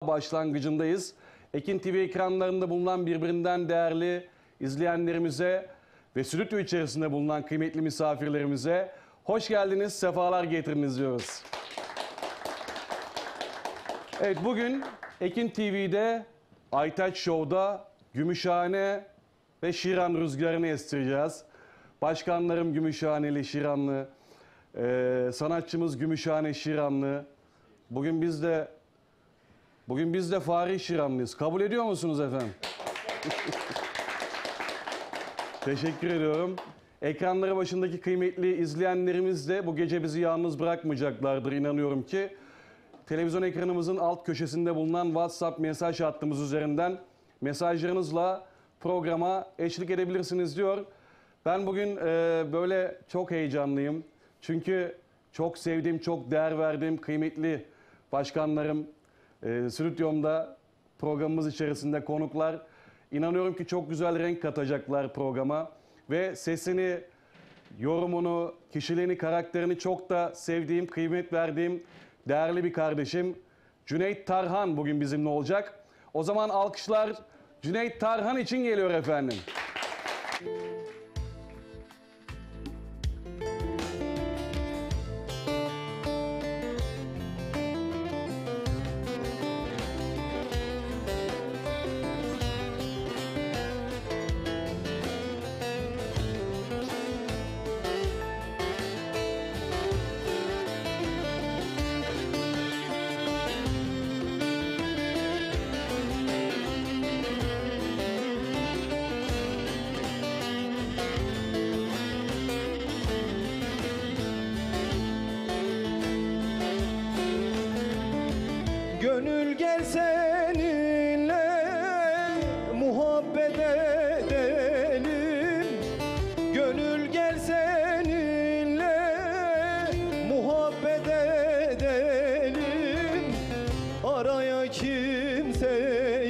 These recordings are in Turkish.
Başlangıcındayız. Ekin TV ekranlarında bulunan birbirinden değerli izleyenlerimize ve stüdyo içerisinde bulunan kıymetli misafirlerimize hoş geldiniz, sefalar getirdiniz diyoruz. Evet, bugün Ekin TV'de Aytaç Show'da Gümüşhane ve Şiran rüzgarını estireceğiz. Başkanlarım Gümüşhaneli, Şiranlı, sanatçımız Gümüşhane, Şiranlı. Bugün biz de Fahri Şiranlıyız. Kabul ediyor musunuz efendim? Teşekkür ediyorum. Ekranları başındaki kıymetli izleyenlerimiz de bu gece bizi yalnız bırakmayacaklardır, inanıyorum ki. Televizyon ekranımızın alt köşesinde bulunan WhatsApp mesaj hattımız üzerinden mesajlarınızla programa eşlik edebilirsiniz diyor. Ben bugün böyle çok heyecanlıyım. Çünkü çok sevdiğim, çok değer verdiğim kıymetli başkanlarım, stüdyomda programımız içerisinde konuklar. İnanıyorum ki çok güzel renk katacaklar programa. Ve sesini, yorumunu, kişiliğini, karakterini çok da sevdiğim, kıymet verdiğim değerli bir kardeşim Cüneyt Tarhan bugün bizimle olacak. O zaman alkışlar Cüneyt Tarhan için geliyor efendim. Gönül gel seninle muhabbet edelim. Gönül gel seninle muhabbet edelim. Araya kimseyi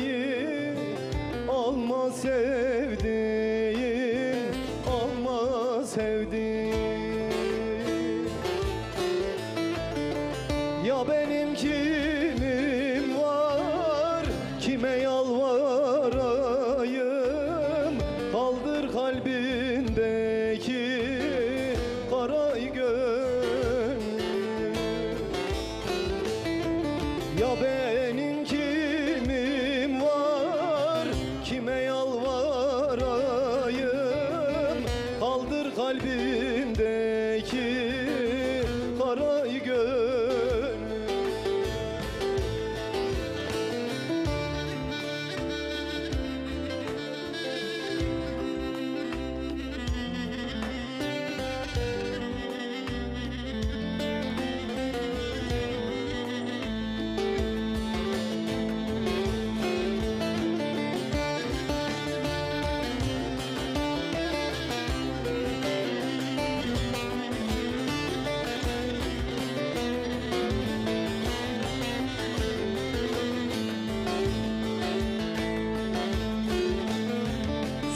alma sevdiğim, alma sevdiğim. Ya benim kimim var, kime yalvarayım? Kaldır kalbindeki karayı gönlüm. Ya benim kimim var, kime yalvarayım? Kaldır kalbindeki karayı gönlüm.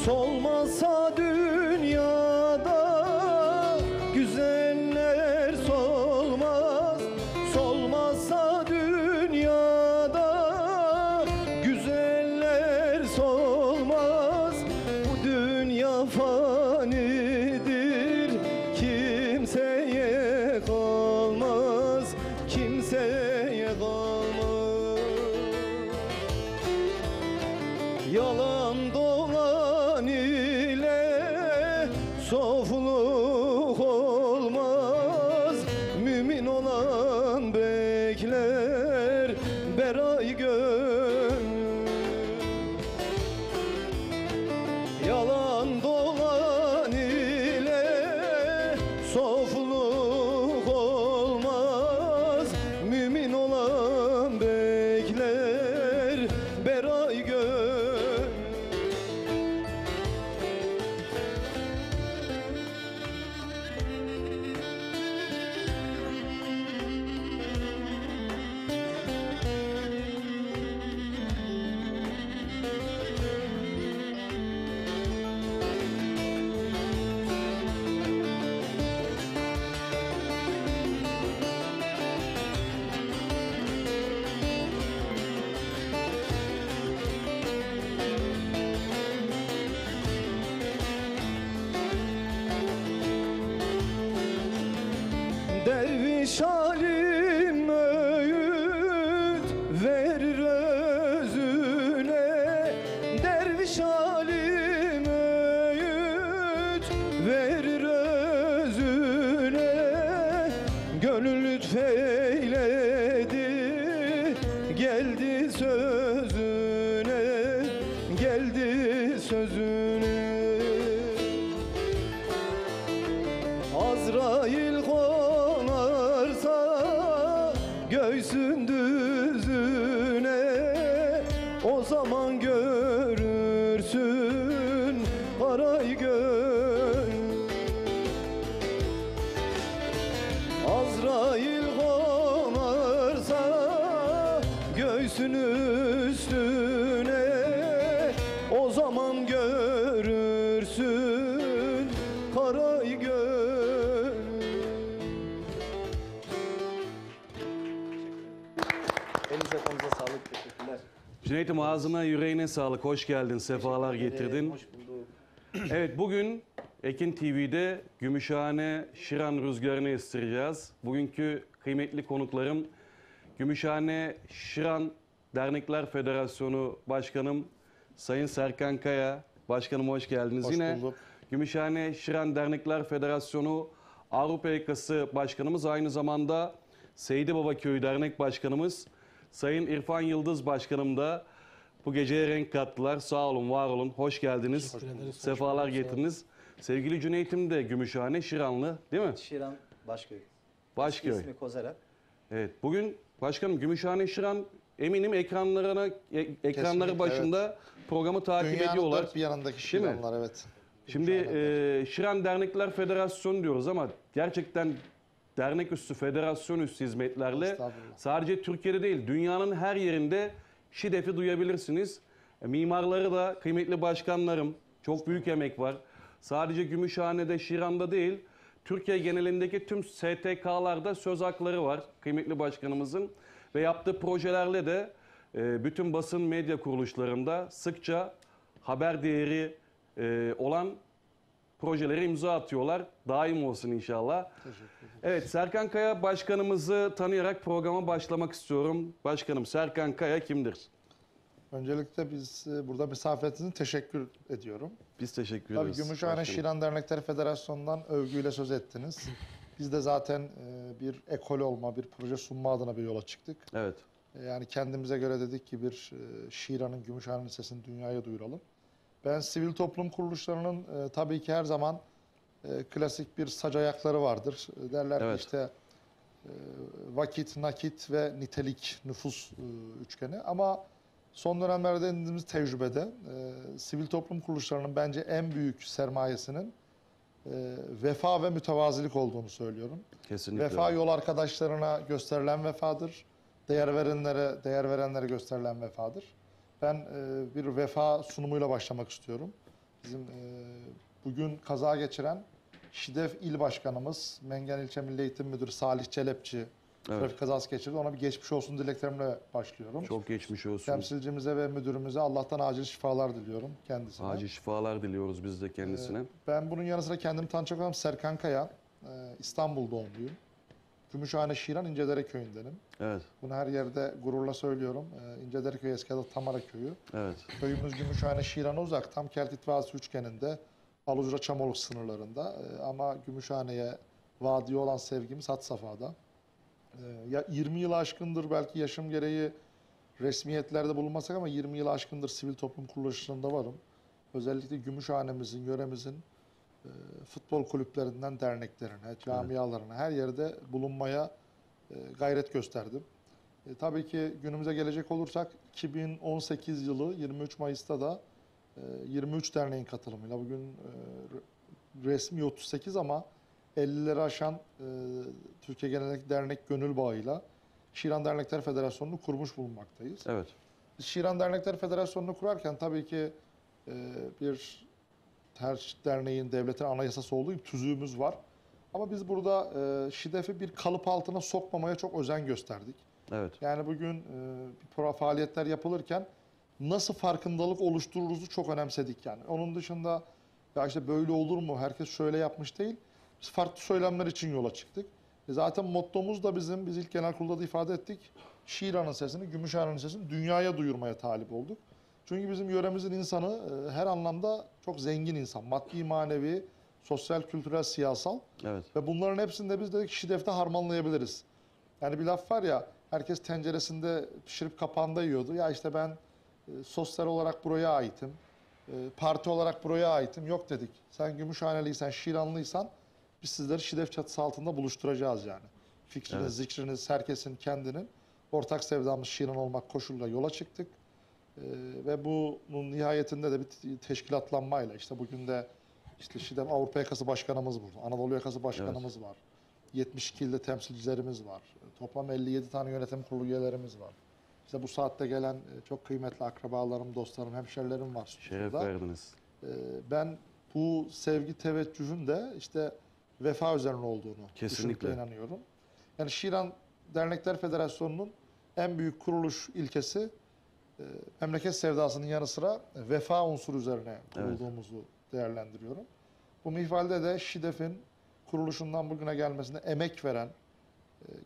Solmazsa dünyada güzeller solmaz. Solmazsa dünyada güzeller solmaz. Bu dünya fanidir, kimseye kalmaz, kimseye kalmaz. Yalan dolan ile sofuluk olmaz. Mümin olan bekler berayı gönlüm. Yalan dolan ile sofuluk olmaz. Mümin olan bekler berayı gönlüm. geldi sözüne, geldi sözüne. Azrail konarsa göğsün düzüne, o zaman görürsün parayı Azrail konarsa göğsün üstüne, o zaman görürsün parayı Elinize konuza sağlık. Teşekkürler. Cüneyt'im ağzına yüreğine sağlık. Hoş geldin. Sefalar getirdin. Hoş bulduk. Evet, bugün Ekin TV'de Gümüşhane Şiran rüzgarını estireceğiz. Bugünkü kıymetli konuklarım Gümüşhane Şiran Dernekler Federasyonu Başkanım Sayın Serkan Kaya. Başkanım hoş geldiniz. Hoş Yine bulduk. Gümüşhane Şiran Dernekler Federasyonu Avrupa Yakası Başkanımız, aynı zamanda Seydi Baba Köyü Dernek Başkanımız Sayın İrfan Yıldız Başkanım da bu geceye renk kattılar. Sağ olun, var olun. Hoş geldiniz. Sefalar getirdiniz. Sevgili Cüneyt'im de Gümüşhane Şiranlı, değil mi? Şiran Başköy. Başköy. İsmi Kozera. Evet. Bugün başkanım Gümüşhane Şiran eminim ekranları Kesinlikle, başında programı takip Dünyanın ediyorlar. dört bir yanındaki Değil mi? Şiranlar, evet. Şimdi Şiran Dernekler Federasyonu diyoruz ama gerçekten dernek üstü, federasyon üstü hizmetlerle Estağfurullah. sadece Türkiye'de değil, dünyanın her yerinde şidefi duyabilirsiniz. Mimarları da kıymetli başkanlarım, çok büyük emek var. Sadece Gümüşhane'de, Şiran'da değil, Türkiye genelindeki tüm STK'larda söz hakları var kıymetli başkanımızın. Ve yaptığı projelerle de bütün basın medya kuruluşlarında sıkça haber değeri olan projelere imza atıyorlar. Daim olsun inşallah. Evet, Serkan Kaya başkanımızı tanıyarak programa başlamak istiyorum. Başkanım, Serkan Kaya kimdir? Öncelikle biz burada misafiriniz için teşekkür ediyorum. Biz teşekkür Tabii ederiz. Gümüşhane başkanım. Şiran Dernekler Federasyonu'ndan övgüyle söz ettiniz. Biz de zaten bir ekol olma, bir proje sunma adına bir yola çıktık. Evet, Yani kendimize göre dedik ki bir Şiran'ın, Gümüşhane'nin sesini dünyaya duyuralım. Ben sivil toplum kuruluşlarının tabii ki her zaman klasik bir sac ayakları vardır. Derler Evet. ki işte vakit, nakit ve nitelik, nüfus üçgeni. Ama son dönemlerde edindiğimiz tecrübede sivil toplum kuruluşlarının bence en büyük sermayesinin vefa ve mütevazilik olduğunu söylüyorum. kesinlikle. Vefa yol arkadaşlarına gösterilen vefadır. Değer verenlere gösterilen vefadır. Ben bir vefa sunumuyla başlamak istiyorum. Bizim bugün kaza geçiren ŞİDEF İl Başkanımız, Mengen İlçe Milli Eğitim Müdürü Salih Çelepçi trafik kazası geçirdi. Ona bir geçmiş olsun dileklerimle başlıyorum. Çok geçmiş olsun. Temsilcimize ve müdürümüze Allah'tan acil şifalar diliyorum kendisine. Acil şifalar diliyoruz biz de kendisine. Ben bunun yanı sıra kendimi tanıtacak olan Serkan Kaya. İstanbul doğumluyum. Gümüşhane Şiran İncedere köyündenim. Evet, Bunu her yerde gururla söylüyorum. İncedere köyü eski adı Tamara köyü. evet. Köyümüz Gümüşhane Şiran'a uzak. Tam Keltit Vadisi üçgeninde. Alucra Çamoluk sınırlarında. Ama Gümüşhane'ye vadiye olan sevgimiz had safhada. Ya 20 yılı aşkındır belki yaşım gereği resmiyetlerde bulunmasak ama 20 yılı aşkındır sivil toplum kuruluşlarında varım. Özellikle Gümüşhane'mizin, yöremizin futbol kulüplerinden derneklerine, camialarına her yerde bulunmaya gayret gösterdim. Tabii ki günümüze gelecek olursak 2018 yılı 23 Mayıs'ta da 23 derneğin katılımıyla bugün resmi 38 ama 50'leri aşan Türkiye genelindeki dernek gönül bağıyla Şiran Dernekler Federasyonu'nu kurmuş bulunmaktayız. Evet. Biz Şiran Dernekler Federasyonu'nu kurarken tabii ki bir her derneğin, devletin anayasası olduğu gibi tüzüğümüz var. Ama biz burada ŞİDEF'i bir kalıp altına sokmamaya çok özen gösterdik. Evet. Yani bugün faaliyetler yapılırken nasıl farkındalık oluştururuz'u çok önemsedik yani. Onun dışında ya işte böyle olur mu, herkes şöyle yapmış değil. Biz farklı söylemler için yola çıktık. Zaten mottomuz da bizim, biz ilk genel kurulda da ifade ettik. Şiran'ın sesini, Gümüşhane'nin sesini dünyaya duyurmaya talip olduk. Çünkü bizim yöremizin insanı her anlamda çok zengin insan. Maddi, manevi, sosyal, kültürel, siyasal. Evet. Ve bunların hepsini de biz dedik ŞİDEF'te harmanlayabiliriz. Yani bir laf var ya, Herkes tenceresinde pişirip kapağında yiyordu. Ya işte ben sosyal olarak buraya aitim, parti olarak buraya aitim. Yok dedik. Sen Gümüşhaneliysen, Şiranlıysan biz sizleri Şidef çatısı altında buluşturacağız yani. Fikriniz, Evet. zikriniz, herkesin kendinin ortak sevdamız Şiran olmak koşuluyla yola çıktık. Ve bunun nihayetinde de bir teşkilatlanmayla işte bugün de işte Şidef Avrupa Yakası Başkanımız burada, Anadolu Yakası Başkanımız var. 72 ilde temsilcilerimiz var. Toplam 57 tane yönetim kurulu üyelerimiz var. İşte bu saatte gelen çok kıymetli akrabalarım, dostlarım, hemşerilerim var. Şeref burada. verdiniz. Ben bu sevgi teveccühün de işte vefa üzerine olduğunu Kesinlikle. düşünüp inanıyorum. Yani Şiran Dernekler Federasyonu'nun en büyük kuruluş ilkesi memleket sevdasının yanı sıra vefa unsuru üzerine kurulduğumuzu değerlendiriyorum. Bu mihvalde de Şidef'in kuruluşundan bugüne gelmesine emek veren,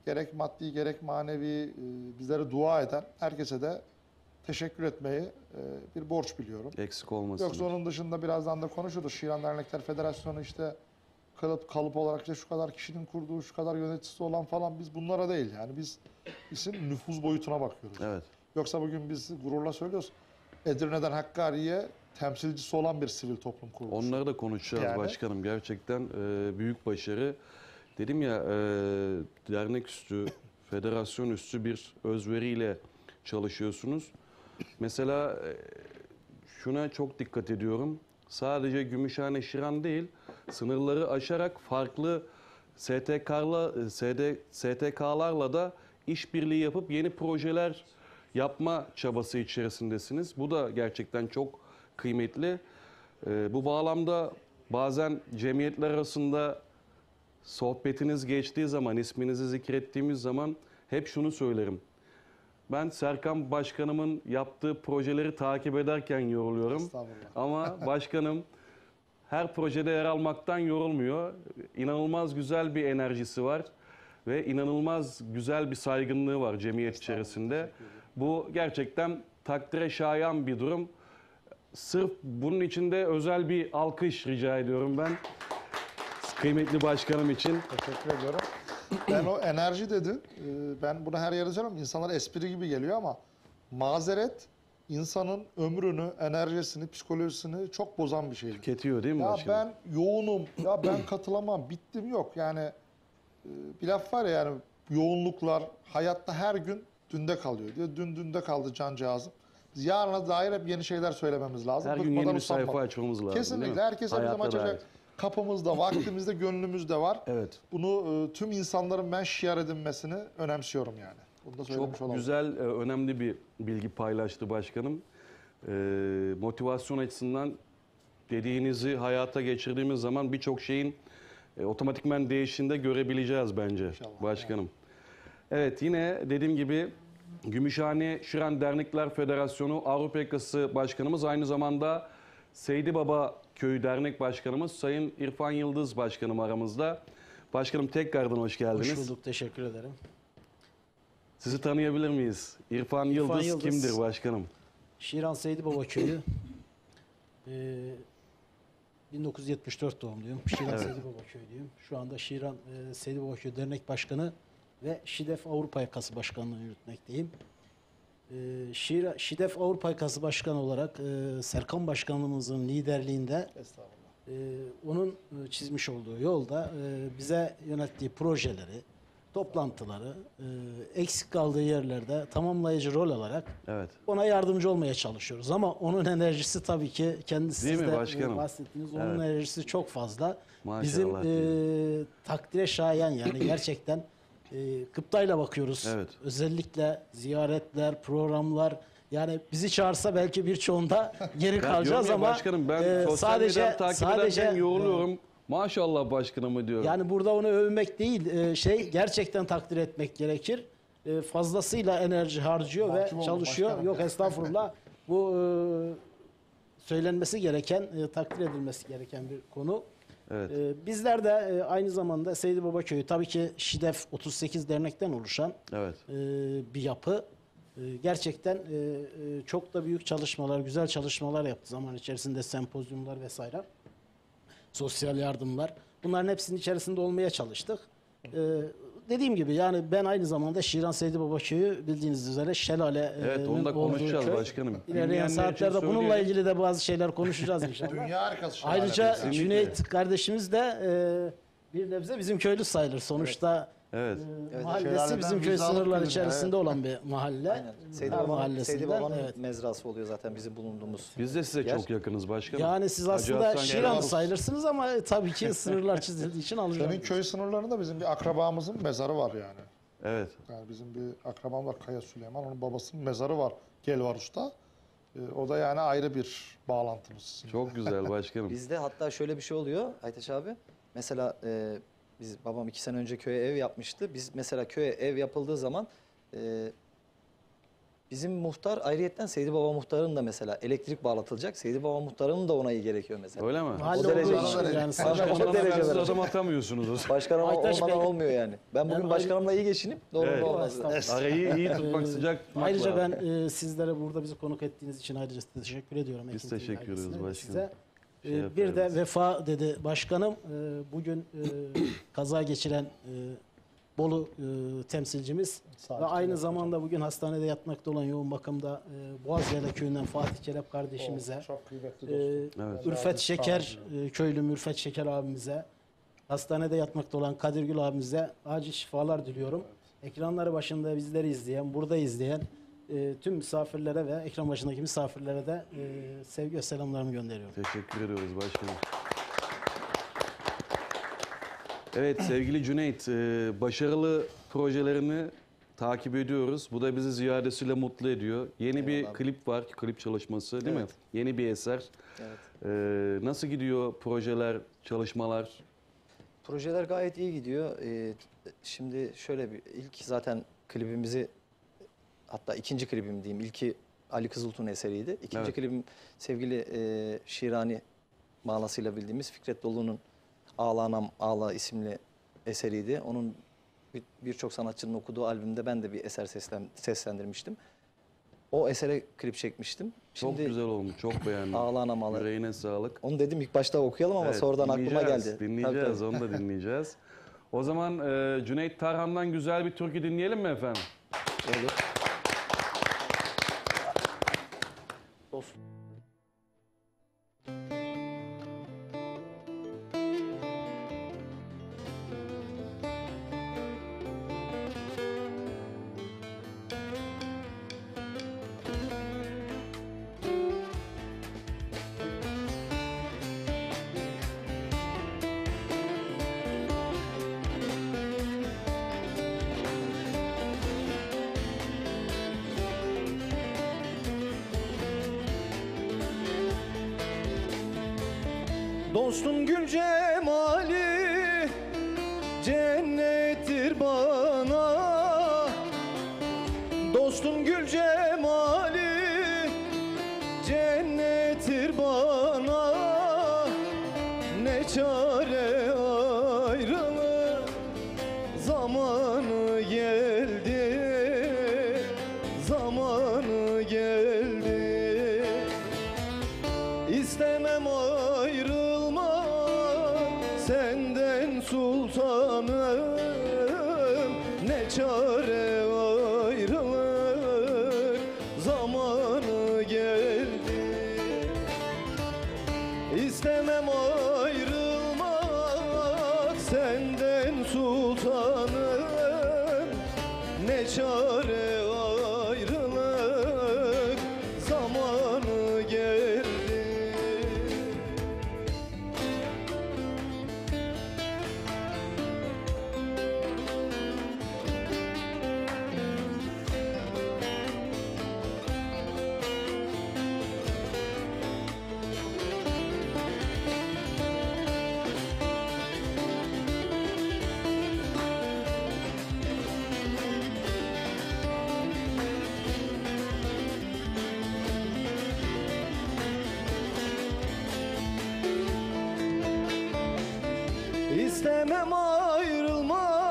gerek maddi gerek manevi bizlere dua eden herkese de teşekkür etmeyi bir borç biliyorum. Eksik olmasın. Yoksa onun dışında birazdan da konuşuruz. Şiran Dernekler Federasyonu işte kalıp olarak işte şu kadar kişinin kurduğu, şu kadar yöneticisi olan falan biz bunlara değil. Yani biz işin nüfuz boyutuna bakıyoruz. Evet. Yoksa bugün biz gururla söylüyoruz. Edirne'den Hakkari'ye temsilcisi olan bir sivil toplum kuruluşu. Onları da konuşacağız Yani. başkanım. Gerçekten büyük başarı. Dedim ya dernek üstü, federasyon üstü bir özveriyle çalışıyorsunuz. Mesela şuna çok dikkat ediyorum. Sadece Gümüşhane Şiran değil, sınırları aşarak farklı STK'larla da işbirliği yapıp yeni projeler yapma çabası içerisindesiniz. Bu da gerçekten çok kıymetli. Bu bağlamda bazen cemiyetler arasında sohbetiniz geçtiği zaman, isminizi zikrettiğimiz zaman hep şunu söylerim. Ben Serkan Başkanımın yaptığı projeleri takip ederken yoruluyorum. Estağfurullah. Ama başkanım her projede yer almaktan yorulmuyor. İnanılmaz güzel bir enerjisi var ve inanılmaz güzel bir saygınlığı var cemiyet içerisinde. Bu gerçekten takdire şayan bir durum. Sırf bunun için de özel bir alkış rica ediyorum ben. Kıymetli başkanım için. Teşekkür ediyorum. Ben o enerji dedin. Ben bunu her yerde söylüyorum. İnsanlara espri gibi geliyor ama mazeret insanın ömrünü, enerjisini, psikolojisini çok bozan bir şey. Tüketiyor değil mi Ya başkanım? ben yoğunum, ya ben katılamam, bittim yok. Yani bir laf var ya yani yoğunluklar hayatta her gün dünde kalıyor diyor. Dün dünde kaldı cancağızım. Biz yarına dair hep yeni şeyler söylememiz lazım. Her gün Bıkmadan yeni bir usanmadan. sayfa açmamız lazım değil Kesinlikle. mi? Herkese bizim Hayata açacak dair. kapımızda, vaktimizde, gönlümüzde var. Evet. Bunu tüm insanların ben şiar edinmesini önemsiyorum yani. Bunu da söylemiş Çok olalım. güzel, önemli bir bilgi paylaştı başkanım. Motivasyon açısından dediğinizi hayata geçirdiğimiz zaman birçok şeyin otomatikman değiştiğini de görebileceğiz bence İnşallah, başkanım. Evet, yine dediğim gibi Gümüşhane Şiran Dernekler Federasyonu Avrupa Yakası Başkanımız, aynı zamanda Seydi Baba Köyü Dernek Başkanımız Sayın İrfan Yıldız Başkanım aramızda. Başkanım tekrardan hoş geldiniz. Hoş bulduk, teşekkür ederim. Sizi tanıyabilir miyiz? İrfan Yıldız Yıldız. kimdir başkanım? Şiran Seydi Baba Köyü. 1974 doğumluyum. Şiran Evet. Seydi Baba Köyü'lüyüm. Şu anda Şiran Seydi Baba Köyü Dernek Başkanı ve Şidef Avrupa Yakası Başkanlığı'nı yürütmekteyim. Şidef Avrupa Yakası Başkanı olarak Serkan Başkanımızın liderliğinde onun çizmiş olduğu yolda bize yönettiği projeleri, toplantıları, eksik kaldığı yerlerde tamamlayıcı rol alarak Evet. ona yardımcı olmaya çalışıyoruz. Ama onun enerjisi tabii ki kendisi Değil mi de başkanım? bahsettiğiniz onun Evet. enerjisi çok fazla. Maşallah Bizim diyelim. takdire şayan yani gerçekten gıptayla bakıyoruz. Evet. Özellikle ziyaretler, programlar, yani bizi çağırsa belki birçoğunda geri Ben kalacağız diyorum ya ama başkanım ben sosyal medyadan takip ederken yoruluyorum. Maşallah başkanımı diyorum. yani burada onu övmek değil, gerçekten takdir etmek gerekir. Fazlasıyla enerji harcıyor Mahcup ve oldum çalışıyor. başkanım. Yok estağfurullah. Bu söylenmesi gereken, takdir edilmesi gereken bir konu. Evet. Bizler de aynı zamanda Seydi Baba Köyü tabii ki Şidef 38 dernekten oluşan Evet. bir yapı. Gerçekten çok da büyük çalışmalar, güzel çalışmalar yaptı zaman içerisinde, sempozyumlar vesaire. Sosyal yardımlar. Bunların hepsinin içerisinde olmaya çalıştık. dediğim gibi yani ben aynı zamanda Şiran Seydi Baba Köyü bildiğiniz üzere şelale Evet, onu da konuşacağız başkanım. İlerleyen Dinleyenler için saatlerde bununla söyleyelim. ilgili de bazı şeyler konuşacağız inşallah. Dünya harikası şelale Ayrıca bizim. Cüneyt kardeşimiz de bir nebze bizim köylü sayılır. Sonuçta Evet. mahallesi Şelaleden bizim köy Rızalık sınırları köyüne, içerisinde olan bir mahalle. Aynen. Seydi Her Baba'nın mahallesinden, evet. mezrası oluyor zaten bizim bulunduğumuz. Biz de size yer. çok yakınız başkanım. Yani siz Hacı aslında Hasan Şiranlı Gelal- sayılırsınız ama tabii ki sınırlar çizildiği için alacağım. Senin köy sınırlarında bizim bir akrabamızın mezarı var yani. Evet. Yani bizim bir akrabam var Kaya Süleyman. Onun babasının mezarı var Gelvarus'ta. O da yani ayrı bir bağlantımız. Çok güzel başkanım. Bizde hatta şöyle bir şey oluyor Aytaç abi. Mesela biz babam 2 sene önce köye ev yapmıştı. Biz mesela köye ev yapıldığı zaman bizim muhtar ayrıyetten Seydi Baba muhtarının da mesela elektrik bağlatılacak. Seydi Baba muhtarının da onayı gerekiyor mesela. Öyle mi? Mahalle O derece olduğu için yani. yani Başka- sınırlar- o Ondan derece habersiz verecek. adam atamıyorsunuz o zaman. Başkanım Aytaç olmadan Bey- olmuyor yani. Ben bugün Ben başkanımla iyi geçinip doğru Evet. olmaz. Arayı iyi tutmak, sıcak tutmak Ayrıca lazım. ben sizlere burada bizi konuk ettiğiniz için ayrıca size teşekkür ediyorum. Biz Ekim TV teşekkür ediyoruz ailesine ve başkanım. size. Şey Bir yapıyoruz. de vefa dedi başkanım. Bugün kaza geçiren Bolu temsilcimiz Sağ ve olun. aynı zamanda bugün hastanede yatmakta olan yoğun bakımda Boğazyayla köyünden Fatih Kelep kardeşimize, Çok kıymetli dostum. Evet. Ürfet Şeker köylü Ürfet Şeker abimize, hastanede yatmakta olan Kadirgül abimize acil şifalar diliyorum. Ekranları başında bizleri izleyen, burada izleyen tüm misafirlere ve ekran başındaki misafirlere de sevgi ve selamlarımı gönderiyorum. Teşekkür ediyoruz başkanım. Evet sevgili Cüneyt, başarılı projelerini takip ediyoruz. Bu da bizi ziyadesiyle mutlu ediyor. Yeni bir Eyvallah. klip var, klip çalışması değil mi? Evet. Yeni bir eser. Evet. Nasıl gidiyor projeler, çalışmalar? Projeler gayet iyi gidiyor. Şimdi şöyle bir ilk zaten klibimizi hatta ikinci klibim diyeyim. İlki Ali Kızıltuğ'un eseriydi. İkinci Evet. klibim sevgili Şirani manasıyla bildiğimiz Fikret Dolu'nun Ağlanam Ağla isimli eseriydi. Onun birçok sanatçının okuduğu albümde ben de bir eser seslendirmiştim. O esere klip çekmiştim. Çok güzel olmuş, çok beğendim. Ağlanam Ağla. Yüreğine sağlık. Onu dedim ilk başta okuyalım ama Evet, sonradan aklıma dinleyeceğiz, geldi. Dinleyeceğiz, Tabii, tabii. onu da dinleyeceğiz. O zaman Cüneyt Tarhan'dan güzel bir türkü dinleyelim mi efendim? Olur. Dostun gül cemali cennettir bana. Dostun gül cemali cennettir bana. Ne çare ayrılır zamanı geldi. Zamanı geldi. İstemem ayrılmak senden sultanım. Ne çare ayrılık zamanı geldi. İstemem ayrılmak senden sultanım. Ne çare ayrılık zamanı geldi. İstemem ayrılmak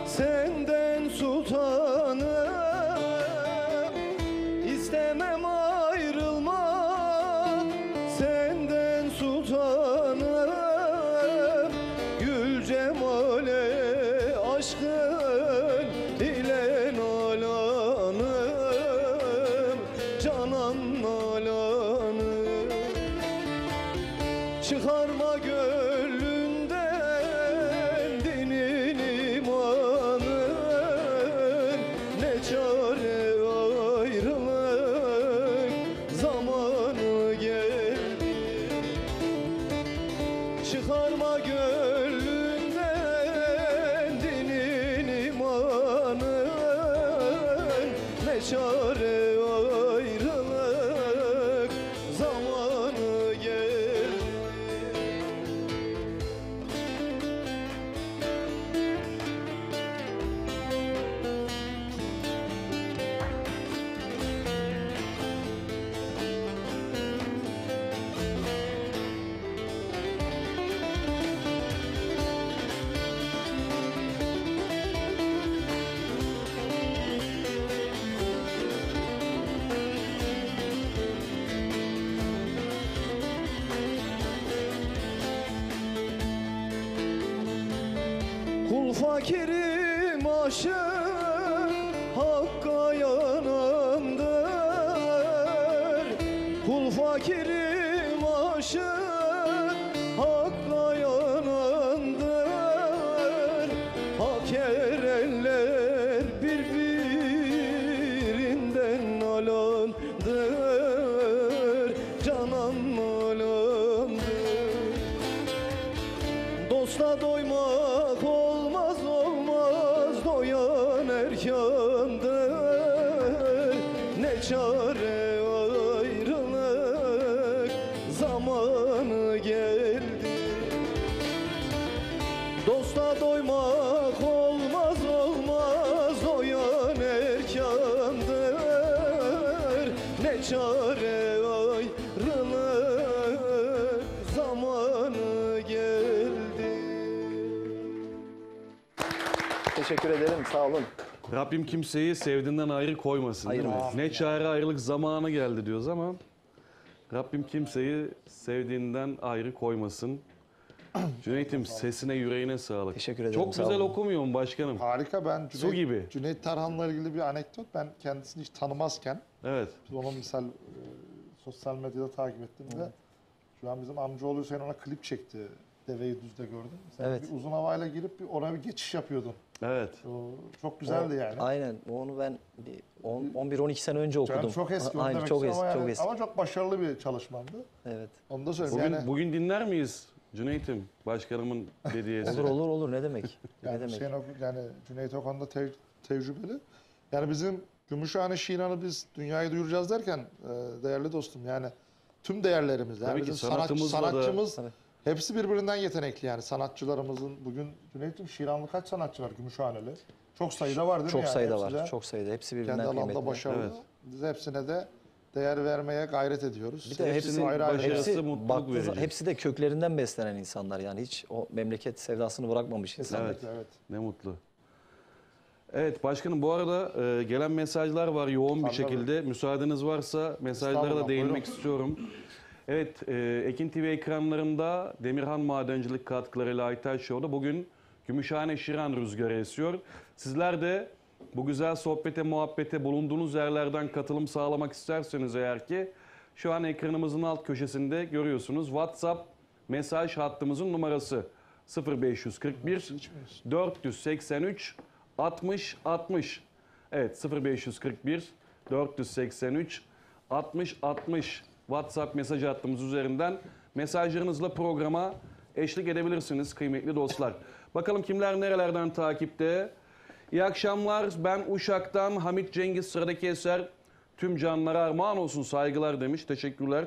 senden sultanım. İstemem ayrılmak senden sultanım. Gül cemale aşk canan nalanı. Çıkarma gönlünden dinin imanın. Ne çare ayrılık zamanı geldi. Çıkarma gönlünden dinin imanın. Ne çare ayrılık zamanı geldi. Kul fakirim aşık Hakk'a yanandır. Kul fakirim aşık Hakk'a yanandır. Hak erenler birbirinden alandır. Canan alandır. Dosta doymak olmaz olmaz, doyan erkandır. Ne çare ayrılık zamanı geldi. Dosta doymak olmaz olmaz, doyan erkandır. Ne çare ayrılık zamanı geldi. Teşekkür ederim. Sağ olun. Rabbim kimseyi sevdiğinden ayrı koymasın değil mi? Ayırmasın. Ne çare ayrılık zamanı geldi diyoruz ama Rabbim kimseyi sevdiğinden ayrı koymasın. Cüneyt'im sesine yüreğine sağlık. Teşekkür ederim, Çok sağ güzel olun. okumuyor mu başkanım? Harika. Ben Su gibi. Cüneyt Tarhan'la ilgili bir anekdot. Ben kendisini hiç tanımazken Evet. biz onu misal sosyal medyada takip ettiğimde şu an bizim amcaoğlu Hüseyin ona klip çekti. Deveyi düzde gördüm. Sen Evet. bir uzun havayla girip oraya bir geçiş yapıyordun. Evet. O çok güzeldi yani. Aynen. Onu ben 11-12 sene önce okudum. Yani çok eski onu Aynen, demek çok istiyorum eski, ama, çok eski. ama çok başarılı bir çalışmandı. Evet. Onu da söyleyeyim. Bugün, yani, bugün dinler miyiz Cüneyt'im? Başkanımın hediyesi. Olur ne demek? yani ne demek? yani Cüneyt o konuda tecrübeli. Yani bizim Gümüşhane Şiran'ı biz dünyaya duyuracağız derken değerli dostum yani tüm değerlerimiz yani Tabii ki bizim sanatımızla da- sanatçımız Tabii. hepsi birbirinden yetenekli yani sanatçılarımızın bugün Cüneyt'im Şiranlı kaç sanatçı var Gümüşhaneli? Çok sayıda var değil mi? Çok yani? sayıda Hepsi de var. Çok sayıda. Hepsi kendi birbirinden alanda kıymetli. başarılı. Evet. Biz hepsine de değer vermeye gayret ediyoruz. Bir de Hepsinin ayrı ayrı. başarısı Hepsi, mutluluk baktığı verecek. zaman hepsi de köklerinden beslenen insanlar yani hiç o memleket sevdasını bırakmamış insanlar. Evet. Evet. Ne mutlu. Evet başkanım bu arada gelen mesajlar var yoğun bir Tabii, şekilde. Müsaadeniz varsa mesajlara da Estağfurullah, değinmek buyurun. istiyorum. Evet Ekin TV ekranlarında Demirhan Madencilik katkılarıyla Aytaç Show'da bugün Gümüşhane Şiran rüzgarı esiyor. Sizler de bu güzel sohbete, muhabbete bulunduğunuz yerlerden katılım sağlamak isterseniz eğer ki şu an ekranımızın alt köşesinde görüyorsunuz. WhatsApp mesaj hattımızın numarası 0541 483 60 60. Evet 0541 483 60 60 WhatsApp mesaj hattımız üzerinden mesajlarınızla programa eşlik edebilirsiniz kıymetli dostlar. Bakalım kimler nerelerden takipte. İyi akşamlar. Ben Uşak'tan Hamit Cengiz sıradaki eser tüm canlara armağan olsun saygılar demiş. Teşekkürler.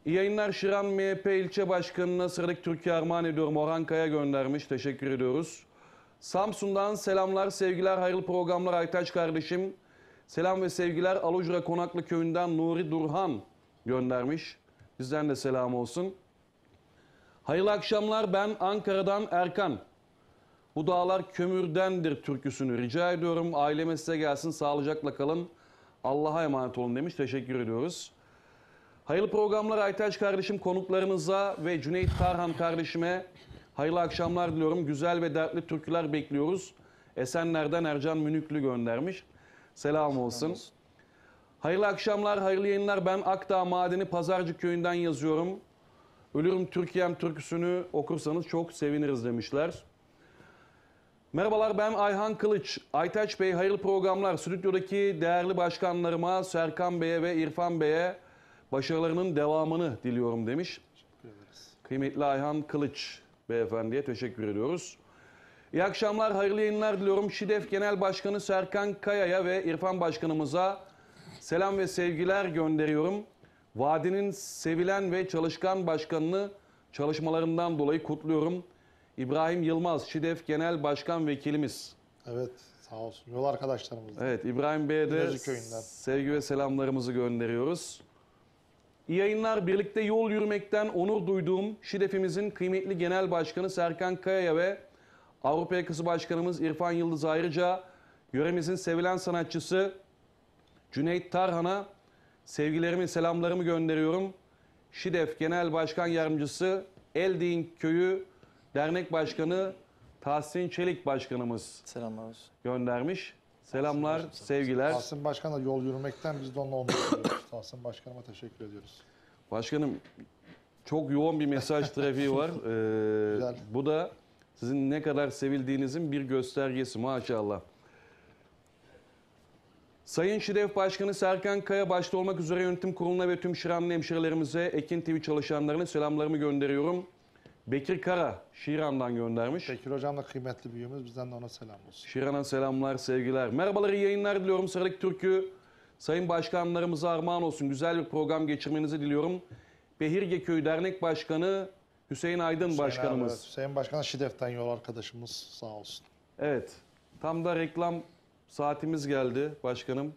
İyi yayınlar Şiran MHP ilçe başkanına sıradaki Türkiye armağan ediyorum. Orhan Kaya göndermiş. Teşekkür ediyoruz. Samsun'dan selamlar, sevgiler, hayırlı programlar Aytaç kardeşim. Selam ve sevgiler Alucra Konaklı Köyü'nden Nuri Durhan göndermiş. Bizden de selam olsun. Hayırlı akşamlar ben Ankara'dan Erkan. Bu dağlar kömürdendir türküsünü rica ediyorum. Aileme size gelsin sağlıcakla kalın. Allah'a emanet olun demiş. Teşekkür ediyoruz. Hayırlı programlar Aytaç kardeşim konuklarınıza ve Cüneyt Tarhan kardeşime hayırlı akşamlar diliyorum. Güzel ve dertli türküler bekliyoruz. Esenler'den Ercan Münüklü göndermiş. Selam olsun. Hayırlı akşamlar, hayırlı yayınlar. Ben Akdağ Madeni Pazarcık Köyü'nden yazıyorum. Ölürüm Türkiye'm türküsünü okursanız çok seviniriz demişler. Merhabalar, ben Ayhan Kılıç. Aytaç Bey, hayırlı programlar. Stüdyodaki değerli başkanlarıma, Serkan Bey'e ve İrfan Bey'e başarılarının devamını diliyorum demiş. Kıymetli Ayhan Kılıç beyefendiye teşekkür ediyoruz. İyi akşamlar, hayırlı yayınlar diliyorum. ŞİDEF Genel Başkanı Serkan Kaya'ya ve İrfan Başkanımıza selam ve sevgiler gönderiyorum. Vadinin sevilen ve çalışkan başkanını çalışmalarından dolayı kutluyorum. İbrahim Yılmaz, ŞİDEF Genel Başkan Vekilimiz. Evet, sağ olsun. Yol arkadaşlarımız. Evet, İbrahim Bey'e de İneci Köyü'nden sevgi ve selamlarımızı gönderiyoruz. İyi yayınlar. Birlikte yol yürümekten onur duyduğum ŞİDEF'imizin kıymetli Genel Başkanı Serkan Kaya'ya ve Avrupa Yakası Başkanımız İrfan Yıldız, ayrıca yöremizin sevilen sanatçısı Cüneyt Tarhan'a sevgilerimi, selamlarımı gönderiyorum. ŞİDEF Genel Başkan Yardımcısı Eldiğin Köyü Dernek Başkanı Tahsin Çelik Başkanımız Selamlar olsun. göndermiş. Selamlar, sevgiler. Tahsin Başkan'la yol yürümekten biz de onunla onur duyuyoruz. Tahsin Başkanıma teşekkür ediyoruz. Başkanım, çok yoğun bir mesaj trafiği var. Güzel. Bu da sizin ne kadar sevildiğinizin bir göstergesi maşallah. Sayın ŞİDEF Başkanı Serkan Kaya başta olmak üzere yönetim kuruluna ve tüm Şiranlı hemşirelerimize, Ekin TV çalışanlarına selamlarımı gönderiyorum. Bekir Kara Şiran'dan göndermiş. Bekir Hocam da kıymetli büyüğümüz. Bizden de ona selam olsun. Şiran'a selamlar, sevgiler. Merhabalar, iyi yayınlar diliyorum. Sıradaki türkü sayın başkanlarımıza armağan olsun. Güzel bir program geçirmenizi diliyorum. Behirge Köyü Dernek Başkanı Hüseyin Aydın Başkanımız. Evet, Hüseyin Başkan ŞİDEF'ten yol arkadaşımız, sağ olsun. Evet, tam da reklam saatimiz geldi başkanım.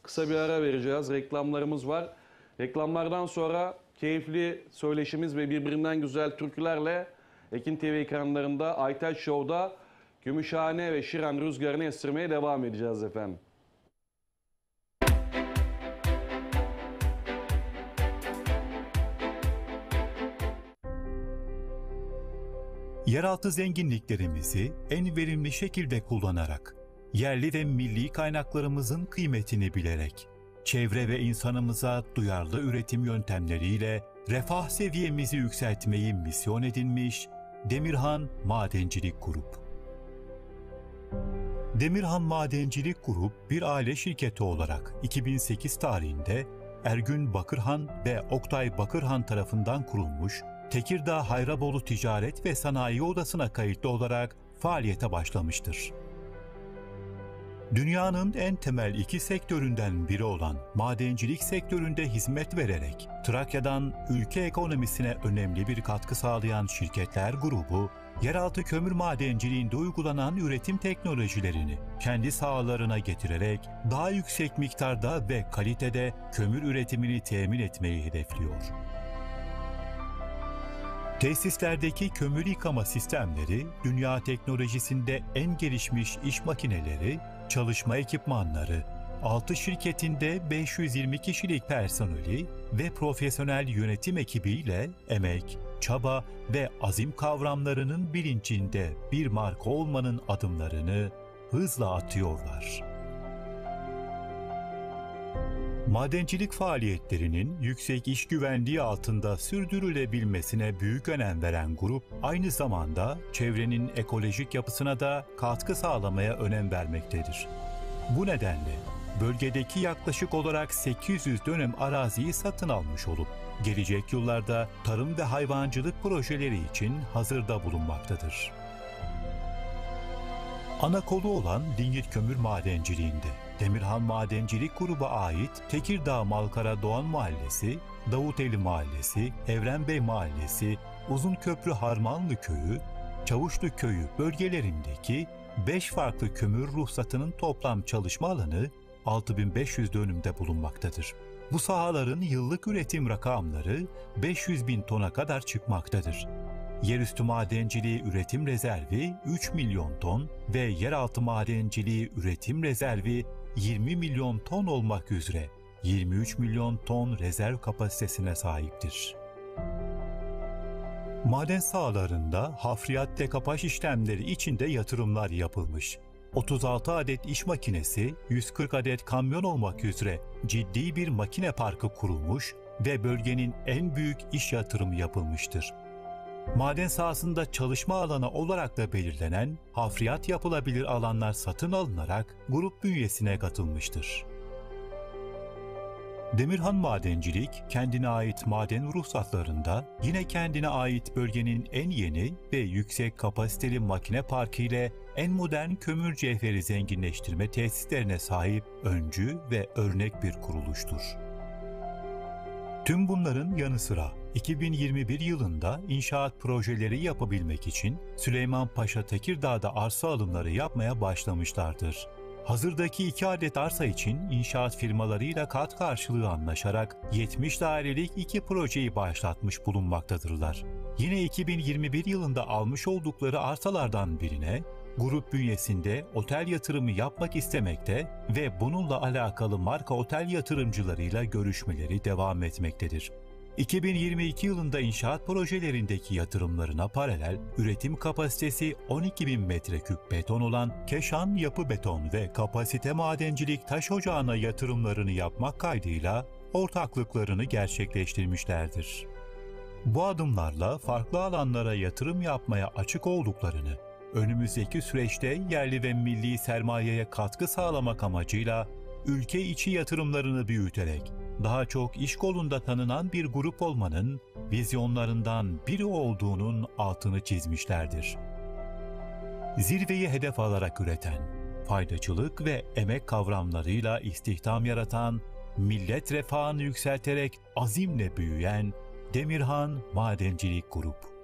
Kısa bir ara vereceğiz. Reklamlarımız var. Reklamlardan sonra keyifli söyleşimiz ve birbirinden güzel türkülerle Ekin TV ekranlarında Aytaç Show'da Gümüşhane ve Şiran rüzgarını estirmeye devam edeceğiz efendim. Yeraltı zenginliklerimizi en verimli şekilde kullanarak, yerli ve milli kaynaklarımızın kıymetini bilerek, çevre ve insanımıza duyarlı üretim yöntemleriyle refah seviyemizi yükseltmeyi misyon edinmiş Demirhan Madencilik Grup. Demirhan Madencilik Grup bir aile şirketi olarak 2008 tarihinde Ergün Bakırhan ve Oktay Bakırhan tarafından kurulmuş Tekirdağ Hayrabolu Ticaret ve Sanayi Odası'na kayıtlı olarak faaliyete başlamıştır. Dünyanın en temel iki sektöründen biri olan madencilik sektöründe hizmet vererek Trakya'dan ülke ekonomisine önemli bir katkı sağlayan şirketler grubu, yeraltı kömür madenciliğinde uygulanan üretim teknolojilerini kendi sahalarına getirerek daha yüksek miktarda ve kalitede kömür üretimini temin etmeyi hedefliyor. Tesislerdeki kömür yıkama sistemleri, dünya teknolojisinde en gelişmiş iş makineleri, çalışma ekipmanları, 6 şirketinde 520 kişilik personeli ve profesyonel yönetim ekibiyle emek, çaba ve azim kavramlarının bilincinde bir marka olmanın adımlarını hızla atıyorlar. Madencilik faaliyetlerinin yüksek iş güvenliği altında sürdürülebilmesine büyük önem veren grup, aynı zamanda çevrenin ekolojik yapısına da katkı sağlamaya önem vermektedir. Bu nedenle bölgedeki yaklaşık olarak 800 dönüm araziyi satın almış olup, gelecek yıllarda tarım ve hayvancılık projeleri için hazırda bulunmaktadır. Ana kolu olan lignit kömür madenciliğinde Demirhan Madencilik Grubu'na ait Tekirdağ Malkara Doğan Mahallesi, Davuteli Mahallesi, Evrenbey Mahallesi, Uzunköprü Harmanlı Köyü, Çavuşlu Köyü bölgelerindeki 5 farklı kömür ruhsatının toplam çalışma alanı 6500 dönümde bulunmaktadır. Bu sahaların yıllık üretim rakamları 500.000 tona kadar çıkmaktadır. Yerüstü madenciliği üretim rezervi 3 milyon ton ve yeraltı madenciliği üretim rezervi 20 milyon ton olmak üzere 23 milyon ton rezerv kapasitesine sahiptir. Maden sahalarında hafriyat dekapaj işlemleri içinde yatırımlar yapılmış. 36 adet iş makinesi, 140 adet kamyon olmak üzere ciddi bir makine parkı kurulmuş ve bölgenin en büyük iş yatırımı yapılmıştır. Maden sahasında çalışma alanı olarak da belirlenen hafriyat yapılabilir alanlar satın alınarak grup bünyesine katılmıştır. Demirhan Madencilik, kendine ait maden ruhsatlarında yine kendine ait bölgenin en yeni ve yüksek kapasiteli makine parkı ile en modern kömür cevheri zenginleştirme tesislerine sahip öncü ve örnek bir kuruluştur. Tüm bunların yanı sıra 2021 yılında inşaat projeleri yapabilmek için Süleymanpaşa Tekirdağ'da arsa alımları yapmaya başlamışlardır. Hazırdaki 2 adet arsa için inşaat firmalarıyla kat karşılığı anlaşarak 70 dairelik 2 projeyi başlatmış bulunmaktadırlar. Yine 2021 yılında almış oldukları arsalardan birine grup bünyesinde otel yatırımı yapmak istemekte ve bununla alakalı marka otel yatırımcılarıyla görüşmeleri devam etmektedir. 2022 yılında inşaat projelerindeki yatırımlarına paralel üretim kapasitesi 12.000 metreküp beton olan Keşan Yapı Beton ve Kapasite Madencilik Taş Ocağı'na yatırımlarını yapmak kaydıyla ortaklıklarını gerçekleştirmişlerdir. Bu adımlarla farklı alanlara yatırım yapmaya açık olduklarını, önümüzdeki süreçte yerli ve milli sermayeye katkı sağlamak amacıyla ülke içi yatırımlarını büyüterek daha çok iş kolunda tanınan bir grup olmanın vizyonlarından biri olduğunun altını çizmişlerdir. Zirveyi hedef alarak üreten, faydacılık ve emek kavramlarıyla istihdam yaratan, millet refahını yükselterek azimle büyüyen Demirhan Madencilik Grup.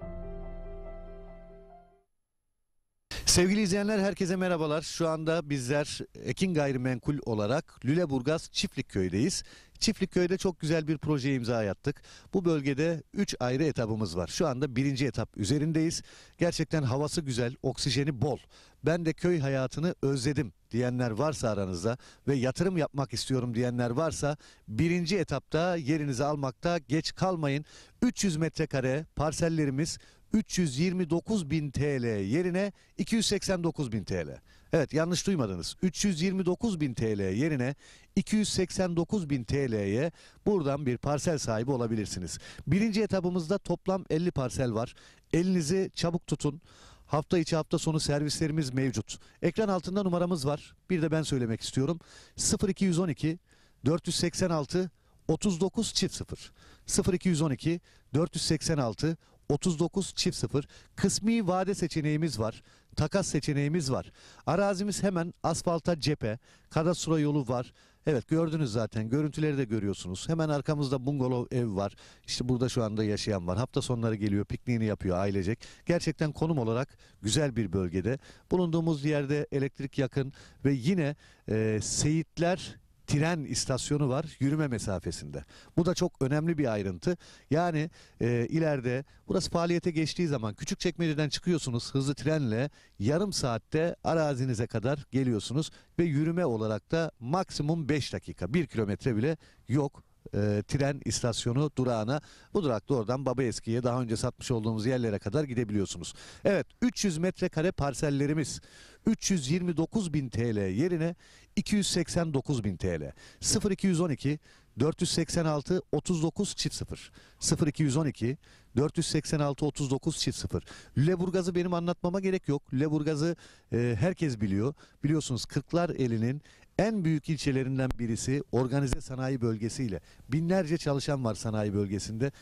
Sevgili izleyenler, herkese merhabalar. Şu anda bizler Ekin Gayrimenkul olarak Lüleburgaz Çiftlikköy'deyiz. Çiftlikköy'de çok güzel bir projeye imza attık. Bu bölgede 3 ayrı etapımız var. Şu anda 1. etap üzerindeyiz. Gerçekten havası güzel, oksijeni bol. Ben de köy hayatını özledim diyenler varsa aranızda ve yatırım yapmak istiyorum diyenler varsa 1. etapta yerinizi almakta geç kalmayın. 300 metrekare parsellerimiz 329.000 TL yerine 289.000 TL. Evet, yanlış duymadınız. 329.000 TL yerine 289.000 TL'ye buradan bir parsel sahibi olabilirsiniz. 1. etapımızda toplam 50 parsel var. Elinizi çabuk tutun. Hafta içi hafta sonu servislerimiz mevcut. Ekran altında numaramız var. Bir de ben söylemek istiyorum. 0212 486 39 00 0212 486 39 kısmi vade seçeneğimiz var. Takas seçeneğimiz var. Arazimiz hemen asfalta cephe. Kadastro yolu var. Evet, gördünüz zaten. Görüntüleri de görüyorsunuz. Hemen arkamızda bungalov ev var. İşte burada şu anda yaşayan var. Hafta sonları geliyor, pikniğini yapıyor ailecek. Gerçekten konum olarak güzel bir bölgede. Bulunduğumuz yerde elektrik yakın ve yine Seyitler tren istasyonu var yürüme mesafesinde. Bu da çok önemli bir ayrıntı. Yani ileride burası faaliyete geçtiği zaman Küçükçekmece'den çıkıyorsunuz hızlı trenle, yarım saatte arazinize kadar geliyorsunuz ve yürüme olarak da maksimum 5 dakika, 1 kilometre bile yok. Tren istasyonu durağına, bu durakta oradan Babaeski'ye, daha önce satmış olduğumuz yerlere kadar gidebiliyorsunuz. Evet, 300 metrekare parsellerimiz 329.000 TL yerine 289.000 TL. 0212 486 39 00 0212 486 39 00. Lüleburgaz'ı benim anlatmama gerek yok. Lüleburgaz'ı herkes biliyor. Biliyorsunuz Kırklareli'nin en büyük ilçelerinden birisi, organize sanayi bölgesiyle. Binlerce çalışan var sanayi bölgesinde.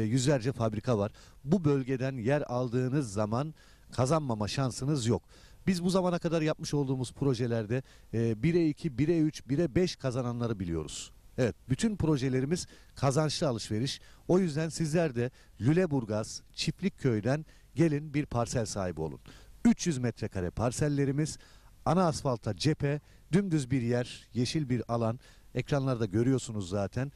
Yüzlerce fabrika var. Bu bölgeden yer aldığınız zaman kazanmama şansınız yok. Biz bu zamana kadar yapmış olduğumuz projelerde 1'e 2, 1'e 3, 1'e 5 kazananları biliyoruz. Evet, bütün projelerimiz kazançlı alışveriş. O yüzden sizler de Lüleburgaz Çiftlikköy'den gelin bir parsel sahibi olun. 300 metrekare parsellerimiz, ana asfalta cephe, dümdüz bir yer, yeşil bir alan. Ekranlarda görüyorsunuz zaten.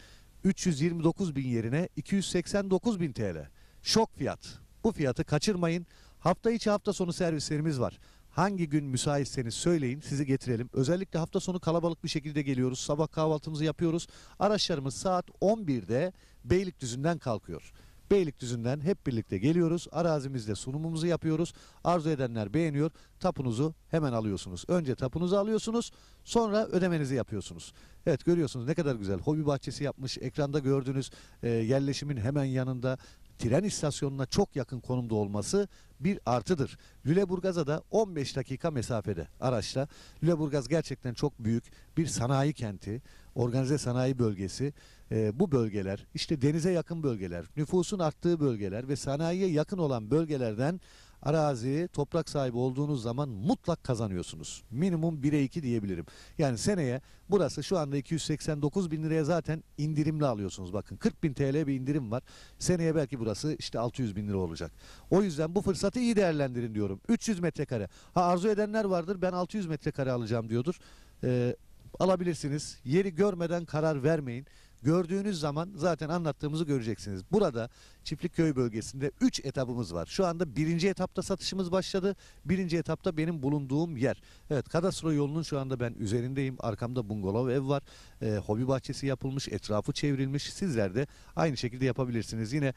329.000 yerine 289.000 TL. Şok fiyat. Bu fiyatı kaçırmayın. Hafta içi hafta sonu servislerimiz var. Hangi gün müsaitseniz söyleyin, sizi getirelim. Özellikle hafta sonu kalabalık bir şekilde geliyoruz. Sabah kahvaltımızı yapıyoruz. Araçlarımız saat 11'de Beylikdüzü'nden kalkıyor. Beylikdüzü'nden hep birlikte geliyoruz. Arazimizde sunumumuzu yapıyoruz. Arzu edenler beğeniyor. Tapunuzu hemen alıyorsunuz. Önce tapunuzu alıyorsunuz. Sonra ödemenizi yapıyorsunuz. Evet, görüyorsunuz ne kadar güzel. Hobi bahçesi yapmış. Ekranda gördüğünüz yerleşimin hemen yanında, tren istasyonuna çok yakın konumda olması bir artıdır. Lüleburgaz'a da 15 dakika mesafede araçla. Lüleburgaz gerçekten çok büyük bir sanayi kenti, organize sanayi bölgesi. Bu bölgeler, işte denize yakın bölgeler, nüfusun arttığı bölgeler ve sanayiye yakın olan bölgelerden arazi, toprak sahibi olduğunuz zaman mutlak kazanıyorsunuz. Minimum 1'e 2 diyebilirim. Yani seneye burası şu anda 289 bin liraya zaten indirimli alıyorsunuz. Bakın 40 bin TL bir indirim var. Seneye belki burası işte 600 bin lira olacak. O yüzden bu fırsatı iyi değerlendirin diyorum. 300 metrekare. Arzu edenler vardır, ben 600 metrekare alacağım diyordur. Alabilirsiniz. Yeri görmeden karar vermeyin. Gördüğünüz zaman zaten anlattığımızı göreceksiniz. Burada Çiftlikköy bölgesinde 3 etapımız var. Şu anda 1. etapta satışımız başladı. 1. etapta benim bulunduğum yer. Evet, kadastro yolunun şu anda ben üzerindeyim. Arkamda bungalov ev var. Hobi bahçesi yapılmış, etrafı çevrilmiş. Sizler de aynı şekilde yapabilirsiniz. Yine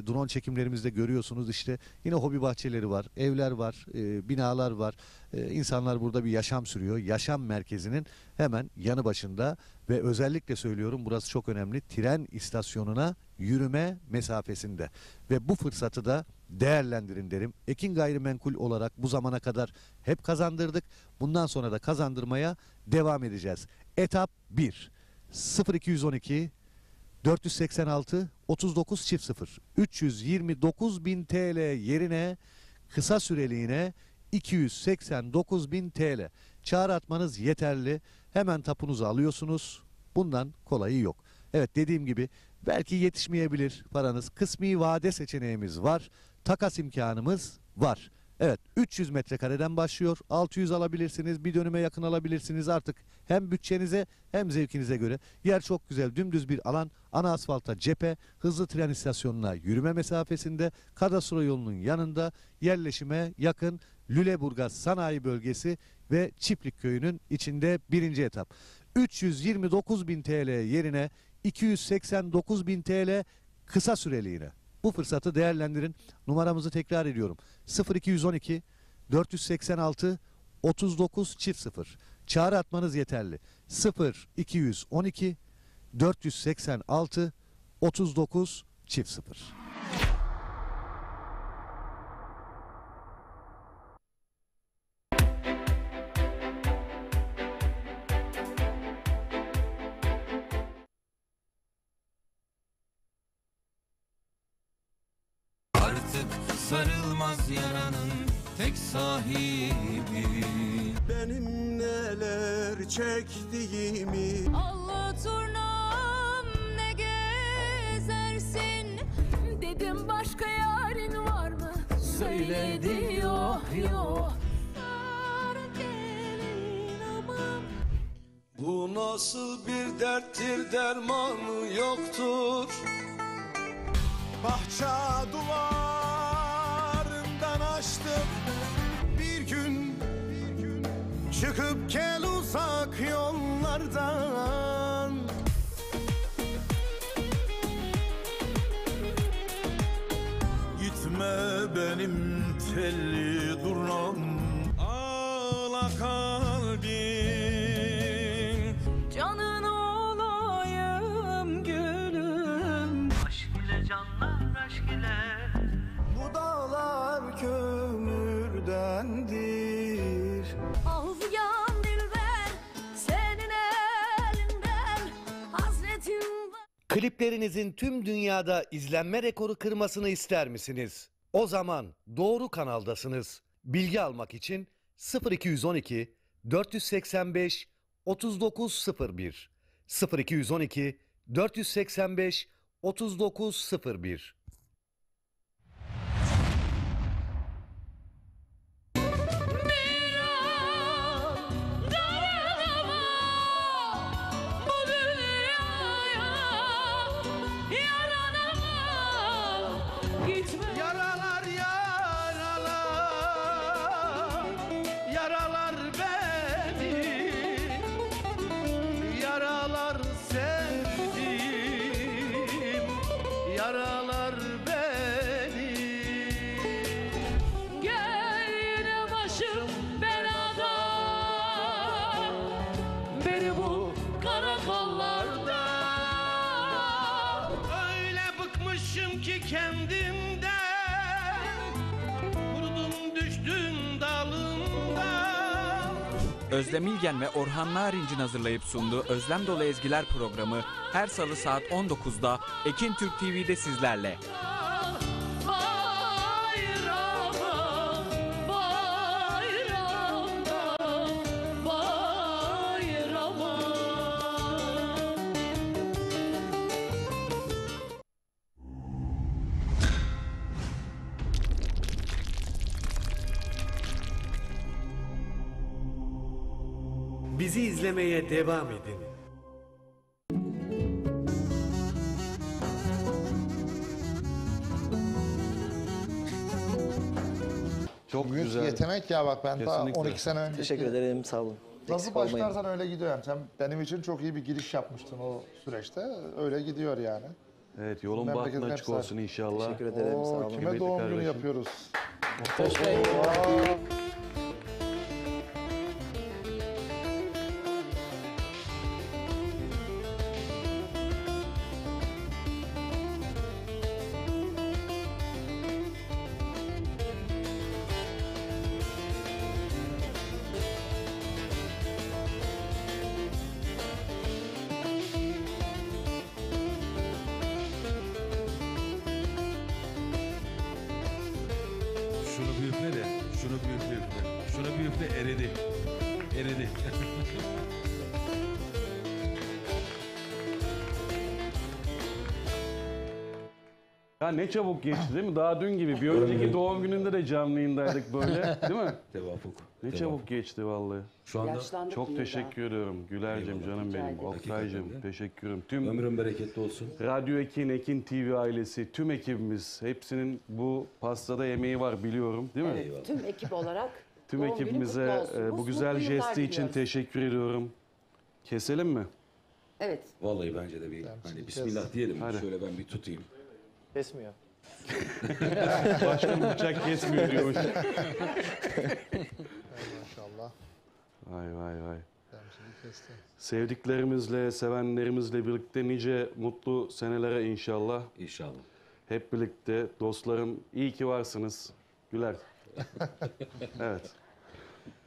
drone çekimlerimizde görüyorsunuz işte. Yine hobi bahçeleri var, evler var, binalar var. İnsanlar burada bir yaşam sürüyor. Yaşam merkezinin hemen yanı başında ve özellikle söylüyorum, burası çok önemli. Tren istasyonuna yürüme mesafesinde ve bu fırsatı da değerlendirin derim. Ekin Gayrimenkul olarak bu zamana kadar hep kazandırdık. Bundan sonra da kazandırmaya devam edeceğiz. Etap 1. 0212 486 39 0 329 bin TL yerine kısa süreliğine 289 bin TL. Çağrı atmanız yeterli. Hemen tapunuzu alıyorsunuz. Bundan kolayı yok. Evet, dediğim gibi belki yetişmeyebilir paranız. Kısmi vade seçeneğimiz var. Takas imkanımız var. Evet, 300 metrekareden başlıyor. 600 alabilirsiniz. Bir dönüme yakın alabilirsiniz. Artık hem bütçenize hem zevkinize göre. Yer çok güzel. Dümdüz bir alan. Ana asfalta cephe. Hızlı tren istasyonuna yürüme mesafesinde. Kadastro yolunun yanında. Yerleşime yakın. Lüleburgaz Sanayi Bölgesi ve Çiftlikköy'ünün içinde 1. etap. 329 bin TL yerine 289 bin TL kısa süreliğine. Bu fırsatı değerlendirin. Numaramızı tekrar ediyorum. 0212 486 39 0. Çağrı atmanız yeterli. 0212 486 39 0. Artık sarılmaz yaranın tek sahibi Benim neler çektiğimi Allah turnam ne gezersin. Dedim başka yarın var mı? Söyledi yok yok. Sar gelin aman. Bu nasıl bir derttir, dermanı yoktur. Bahçe duvarından açtım bir gün, çıkıp gel uzak yollardan. Gitme benim telli durnam, ağla kalbim. Canın olayım gülüm. Aşk ile canlar aşk ile. Bu dağlar kömürdendir. Ağlayan dilber senin elinden. Hasretim var. Kliplerinizin tüm dünyada izlenme rekoru kırmasını ister misiniz? O zaman doğru kanaldasınız. Bilgi almak için 0212 485 3901 0212 485 3901. Yaralar yaralar, yaralar beni, yaralar sevdim, yaralar kendimden, kurudum düştüm dalımdan. Özlem İlgen ve Orhan Narincin hazırlayıp sunduğu Özlem Dolu Ezgiler programı her salı saat 19'da Ekin Türk TV'de sizlerle. Bizi izlemeye devam edin. Çok Büyük güzel. yetenek ya, bak ben Kesinlikle. daha 12 sene önce. Teşekkür ederim, sağ olun. Nasıl Eksik olmayın. başlarsan öyle gidiyor. Sen benim için çok iyi bir giriş yapmıştın o süreçte. Öyle gidiyor yani. Evet, yolun Memleketin bahtına açık hepsi olsun inşallah. Teşekkür ederim, sağ olun. Kime Kıymetli doğum günü kardeşim. yapıyoruz? Şunu bir üfle de, şunu bir üfle üfle. Şunu bir üfle, eridi. Eridi. Ya ne çabuk geçti değil mi? Daha dün gibi. Bir önceki doğum gününde de canlı yayındaydık böyle. Değil mi? Tevafuk. Ne çabuk geçti vallahi. Şu anda Çok teşekkür ediyorum Güler'cim, canım benim. Oktay'cım, teşekkür ederim. Tüm ömrün bereketli olsun. Radyo Ekin, Ekin TV ailesi, tüm ekibimiz, hepsinin bu pastada emeği var biliyorum değil mi? Evet, tüm ekip olarak Tüm doğum günü ekibimize kutlu olsun. bu güzel Mutlu yıllar jesti için diliyoruz. teşekkür ediyorum. Keselim mi? Evet. Vallahi bence de bir hani bismillah diyelim. Hadi. Şöyle ben bir tutayım. Kesmiyor. Başkan bıçak kesmiyor diyormuş. Maşallah. Vay vay vay. Temsili kesti. Sevdiklerimizle, sevenlerimizle birlikte nice mutlu senelere inşallah. İnşallah. Hep birlikte dostlarım, iyi ki varsınız. Güler. Evet.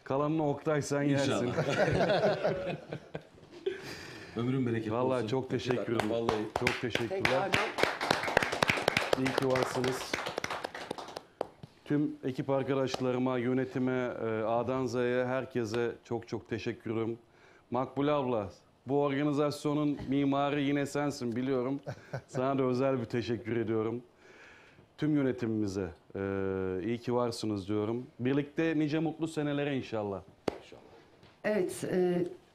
Kalanını Oktay sen yersin. Ömrün bereketli olsun. Vallahi çok teşekkür ederim. Vallahi. Çok teşekkürler. Tekrardan İyi ki varsınız. Tüm ekip arkadaşlarıma, yönetime, A'dan Z'ye herkese çok çok teşekkür ederim. Makbule abla, bu organizasyonun mimarı yine sensin biliyorum. Sana da özel bir teşekkür ediyorum. Tüm yönetimimize iyi ki varsınız diyorum. Birlikte nice mutlu senelere inşallah. evet,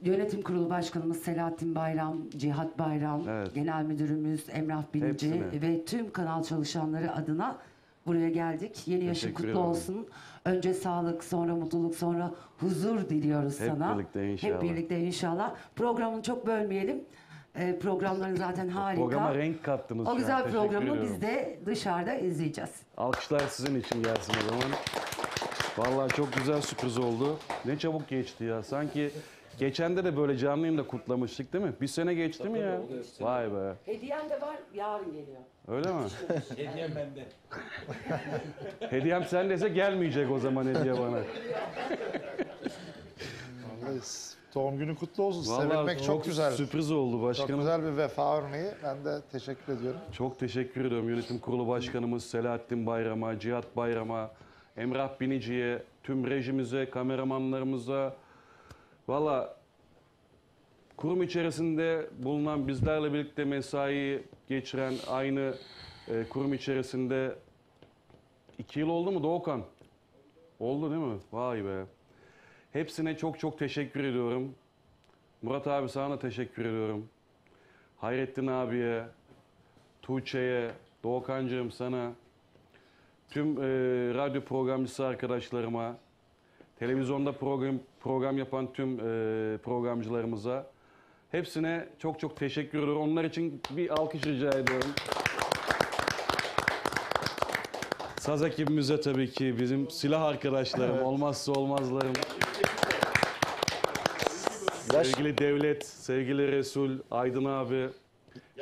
yönetim kurulu başkanımız Selahattin Bayram, Cihat Bayram, Evet. genel müdürümüz Emrah Binici Hepsine. ve tüm kanal çalışanları adına buraya geldik. Yeni yaşın Teşekkür kutlu ederim. olsun. Önce sağlık, sonra mutluluk, sonra huzur diliyoruz Hep sana. birlikte inşallah. Hep birlikte inşallah. Programını çok bölmeyelim. Programların zaten harika. Programa renk kattınız. şu O an. güzel Teşekkür programı ediyorum. biz de dışarıda izleyeceğiz. Alkışlar sizin için gelsin o zaman. Vallahi çok güzel sürpriz oldu. Ne çabuk geçti ya. Sanki geçen de böyle canlı yayında kutlamıştık değil mi? Bir sene geçti mi ya? Vay be. Hediyem de var, yarın geliyor. Öyle mi? Hediyem bende. Hediyem sendeyse gelmeyecek o zaman hediye bana. Vallahi doğum günü kutlu olsun. Vallahi Sevilmek çok güzel. Sürpriz oldu Çok başkanım. güzel bir vefa örneği. Ben de teşekkür ediyorum. Çok teşekkür ediyorum yönetim kurulu başkanımız Selahattin Bayram'a, Cihat Bayram'a, Emrah Binici'ye, tüm rejimize, kameramanlarımıza. Valla kurum içerisinde bulunan bizlerle birlikte mesai geçiren aynı kurum içerisinde 2 yıl oldu mu Doğukan? Oldu değil mi? Vay be. Hepsine çok çok teşekkür ediyorum. Murat abi sana da teşekkür ediyorum. Hayrettin abiye, Tuğçe'ye, Doğukancığım sana, tüm radyo programcısı arkadaşlarıma, televizyonda program yapan tüm programcılarımıza hepsine çok çok teşekkür ediyorum. Onlar için bir alkış rica ediyorum. Saz ekibimize tabii ki bizim silah arkadaşlarım, olmazsa olmazlarım. Sevgili Devlet, sevgili Resul, Aydın abi,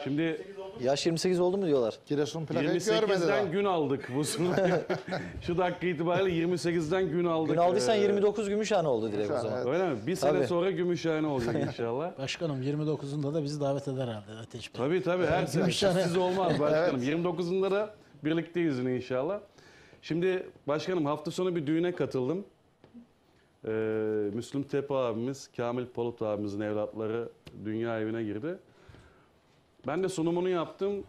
Şimdi Yaş 28 oldu mu diyorlar. Giresun plakayı görmedi daha. 28'den gün aldık bu sunumu. Şu dakika itibariyle 28'den gün aldık. Gün aldıysan Ee, 29 Gümüşhane oldu direkt o zaman. Öyle mi? Bir sene Tabii. sonra Gümüşhane olacak inşallah. Başkanım 29'unda da bizi davet eder herhalde Ateş Bey. Tabii her sene Gümüşhane. siz olmaz başkanım. 29'unda da birlikteyiz yine inşallah. Şimdi başkanım hafta sonu bir düğüne katıldım. Müslüm Tepe abimiz, Kamil Polut abimizin evlatları dünya evine girdi. Ben de sunumunu yaptım.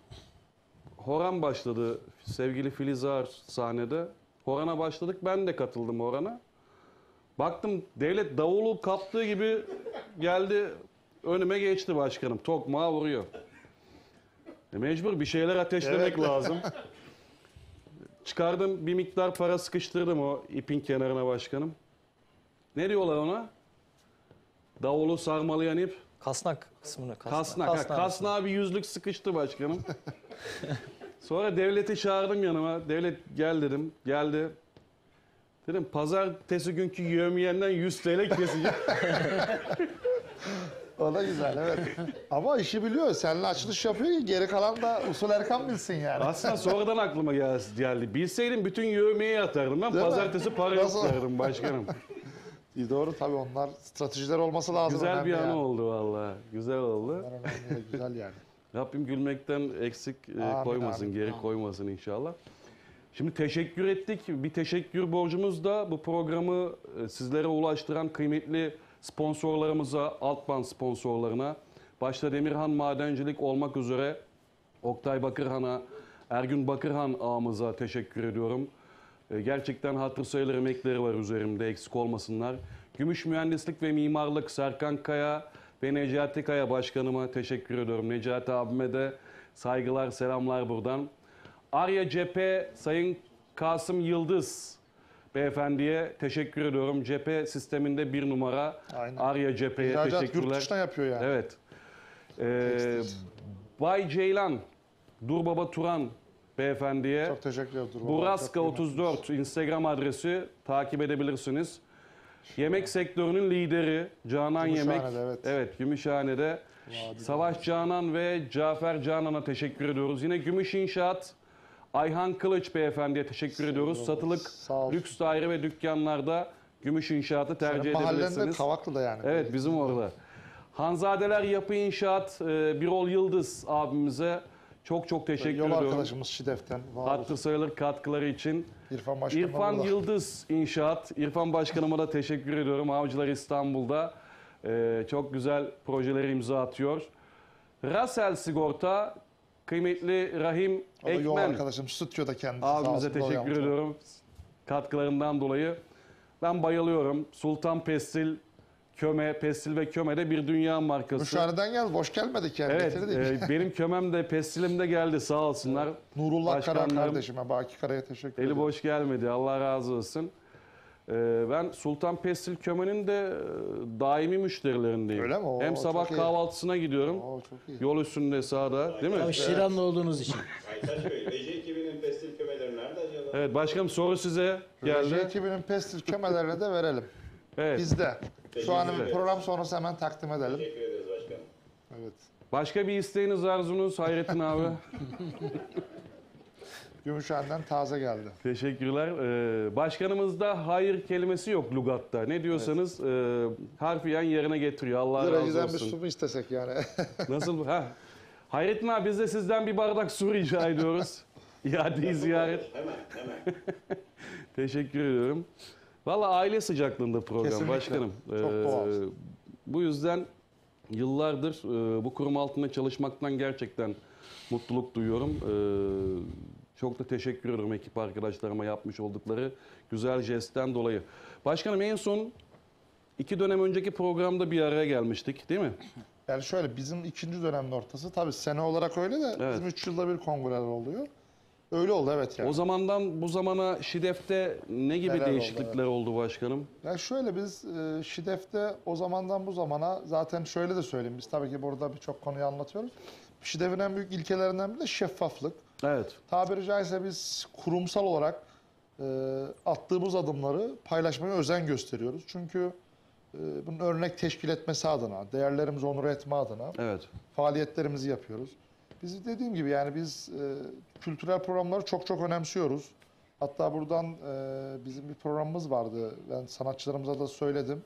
Horan başladı. Sevgili Filizar sahnede. Horan'a başladık. Ben de katıldım Horan'a. Baktım devlet davulu kaptığı gibi geldi önüme geçti başkanım. Tokmağa vuruyor. Mecbur bir şeyler ateşlemek lazım. Çıkardım bir miktar para sıkıştırdım o ipin kenarına başkanım. Ne diyorlar ona? Davulu sarmalayan ip. Kasnak kısmını. Kasnağa bir yüzlük sıkıştı başkanım. Sonra devleti çağırdım yanıma. Devlet gel dedim. Geldi. Dedim pazartesi günkü yevmiyenden 100 TL keseceğim. O da güzel evet. Ama işi biliyor. Seninle açılış yapıyor ki geri kalan da usul Erkan bilsin yani. Aslında sonradan aklıma geldi. Bilseydim bütün yevmiyeyi atardım. Ben Değil mi? pazartesi para yok Nasıl? derdim başkanım. Doğru tabii onlar stratejiler olması lazım. Güzel bir önemli anı yani. oldu vallahi. Güzel oldu. Onlar önemli, güzel yani. Rabbim gülmekten eksik Amin, koymasın, amin, geri amin. koymasın inşallah. Şimdi teşekkür ettik. Bir teşekkür borcumuz da bu programı sizlere ulaştıran kıymetli sponsorlarımıza, Altban sponsorlarına, başta Demirhan Madencilik olmak üzere Oktay Bakırhan'a, Ergün Bakırhan ağamıza teşekkür ediyorum. Gerçekten hatır sayılır emekleri var üzerimde, eksik olmasınlar. Gümüş Mühendislik ve Mimarlık Serkan Kaya ve Necati Kaya başkanıma teşekkür ediyorum. Necati abime de saygılar, selamlar buradan. Arya Cephe Sayın Kasım Yıldız beyefendiye teşekkür ediyorum. Cephe sisteminde 1 numara. Aynen. Arya Cephe'ye İhracat teşekkürler. yurt dışına yapıyor yani. Evet. Tekstil. Bay Ceylan, Durbaba Turan beyefendiye. Çok teşekkür ederim. Buraska 34 Instagram adresi takip edebilirsiniz. Yemek sektörünün lideri Canan Yemek. Gümüşhane'de, Evet, Gümüşhane'de. Savaş Canan ve Cafer Canan'a teşekkür ediyoruz. Yine Gümüş İnşaat Ayhan Kılıç beyefendiye teşekkür ediyoruz. Satılık Sağ olsun. lüks daire ve dükkanlarda Gümüş İnşaat'ı tercih Senin mahallende edebilirsiniz. Kavaklı'da yani. Evet, bizim orada. Hanzadeler Yapı İnşaat Birol Yıldız abimize çok teşekkür Yol ediyorum. arkadaşımız Şidef'ten. Hatır sayılır katkıları için. İrfan Başkanım İrfan burada. Yıldız İnşaat. İrfan Başkanıma da teşekkür ediyorum. Avcılar İstanbul'da çok güzel projeleri imza atıyor. Rasel Sigorta, kıymetli Rahim O da yol Ekmen arkadaşım stüdyoda kendisi. sağ abimize olsun, teşekkür yardımcı. ediyorum. Katkılarından dolayı. Ben bayılıyorum. Sultan Pestil, Pestil ve Köme'de bir dünya markası. Müşaheneden geldi. Boş gelmedik yani. Evet, getirdik. benim kömem de pestilim de geldi sağ olsunlar. Nurullah Kara Başkanlarım, kardeşime, Baki Kara'ya teşekkür eli ederim. boş gelmedi. Allah razı olsun. Ben Sultan Pestil Köme'nin de daimi müşterilerindeyim. Öyle mi? Oo, Hem sabah çok iyi. kahvaltısına gidiyorum. Oo, çok iyi. Yol üstünde sağda, değil mi? Tabii Şiranlı olduğunuz için. Aytaç Bey, reji ekibinin pestil kümeleri nerede acaba? Evet başkanım soru size Reji geldi. ekibinin pestil kömelerine de verelim. Evet. Bizde. Şu an Bizde. program sonrası hemen takdim edelim. Teşekkür ederiz başkanım. Evet. Başka bir isteğiniz, arzunuz Hayrettin abi? Gümüşhane'den taze geldi. Teşekkürler. Başkanımızda hayır kelimesi yok lügatta. Ne diyorsanız harfiyen yerine getiriyor. Allah razı Rejiden bir olsun. su mu istesek yani? Nasıl? Hayrettin abi biz de sizden bir bardak su rica ediyoruz. İadeyi ziyaret. Hemen. Teşekkür ediyorum. Valla aile sıcaklığında program Kesinlikle. başkanım. Çok doğal. Bu yüzden yıllardır bu kurum altında çalışmaktan gerçekten mutluluk duyuyorum. Çok da teşekkür ediyorum ekip arkadaşlarıma yapmış oldukları güzel jestten dolayı. Başkanım en son 2 dönem önceki programda bir araya gelmiştik değil mi? Yani şöyle bizim 2. dönemin ortası tabii sene olarak öyle de Evet. bizim 3 yılda bir kongreler oluyor. Öyle oldu evet yani. O zamandan bu zamana Şidef'te ne gibi Neler oldu, değişiklikler oldu başkanım? Ya şöyle biz Şidef'te o zamandan bu zamana zaten şöyle de söyleyeyim. Biz tabii ki burada birçok konuyu anlatıyoruz. Şidef'in en büyük ilkelerinden biri de şeffaflık. Evet. Tabiri caizse biz kurumsal olarak attığımız adımları paylaşmaya özen gösteriyoruz. Çünkü bunun örnek teşkil etmesi adına, değerlerimizi onur etme adına Evet. faaliyetlerimizi yapıyoruz. Biz dediğim gibi yani biz kültürel programları çok çok önemsiyoruz. Hatta buradan bizim bir programımız vardı. Ben sanatçılarımıza da söyledim.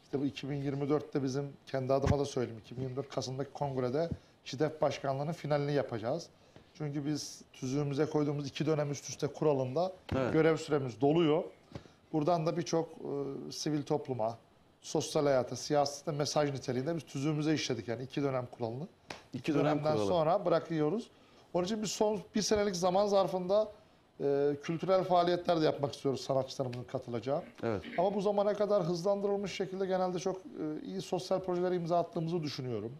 İşte bu 2024'te bizim kendi adıma da söyleyeyim. 2024 Kasım'daki kongrede ŞİDEF Başkanlığı'nın finalini yapacağız. Çünkü biz tüzüğümüze koyduğumuz 2 dönem üst üste kuralında görev süremiz doluyor. Buradan da birçok sivil topluma, sosyal hayata, siyasete mesaj niteliğinde biz tüzüğümüze işledik yani 2 dönem kuralını. 2 dönemden sonra bırakıyoruz. Onun için biz son 1 senelik zaman zarfında kültürel faaliyetler de yapmak istiyoruz sanatçılarımızın katılacağı. Evet. Ama bu zamana kadar hızlandırılmış şekilde genelde çok iyi sosyal projelere imza attığımızı düşünüyorum.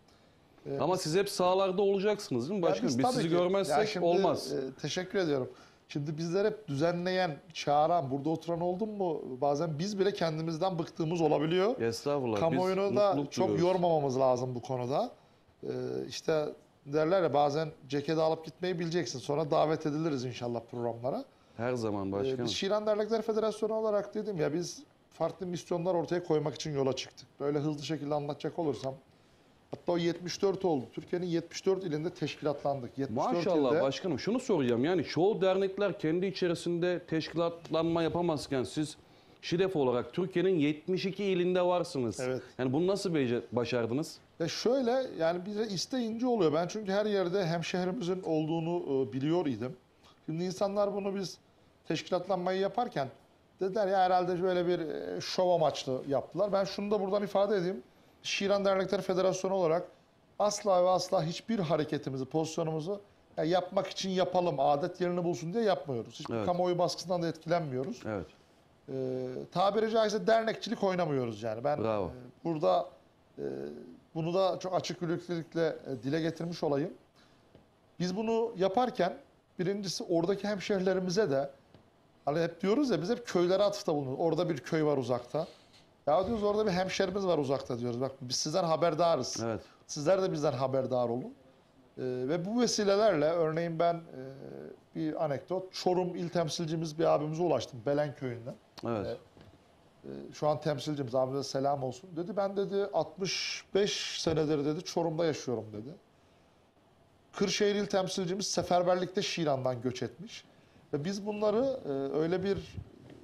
Ama siz hep sahalarda olacaksınız değil mi başkanım? Biz sizi görmezsek olmaz. Teşekkür ediyorum. Şimdi bizler hep düzenleyen, çağıran, burada oturan oldun mu bazen biz bile kendimizden bıktığımız olabiliyor. Estağfurullah. Kamuoyunu da çok yormamamız lazım bu konuda. İşte derler ya bazen ceketi alıp gitmeyi bileceksin. Sonra davet ediliriz inşallah programlara. Her zaman başkanım. Biz Şiran Dernekler Federasyonu olarak dedim ya biz farklı misyonlar ortaya koymak için yola çıktık. Böyle hızlı şekilde anlatacak olursam. Hatta o 74 oldu. Türkiye'nin 74 ilinde teşkilatlandık. 74 Maşallah ilde... başkanım şunu soracağım. Yani çoğu dernekler kendi içerisinde teşkilatlanma yapamazken siz ŞİDEF olarak Türkiye'nin 72 ilinde varsınız. Evet. Yani bunu nasıl başardınız? Şöyle yani bize isteyince oluyor. Ben çünkü her yerde hemşehrimizin olduğunu biliyor idim. Şimdi insanlar bunu biz teşkilatlanmayı yaparken dediler ya herhalde böyle bir şov amaçlı yaptılar. Ben şunu da buradan ifade edeyim. Şiran Dernekler Federasyonu olarak asla ve asla hiçbir hareketimizi, pozisyonumuzu yapmak için yapalım, adet yerini bulsun diye yapmıyoruz. Hiçbir kamuoyu baskısından da etkilenmiyoruz. Evet. Tabiri caizse dernekçilik oynamıyoruz yani. Ben burada bunu da çok açık yüreklilikle dile getirmiş olayım. Biz bunu yaparken birincisi oradaki hemşehrilerimize de hani hep diyoruz ya biz hep köylere atıfta bulunuyoruz. Orada bir köy var uzakta. Ya diyoruz orada bir hemşerimiz var uzakta diyoruz. Bak biz sizden haberdarız. Evet. Sizler de bizden haberdar olun. Ve bu vesilelerle örneğin ben bir anekdot Çorum il temsilcimiz bir abimize ulaştım Belen köyünden. Evet. Şu an temsilcimiz abimize selam olsun. Dedi ben dedi 65 senedir dedi Çorum'da yaşıyorum dedi. Kırşehir il temsilcimiz seferberlikte Şiran'dan göç etmiş. Ve biz bunları öyle bir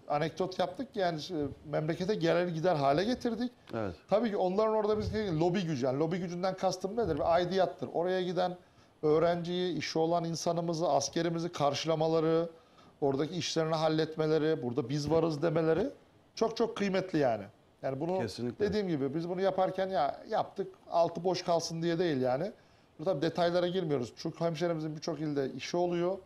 anekdot yaptık ki yani memlekete gelir gider hale getirdik. Evet. Tabii ki onların orada biz lobi gücü yani lobi gücünden kastım nedir? Bir aidiyattır. Oraya giden öğrenciyi, işi olan insanımızı, askerimizi karşılamaları, oradaki işlerini halletmeleri, burada biz varız demeleri çok çok kıymetli yani. Yani bunu dediğim gibi biz bunu yaparken ya yaptık altı boş kalsın diye değil yani. Burada detaylara girmiyoruz. Çünkü hemşehrimizin birçok ilde işi oluyor.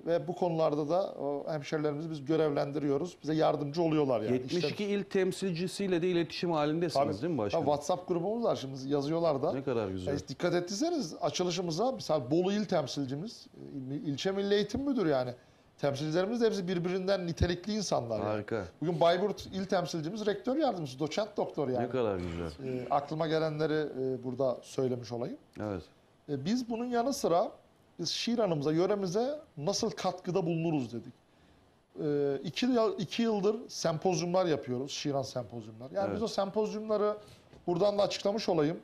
Ve bu konularda da o hemşerilerimizi biz görevlendiriyoruz. Bize yardımcı oluyorlar yani. 72 il temsilcisiyle de iletişim halindesiniz değil mi başkanım? WhatsApp grubumuz var şimdi yazıyorlar da. Ne kadar güzel. Dikkat ettiyseniz açılışımıza mesela Bolu il temsilcimiz, ilçe milli eğitim müdürü yani. Temsilcilerimiz de hepsi birbirinden nitelikli insanlar. Harika. Yani. Bugün Bayburt il temsilcimiz rektör yardımcısı, doçent doktor yani. Ne kadar güzel. Aklıma gelenleri burada söylemiş olayım. Evet. Biz bunun yanı sıra biz Şiran'ımıza, yöremize nasıl katkıda bulunuruz dedik. 2 yıldır sempozyumlar yapıyoruz, Şiran sempozyumlar. Yani biz o sempozyumları buradan da açıklamış olayım.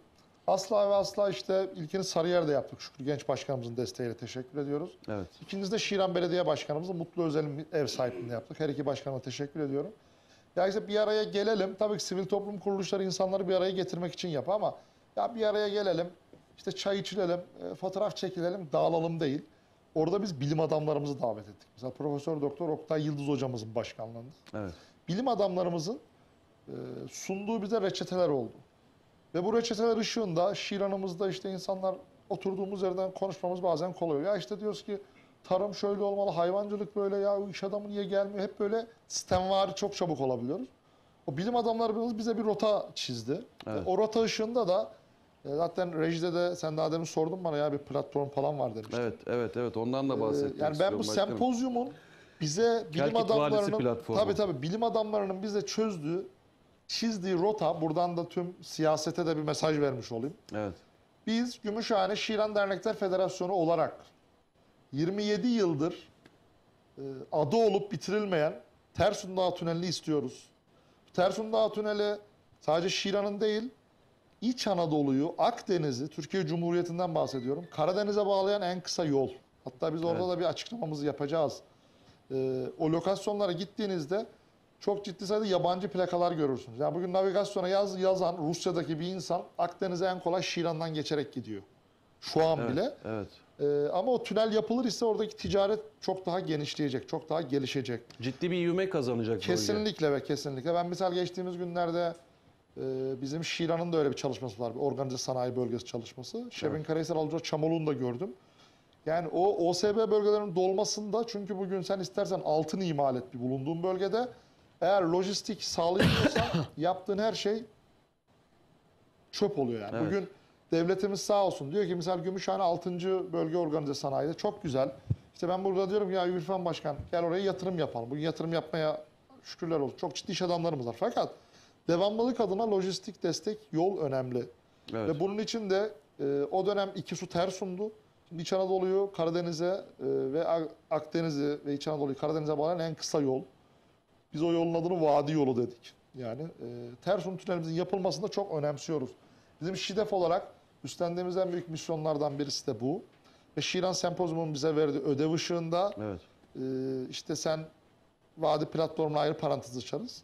Asla ve asla işte ilkini Sarıyer'de yaptık. Şükrü Genç Başkanımızın desteğiyle teşekkür ediyoruz. Evet. İkincisi de Şiran Belediye Başkanımızın Mutlu Özel'in ev sahipliğinde yaptık. Her iki başkanıma teşekkür ediyorum. Ya işte bir araya gelelim. Tabii ki sivil toplum kuruluşları insanları bir araya getirmek için yapar ama ya bir araya gelelim. İşte çay içilelim, fotoğraf çekilelim, dağılalım değil. Orada biz bilim adamlarımızı davet ettik. Mesela Profesör Doktor Oktay Yıldız hocamızın başkanlığında. Evet. Bilim adamlarımızın sunduğu bize reçeteler oldu. Ve bu reçeteler ışığında Şiran'ımızda işte insanlar oturduğumuz yerden konuşmamız bazen kolay oluyor. Ya işte diyoruz ki tarım şöyle olmalı, hayvancılık böyle ya iş adamı niye gelmiyor? Hep böyle sistemvari çok çabuk olabiliyoruz. O bilim adamlarımız bize bir rota çizdi. Evet. O rota ışığında da zaten rejide de sen daha demin sordun bana ya bir platform falan var demiştin. Evet ondan da bahsetmek yani ben bu başkanım. Sempozyumun bize bilim Kelkit Vadisi adamlarının platformu. tabii bilim adamlarının bize çizdiği rota buradan da tüm siyasete de bir mesaj vermiş olayım. Evet. Biz Gümüşhane Şiran Dernekler Federasyonu olarak 27 yıldır adı olup bitirilmeyen Tersun Dağı Tüneli'ni istiyoruz. Tersun Dağı Tüneli sadece Şiran'ın değil, İç Anadolu'yu, Akdeniz'i, Türkiye Cumhuriyeti'nden bahsediyorum, Karadeniz'e bağlayan en kısa yol. Hatta biz orada da bir açıklamamızı yapacağız. O lokasyonlara gittiğinizde çok ciddi sayıda yabancı plakalar görürsünüz. Yani bugün navigasyona yazan Rusya'daki bir insan Akdeniz'e en kolay Şiran'dan geçerek gidiyor. Şu an bile. Evet. Ama o tünel yapılır ise oradaki ticaret çok daha genişleyecek, çok daha gelişecek. Ciddi bir ivme kazanacak bölge. Kesinlikle ve kesinlikle. Ben misal geçtiğimiz günlerde bizim Şiran'ın da öyle bir çalışması var. Bir organize sanayi bölgesi çalışması. Şebin Karahisar Alucra Çamoluk'unu da gördüm. Yani o OSB bölgelerinin dolmasında, çünkü bugün sen istersen altın imal et bir bulunduğun bölgede, eğer lojistik sağlayamıyorsan yaptığın her şey çöp oluyor yani. Evet. Bugün devletimiz sağ olsun diyor ki misal Gümüşhane 6. bölge organize sanayide çok güzel. İşte ben burada diyorum ki ya İrfan Başkan gel oraya yatırım yapalım. Bugün yatırım yapmaya şükürler olsun. Çok ciddi iş adamlarımız var. Fakat devamlılık adına lojistik destek, yol önemli. Evet. Ve bunun için de o dönem İkisu Tersun'du. Şimdi İç Anadolu'yu Karadeniz'e ve Akdeniz'i ve İç Anadolu'yu Karadeniz'e bağlayan en kısa yol. Biz o yolun adını Vadi Yolu dedik. Yani Tersun tünelimizin yapılmasını da çok önemsiyoruz. Bizim ŞİDEF olarak üstlendiğimiz en büyük misyonlardan birisi de bu. Ve Şiran Sempozyumu'nun bize verdiği ödev ışığında işte sen vadi platformuna ayrı parantez açarız.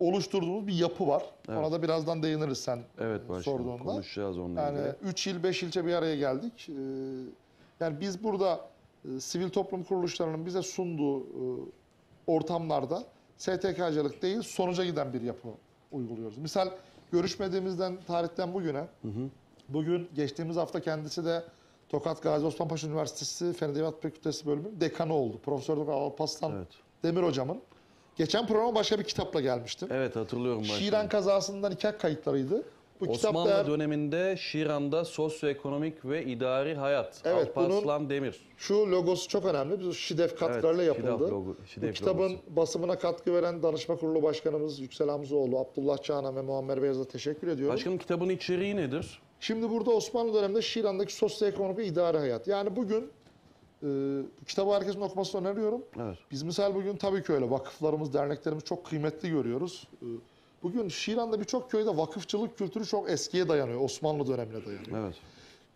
Oluşturduğumuz bir yapı var. Evet. Ona da birazdan değiniriz sen sorduğunda. Konuşacağız onunla yani ilgili. 3 il 5 ilçe bir araya geldik. Yani biz burada sivil toplum kuruluşlarının bize sunduğu ortamlarda STK'cılık değil, sonuca giden bir yapı uyguluyoruz. Misal görüşmediğimizden tarihten bugüne, bugün geçtiğimiz hafta kendisi de Tokat Gazi Osman Paşa Üniversitesi Fen Edebiyat Fakültesi bölümünün dekanı oldu. Profesör Doktor Alparslan Demir hocamın. Geçen programa başka bir kitapla gelmiştim. Evet, hatırlıyorum. Şiran kazasından nikah kayıtlarıydı. Bu Osmanlı kitapta döneminde Şiran'da sosyoekonomik ve idari hayat. Alparslan Demir. Şu logosu çok önemli. Biz ŞİDEF katkılarıyla yapıldı. ŞİDEF Bu kitabın logosu. basımına katkı veren Danışma Kurulu Başkanımız Yüksel Hamzoğlu, Abdullah Çağan ve Muammer Beyaz'a teşekkür ediyorum. Başkanım, kitabın içeriği nedir? Şimdi burada Osmanlı döneminde Şiran'daki sosyoekonomik ve idari hayat. Yani bugün bu kitabı herkesin okumasını öneriyorum. Evet. Biz misal bugün tabii ki öyle vakıflarımız, derneklerimiz çok kıymetli görüyoruz. Bugün Şiran'da birçok köyde vakıfçılık kültürü çok eskiye dayanıyor. Osmanlı dönemine dayanıyor. Evet.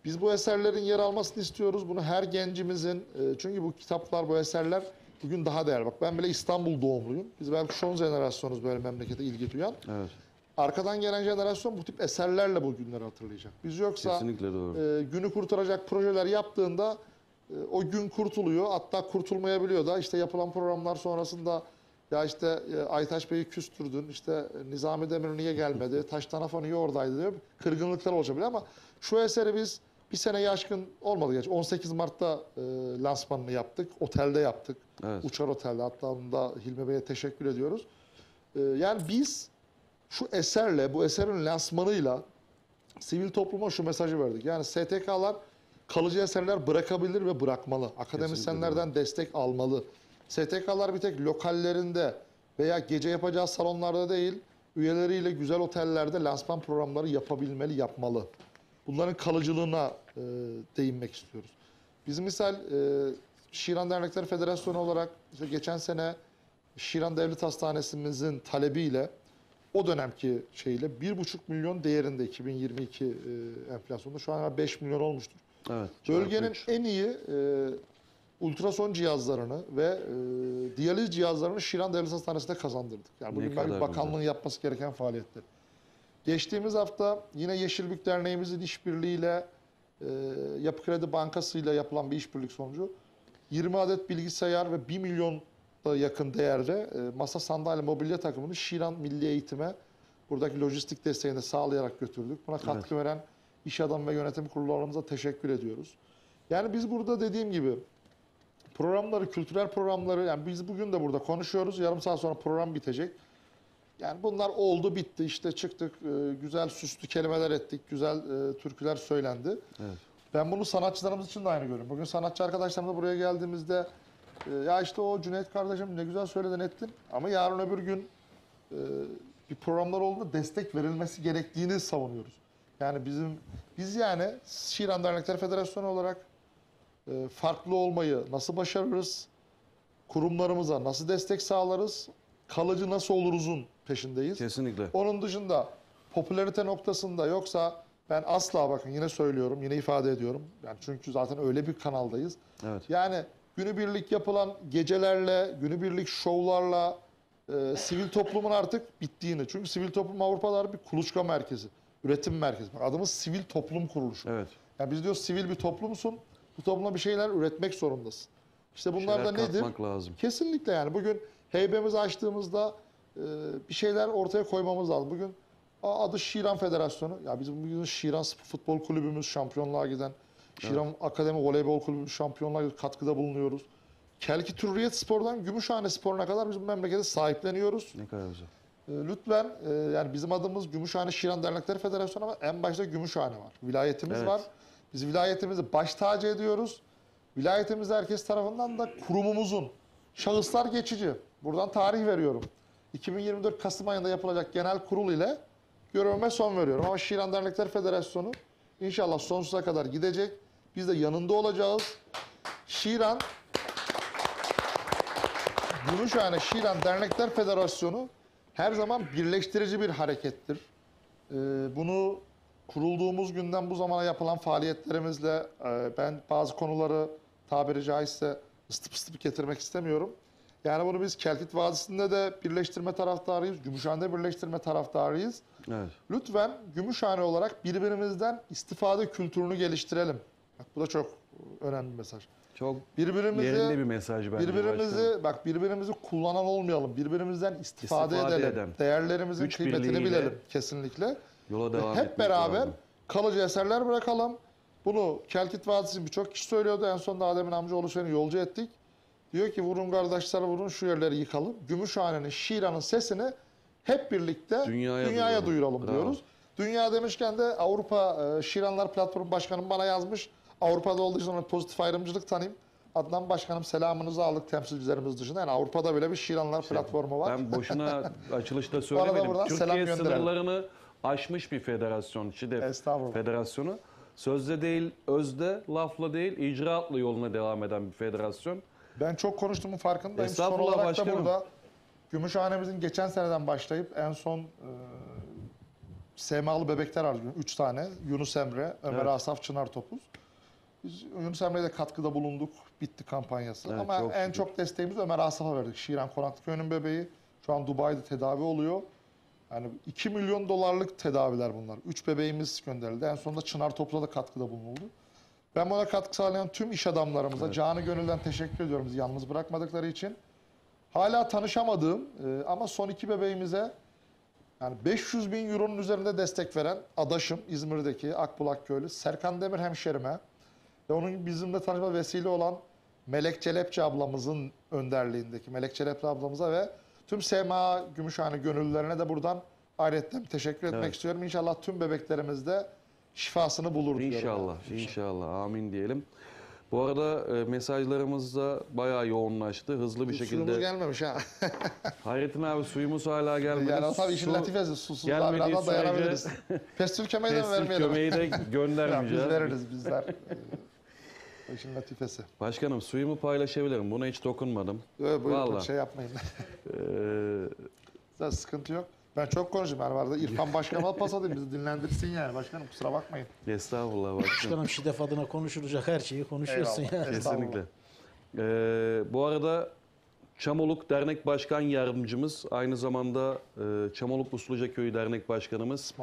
Biz bu eserlerin yer almasını istiyoruz. Bunu her gencimizin, çünkü bu kitaplar, bu eserler bugün daha değerli. Bak ben bile İstanbul doğumluyum. Biz belki son jenerasyonuz böyle memlekete ilgi duyan. Evet. Arkadan gelen jenerasyon bu tip eserlerle bu günleri hatırlayacak. Biz yoksa Kesinlikle doğru. Günü kurtaracak projeler yaptığında o gün kurtuluyor. Hatta kurtulmayabiliyor da işte yapılan programlar sonrasında ya işte Aytaç Bey'i küstürdün, işte Nizami Demir niye gelmedi, Taştan Afa niye oradaydı diyor. Kırgınlıklar olabilir ama şu eseri biz bir seneye aşkın olmadı gerçi. 18 Mart'ta lansmanını yaptık. Otelde yaptık. Evet. Uçar Otel'de. Hatta onda Hilmi Bey'e teşekkür ediyoruz. Yani biz şu eserle, bu eserin lansmanıyla sivil topluma şu mesajı verdik. Yani STK'lar kalıcı eserler bırakabilir ve bırakmalı. Akademisyenlerden destek almalı. STK'lar bir tek lokallerinde veya gece yapacağı salonlarda değil, üyeleriyle güzel otellerde lansman programları yapabilmeli, yapmalı. Bunların kalıcılığına değinmek istiyoruz. Biz misal Şiran Dernekleri Federasyonu olarak işte geçen sene Şiran Devlet Hastanesimizin talebiyle o dönemki şeyle 1,5 milyon değerinde 2022 enflasyonda şu an 5 milyon olmuştur. Evet. Bölgenin en iyi ultrason cihazlarını ve diyaliz cihazlarını Şiran Devlet Hastanesi'nde kazandırdık. Yani bugün belki bakanlığın yapması gereken faaliyetler. Geçtiğimiz hafta yine Yeşilbük Derneğimizin işbirliğiyle Yapı Kredi Bankası ile yapılan bir işbirlik sonucu 20 adet bilgisayar ve 1 milyon yakın değerde masa sandalye mobilya takımını Şiran Milli Eğitim'e buradaki lojistik desteğini sağlayarak götürdük. Buna katkı veren iş adamı ve yönetim kurullarımıza teşekkür ediyoruz. Yani biz burada dediğim gibi programları, kültürel programları, yani biz bugün de burada konuşuyoruz. Yarım saat sonra program bitecek. Yani bunlar oldu, bitti. İşte çıktık, güzel süslü kelimeler ettik, güzel türküler söylendi. Evet. Ben bunu sanatçılarımız için de aynı görüyorum. Bugün sanatçı arkadaşlarımla buraya geldiğimizde ya işte o Cüneyt kardeşim ne güzel söyledin ettin. Ama yarın öbür gün bir programlar olduğunda destek verilmesi gerektiğini savunuyoruz. Yani biz yani Şiran Dernekleri Federasyonu olarak farklı olmayı nasıl başarırız? Kurumlarımıza nasıl destek sağlarız? Kalıcı nasıl oluruzun peşindeyiz. Kesinlikle. Onun dışında popülarite noktasında, yoksa ben asla, bakın yine söylüyorum, yine ifade ediyorum. Yani çünkü zaten öyle bir kanaldayız. Evet. Yani günübirlik yapılan gecelerle, günübirlik şovlarla sivil toplumun artık bittiğini. Çünkü sivil toplum Avrupa'da bir kuluçka merkezi, üretim merkezi. Bak, adımız sivil toplum kuruluşu. Evet. Yani biz diyoruz sivil bir toplumsun, bu topluma bir şeyler üretmek zorundasın. İşte bunlar da nedir? Katmak lazım. Kesinlikle yani. Bugün heybemizi açtığımızda bir şeyler ortaya koymamız lazım. Bugün adı Şiran Federasyonu. Ya bizim bugün Şiran Futbol Kulübümüz şampiyonluğa giden, Şiran Akademi Voleybol Kulübümüz şampiyonluğa giden katkıda bulunuyoruz. Kelki Türriyet Spor'dan Gümüşhane Spor'una kadar bizim memleketi sahipleniyoruz. Ne kadar güzel. Lütfen yani bizim adımız Gümüşhane Şiran Dernekleri Federasyonu ama en başta Gümüşhane var. Vilayetimiz var. Biz vilayetimizi baş tacı ediyoruz. Vilayetimizde herkes tarafından da kurumumuzun, şahıslar geçici. Buradan tarih veriyorum. 2024 Kasım ayında yapılacak genel kurul ile görevime son veriyorum. Ama Şiran Dernekler Federasyonu inşallah sonsuza kadar gidecek. Biz de yanında olacağız. Şiran, Gümüşhane Şiran Dernekler Federasyonu her zaman birleştirici bir harekettir. Bunu kurulduğumuz günden bu zamana yapılan faaliyetlerimizle ben bazı konuları tabiri caizse ısıtıp getirmek istemiyorum. Yani bunu biz Kelkit Vadisi'nde de birleştirme taraftarıyız, Gümüşhane'de birleştirme taraftarıyız. Evet. Lütfen Gümüşhane olarak birbirimizden istifade kültürünü geliştirelim. Bak, bu da çok önemli bir mesaj. Çok Birbirimizi, yerinde bir mesaj bence. birbirimizi kullanan olmayalım. Birbirimizden istifade edelim. eden. Değerlerimizin Güç kıymetini birliğiyle bilelim kesinlikle. Yola devam Hep etmek beraber lazım. kalıcı eserler bırakalım. Bunu Kelkit Vadisi'nin birçok kişi söylüyordu. En sonunda Adem'in amcaoğlu seni yolcu ettik. Diyor ki vurun kardeşler vurun şu yerleri yıkalım. Gümüşhane'nin, Şiran'ın sesini hep birlikte dünyaya duyuralım Bravo. diyoruz. Dünya demişken de Avrupa Şiranlar Platformu Başkanım bana yazmış. Avrupa'da olduğu için ona pozitif ayrımcılık tanıyayım. Adnan Başkanım selamınızı aldık temsilcilerimiz dışında. Yani Avrupa'da bile bir Şiranlar platformu var. Ben boşuna açılışta Bana da söylemedim. buradan selam Türkiye gönderelim. sınırlarını aşmış bir federasyon. ŞİDEF Federasyonu. Sözde değil, özde, lafla değil, icraatla yoluna devam eden bir federasyon. Ben çok konuştuğumun farkındayım. Son Estağfurullah olarak başkanım. da burada Gümüşhane'mizin geçen seneden başlayıp en son SMA'lı bebekler aldık. 3 tane. Yunus Emre, Ömer Evet. Asaf, Çınar Topuz. Biz Yunus Emre'ye de katkıda bulunduk. Bitti kampanyası. Evet, ama çok en şükür. çok desteğimizi Ömer Asaf'a verdik. Şiran Konaklıköy'ün bebeği. Şu an Dubai'de tedavi oluyor. Yani 2 milyon dolarlık tedaviler bunlar. 3 bebeğimiz gönderildi. En sonunda Çınar Topuz'a da katkıda bulunuldu. Ben buna katkı sağlayan tüm iş adamlarımıza canı gönülden teşekkür ediyorum. Bizi yalnız bırakmadıkları için. Hala tanışamadığım ama son 2 bebeğimize yani 500 bin euronun üzerinde destek veren adaşım İzmir'deki Akbulak Köylü Serkan Demir hemşerime ve onun bizimle tanışma vesile olan Melek Çelepçi ablamızın önderliğindeki Melek Çelepçi ablamıza ve tüm SMA Gümüşhane gönüllülerine de buradan ayrıca teşekkür etmek istiyorum. İnşallah tüm bebeklerimiz de şifasını bulur diyorum. İnşallah, inşallah. Amin diyelim. Bu arada mesajlarımız da bayağı yoğunlaştı. Hızlı bir şekilde. Suyumuz gelmemiş ha. Hayrettin abi suyumuz hala gelmedi. Yani tabii işin latifesi susuz gelmediği daha sürece dayanabiliriz. Pestil kömeği de mi vermeyelim? kömeği de göndermeyeceğiz. Biz veririz bizler. O işin latifesi. Başkanım suyumu paylaşabilirim. Buna hiç dokunmadım. Buyurun Vallahi. şey yapmayın. Sıkıntı yok. Ben çok konuşayım. Yani vardı İrfan Başkan'a pas alayım. Bizi dinlendirsin yani. Başkanım kusura bakmayın. Estağfurullah başkanım. Başkanım ŞİDEF adına konuşulacak her şeyi konuşuyorsun Eyvallah. ya. Kesinlikle. Bu arada Çamoluk Dernek Başkan Yardımcımız, aynı zamanda Çamoluk Usluca Köyü Dernek Başkanımız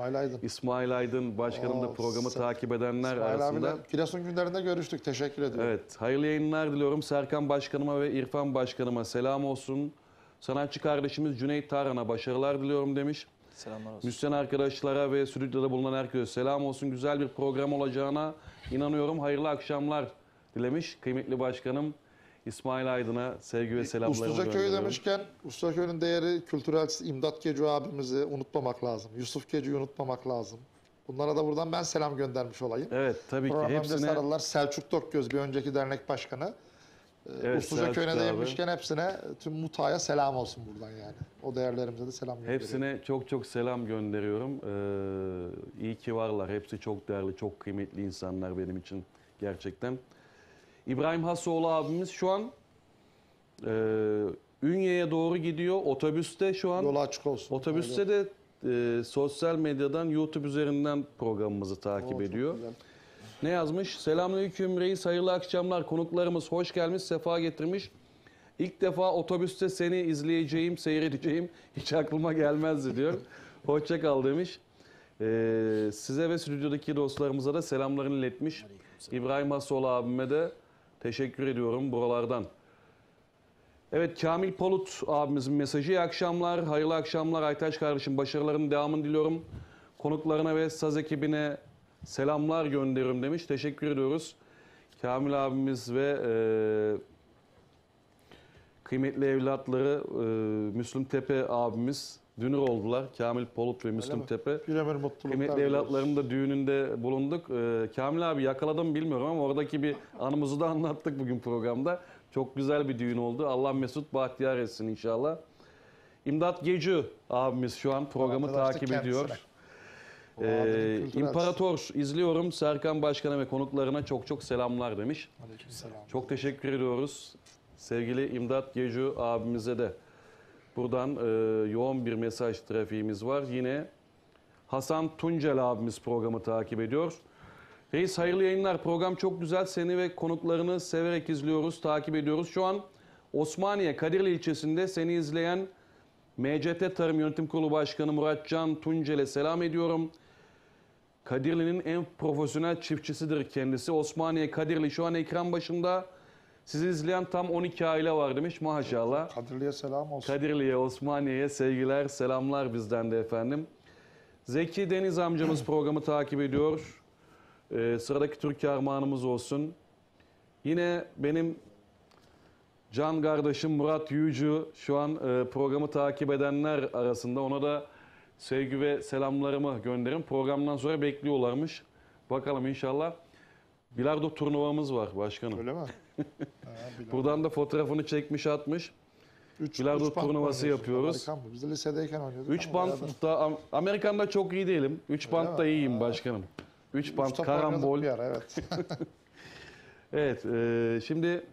İsmail Aydın Başkanım da programı takip edenler İsmail arasında. abiyle Giresun günlerinde görüştük. Teşekkür ediyorum. Evet, hayırlı yayınlar diliyorum. Serkan Başkanıma ve İrfan Başkanıma selam olsun. Sanatçı kardeşimiz Cüneyt Tarhan'a başarılar diliyorum demiş. Selamlar olsun. Müzisyen arkadaşlara ve stüdyoda bulunan herkese selam olsun. Güzel bir program olacağına inanıyorum. Hayırlı akşamlar dilemiş kıymetli başkanım. İsmail Aydın'a sevgi ve selamlarımı Usluca Köyü gönderiyorum. demişken Usluca Köyü'nün değeri kültürel İmdat Gecu abimizi unutmamak lazım. Yusuf Gecu'yu unutmamak lazım. Bunlara da buradan ben selam göndermiş olayım. Evet tabii ki Programda hepsine. sarılar Selçuk Dokgöz bir önceki dernek başkanı. Evet, Usluca Selçuk Köyü'ne abi. değinmişken hepsine tüm Muta'ya selam olsun buradan yani. O değerlerimize de selam gönderiyorum. Hepsine çok çok selam gönderiyorum. İyi ki varlar. Hepsi çok değerli, çok kıymetli insanlar benim için gerçekten. İbrahim Hasoğlu abimiz şu an Ünye'ye doğru gidiyor. Otobüste şu an. Yolu açık olsun. Otobüste de sosyal medyadan YouTube üzerinden programımızı takip ediyor. Ne yazmış? Selamünaleyküm reis, hayırlı akşamlar. Konuklarımız hoş gelmiş, sefa getirmiş. İlk defa otobüste seni izleyeceğim, seyredeceğim. Hiç aklıma gelmezdi diyor. Hoşça kal demiş. Size ve stüdyodaki dostlarımıza da selamlarını iletmiş. İbrahim Hasoğlu abime de teşekkür ediyorum buralardan. Evet, Kamil Polut abimizin mesajı. İyi akşamlar, hayırlı akşamlar Aytaç kardeşim. Başarıların devamını diliyorum. Konuklarına ve saz ekibine selamlar gönderiyorum demiş. Teşekkür ediyoruz. Kamil abimiz ve kıymetli evlatları Müslüm Tepe abimiz dünür oldular. Kamil Polut ve Müslüm Tepe. Kıymetli evlatlarının da düğününde bulunduk. Kamil abi yakaladım bilmiyorum ama oradaki bir anımızı da anlattık bugün programda. Çok güzel bir düğün oldu. Allah mesut bahtiyar etsin inşallah. İmdat Gecü abimiz şu an programı takip ediyor. İmparator izliyorum. Serkan Başkan'a ve konuklarına çok çok selamlar demiş. Çok teşekkür ediyoruz. Sevgili İmdat Gecü abimize de buradan yoğun bir mesaj trafiğimiz var. Yine Hasan Tuncel abimiz programı takip ediyor. Reis hayırlı yayınlar. Program çok güzel. Seni ve konuklarını severek izliyoruz, takip ediyoruz. Şu an Osmaniye Kadirli ilçesinde seni izleyen MCT Tarım Yönetim Kurulu Başkanı Muratcan Tuncel'e selam ediyorum. Kadirli'nin en profesyonel çiftçisidir kendisi. Osmaniye Kadirli şu an ekran başında. Sizi izleyen tam 12 aile var demiş. Maşallah. Kadirli'ye selam olsun. Kadirli'ye, Osmaniye'ye sevgiler, selamlar bizden de efendim. Zeki Deniz amcamız programı takip ediyor. Sıradaki Türkiye armağanımız olsun. Yine benim can kardeşim Murat Yücü şu an programı takip edenler arasında. Ona da sevgi ve selamlarımı gönderin. Programdan sonra bekliyorlarmış. Bakalım inşallah. Bilardo turnuvamız var başkanım. Öyle mi? Buradan da fotoğrafını çekmiş atmış. Bilardo turnuvası yapıyoruz. Biz de lisedeyken oynuyorduk. 3 bantta Amerikan'da çok iyi değilim. 3 bantta iyiyim başkanım. 3 bant karambol. Evet. Evet, şimdi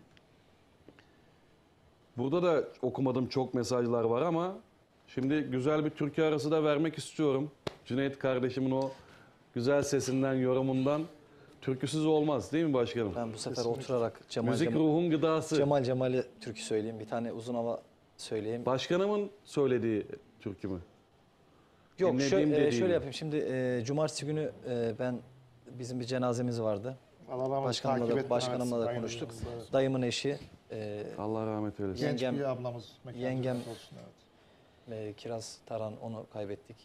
burada da okumadığım çok mesajlar var ama şimdi güzel bir türkü arası da vermek istiyorum. Cüneyt kardeşimin o güzel sesinden, yorumundan türküsüz olmaz değil mi başkanım? Ben bu sefer oturarak Müzik ruhun gıdası. Cemal'i türkü söyleyeyim. Bir tane uzun hava söyleyeyim. Başkanımın söylediği türkü mü? Yok şöyle yapayım. Şimdi cumartesi günü bizim bir cenazemiz vardı. Başkanımla da konuştuk. Dayımın eşi. Allah rahmet eylesin. Yengem, bir ablamız. Yengem olsun, evet. Kiraz Taran, onu kaybettik.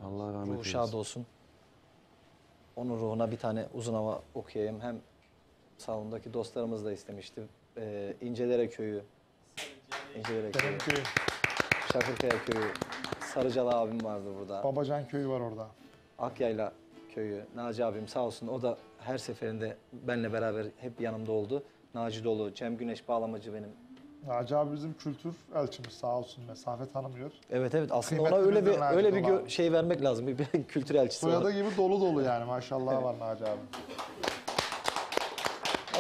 Allah rahmet eylesin. Ruhu şad olsun. Onun ruhuna bir tane uzun hava okuyayım. Hem salondaki dostlarımız da istemişti. İncelere Köyü. Şakırkaya Köyü. Sarıcalı abim vardı burada. Babacan Köyü var orada. Akyayla Köyü. Naci abim sağ olsun. O da her seferinde benle beraber hep yanımda oldu. Naci Dolu, Cem Güneş bağlamacı benim. Naci abi bizim kültür elçimiz sağ olsun, mesafe tanımıyor. Evet aslında Kıymetli ona öyle bir şey vermek lazım. Bir kültür elçisi Soyadı var. gibi dolu yani maşallah var Naci abi.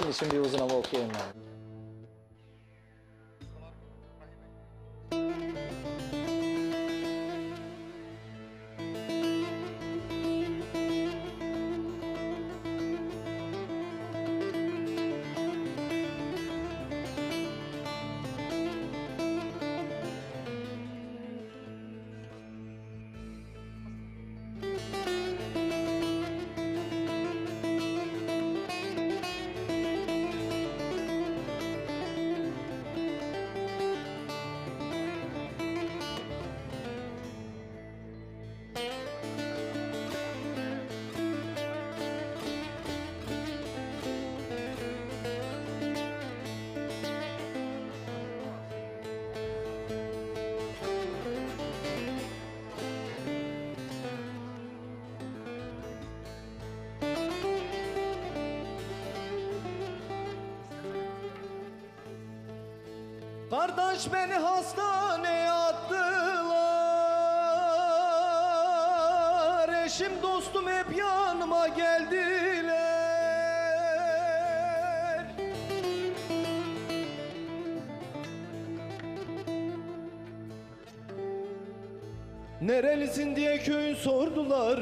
Onun için bir uzun hava okuyayım yani. Kardeş beni hastaneye attılar. Eşim dostum hep yanıma geldiler. Nerelisin diye köyün sordular.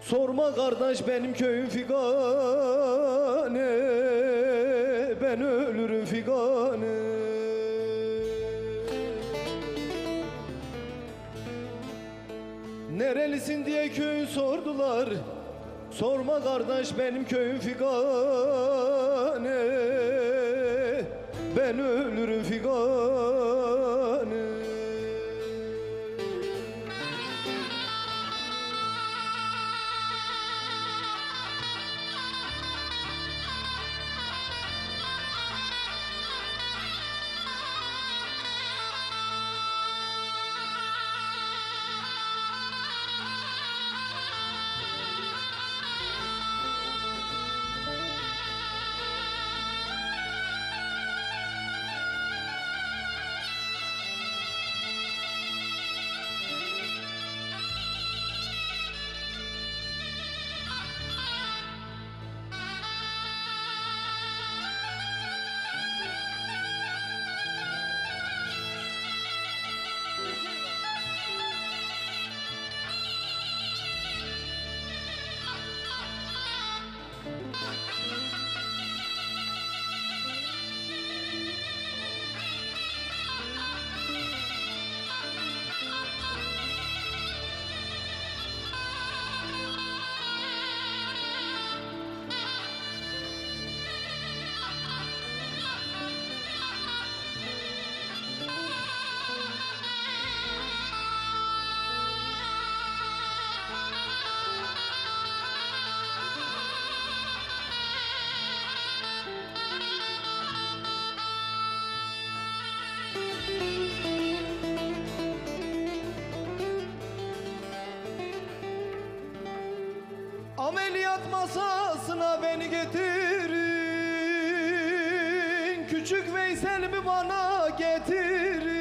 Sorma kardeş benim köyüm figane, ben ölürüm figane. Nerelisin diye köyün sordular. Sorma kardeş benim köyüm figane, ben ölürüm figane. Ameliyat masasına beni getirin, küçük Veysel'imi bana getirin.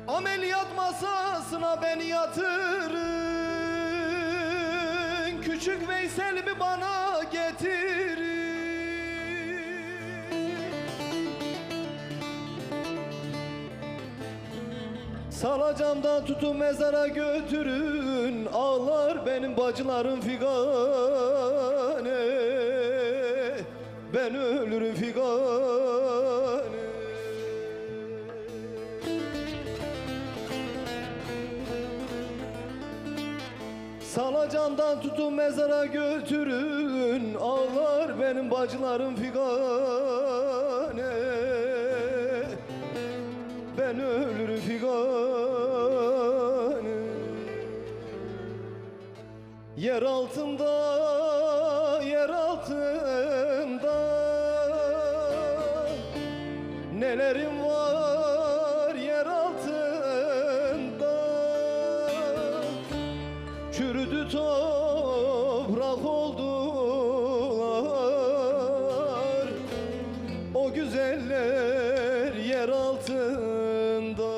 Ameliyat masasına beni yatırın, küçük Veysel'imi bana getirin. Salacağımdan tutun mezara götürün, ağlar benim bacılarım figane, ben ölürüm figane. Salacağımdan tutun mezara götürün, ağlar benim bacılarım figane, ben ölürüm figane. Yer altında, yer altında nelerim var yer altında. Çürüdü toprak oldular o güzeller yer altında.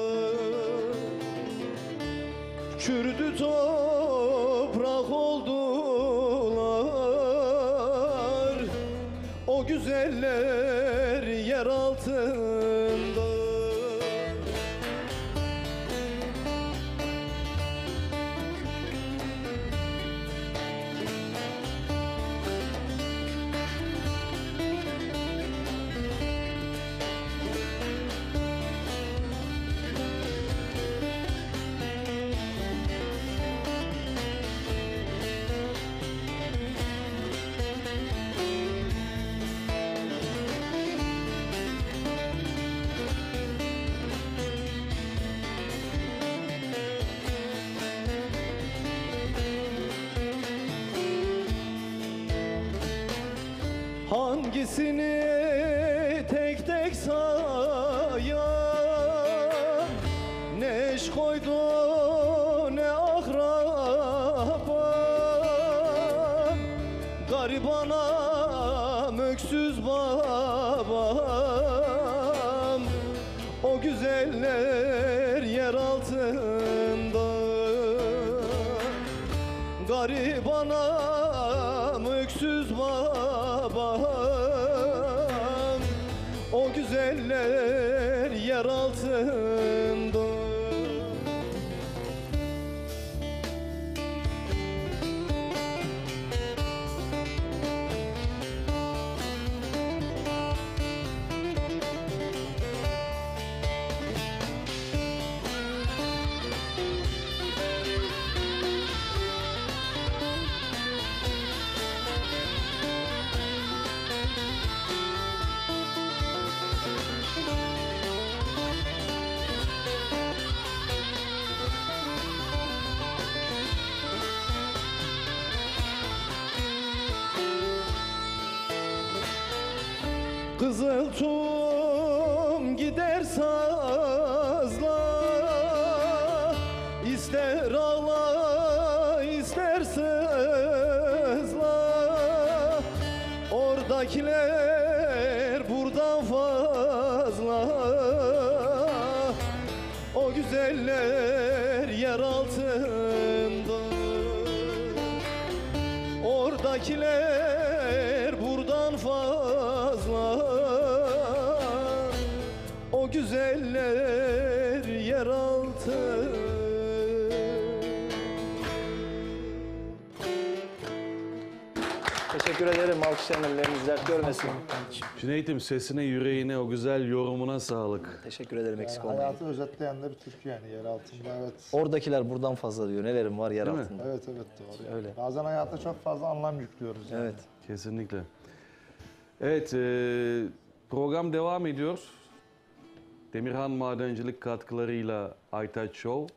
Çürüdü toprak oldular o güzeller yer altında. Hangisini tek tek sayam, ne eş koydu ne akrabam, gariban anam öksüz babam, o güzeller yer altında. Gariban anam öksüz babam, Kızıltum gider sazla, ister ağla ister sızla. Oradakiler buradan fazla, o güzeller yer altında. Oradakiler buradan fazla, o güzeller yer altında. Teşekkür ederim. Alkışlayan elleriniz dert görmesin. Cüneyt'im sesine, yüreğine, o güzel yorumuna sağlık. Teşekkür ederim, eksik Yani olmayın. hayatı özetleyen de bir türkü yani yer altında, evet. Oradakiler buradan fazla diyor. Nelerim var yer Değil mi? altında. Evet evet doğru. Yani. Öyle. Bazen hayata çok fazla anlam yüklüyoruz. Yani. Evet. Kesinlikle. Evet, program devam ediyor. Demirhan Madencilik katkılarıyla Aytaç Show,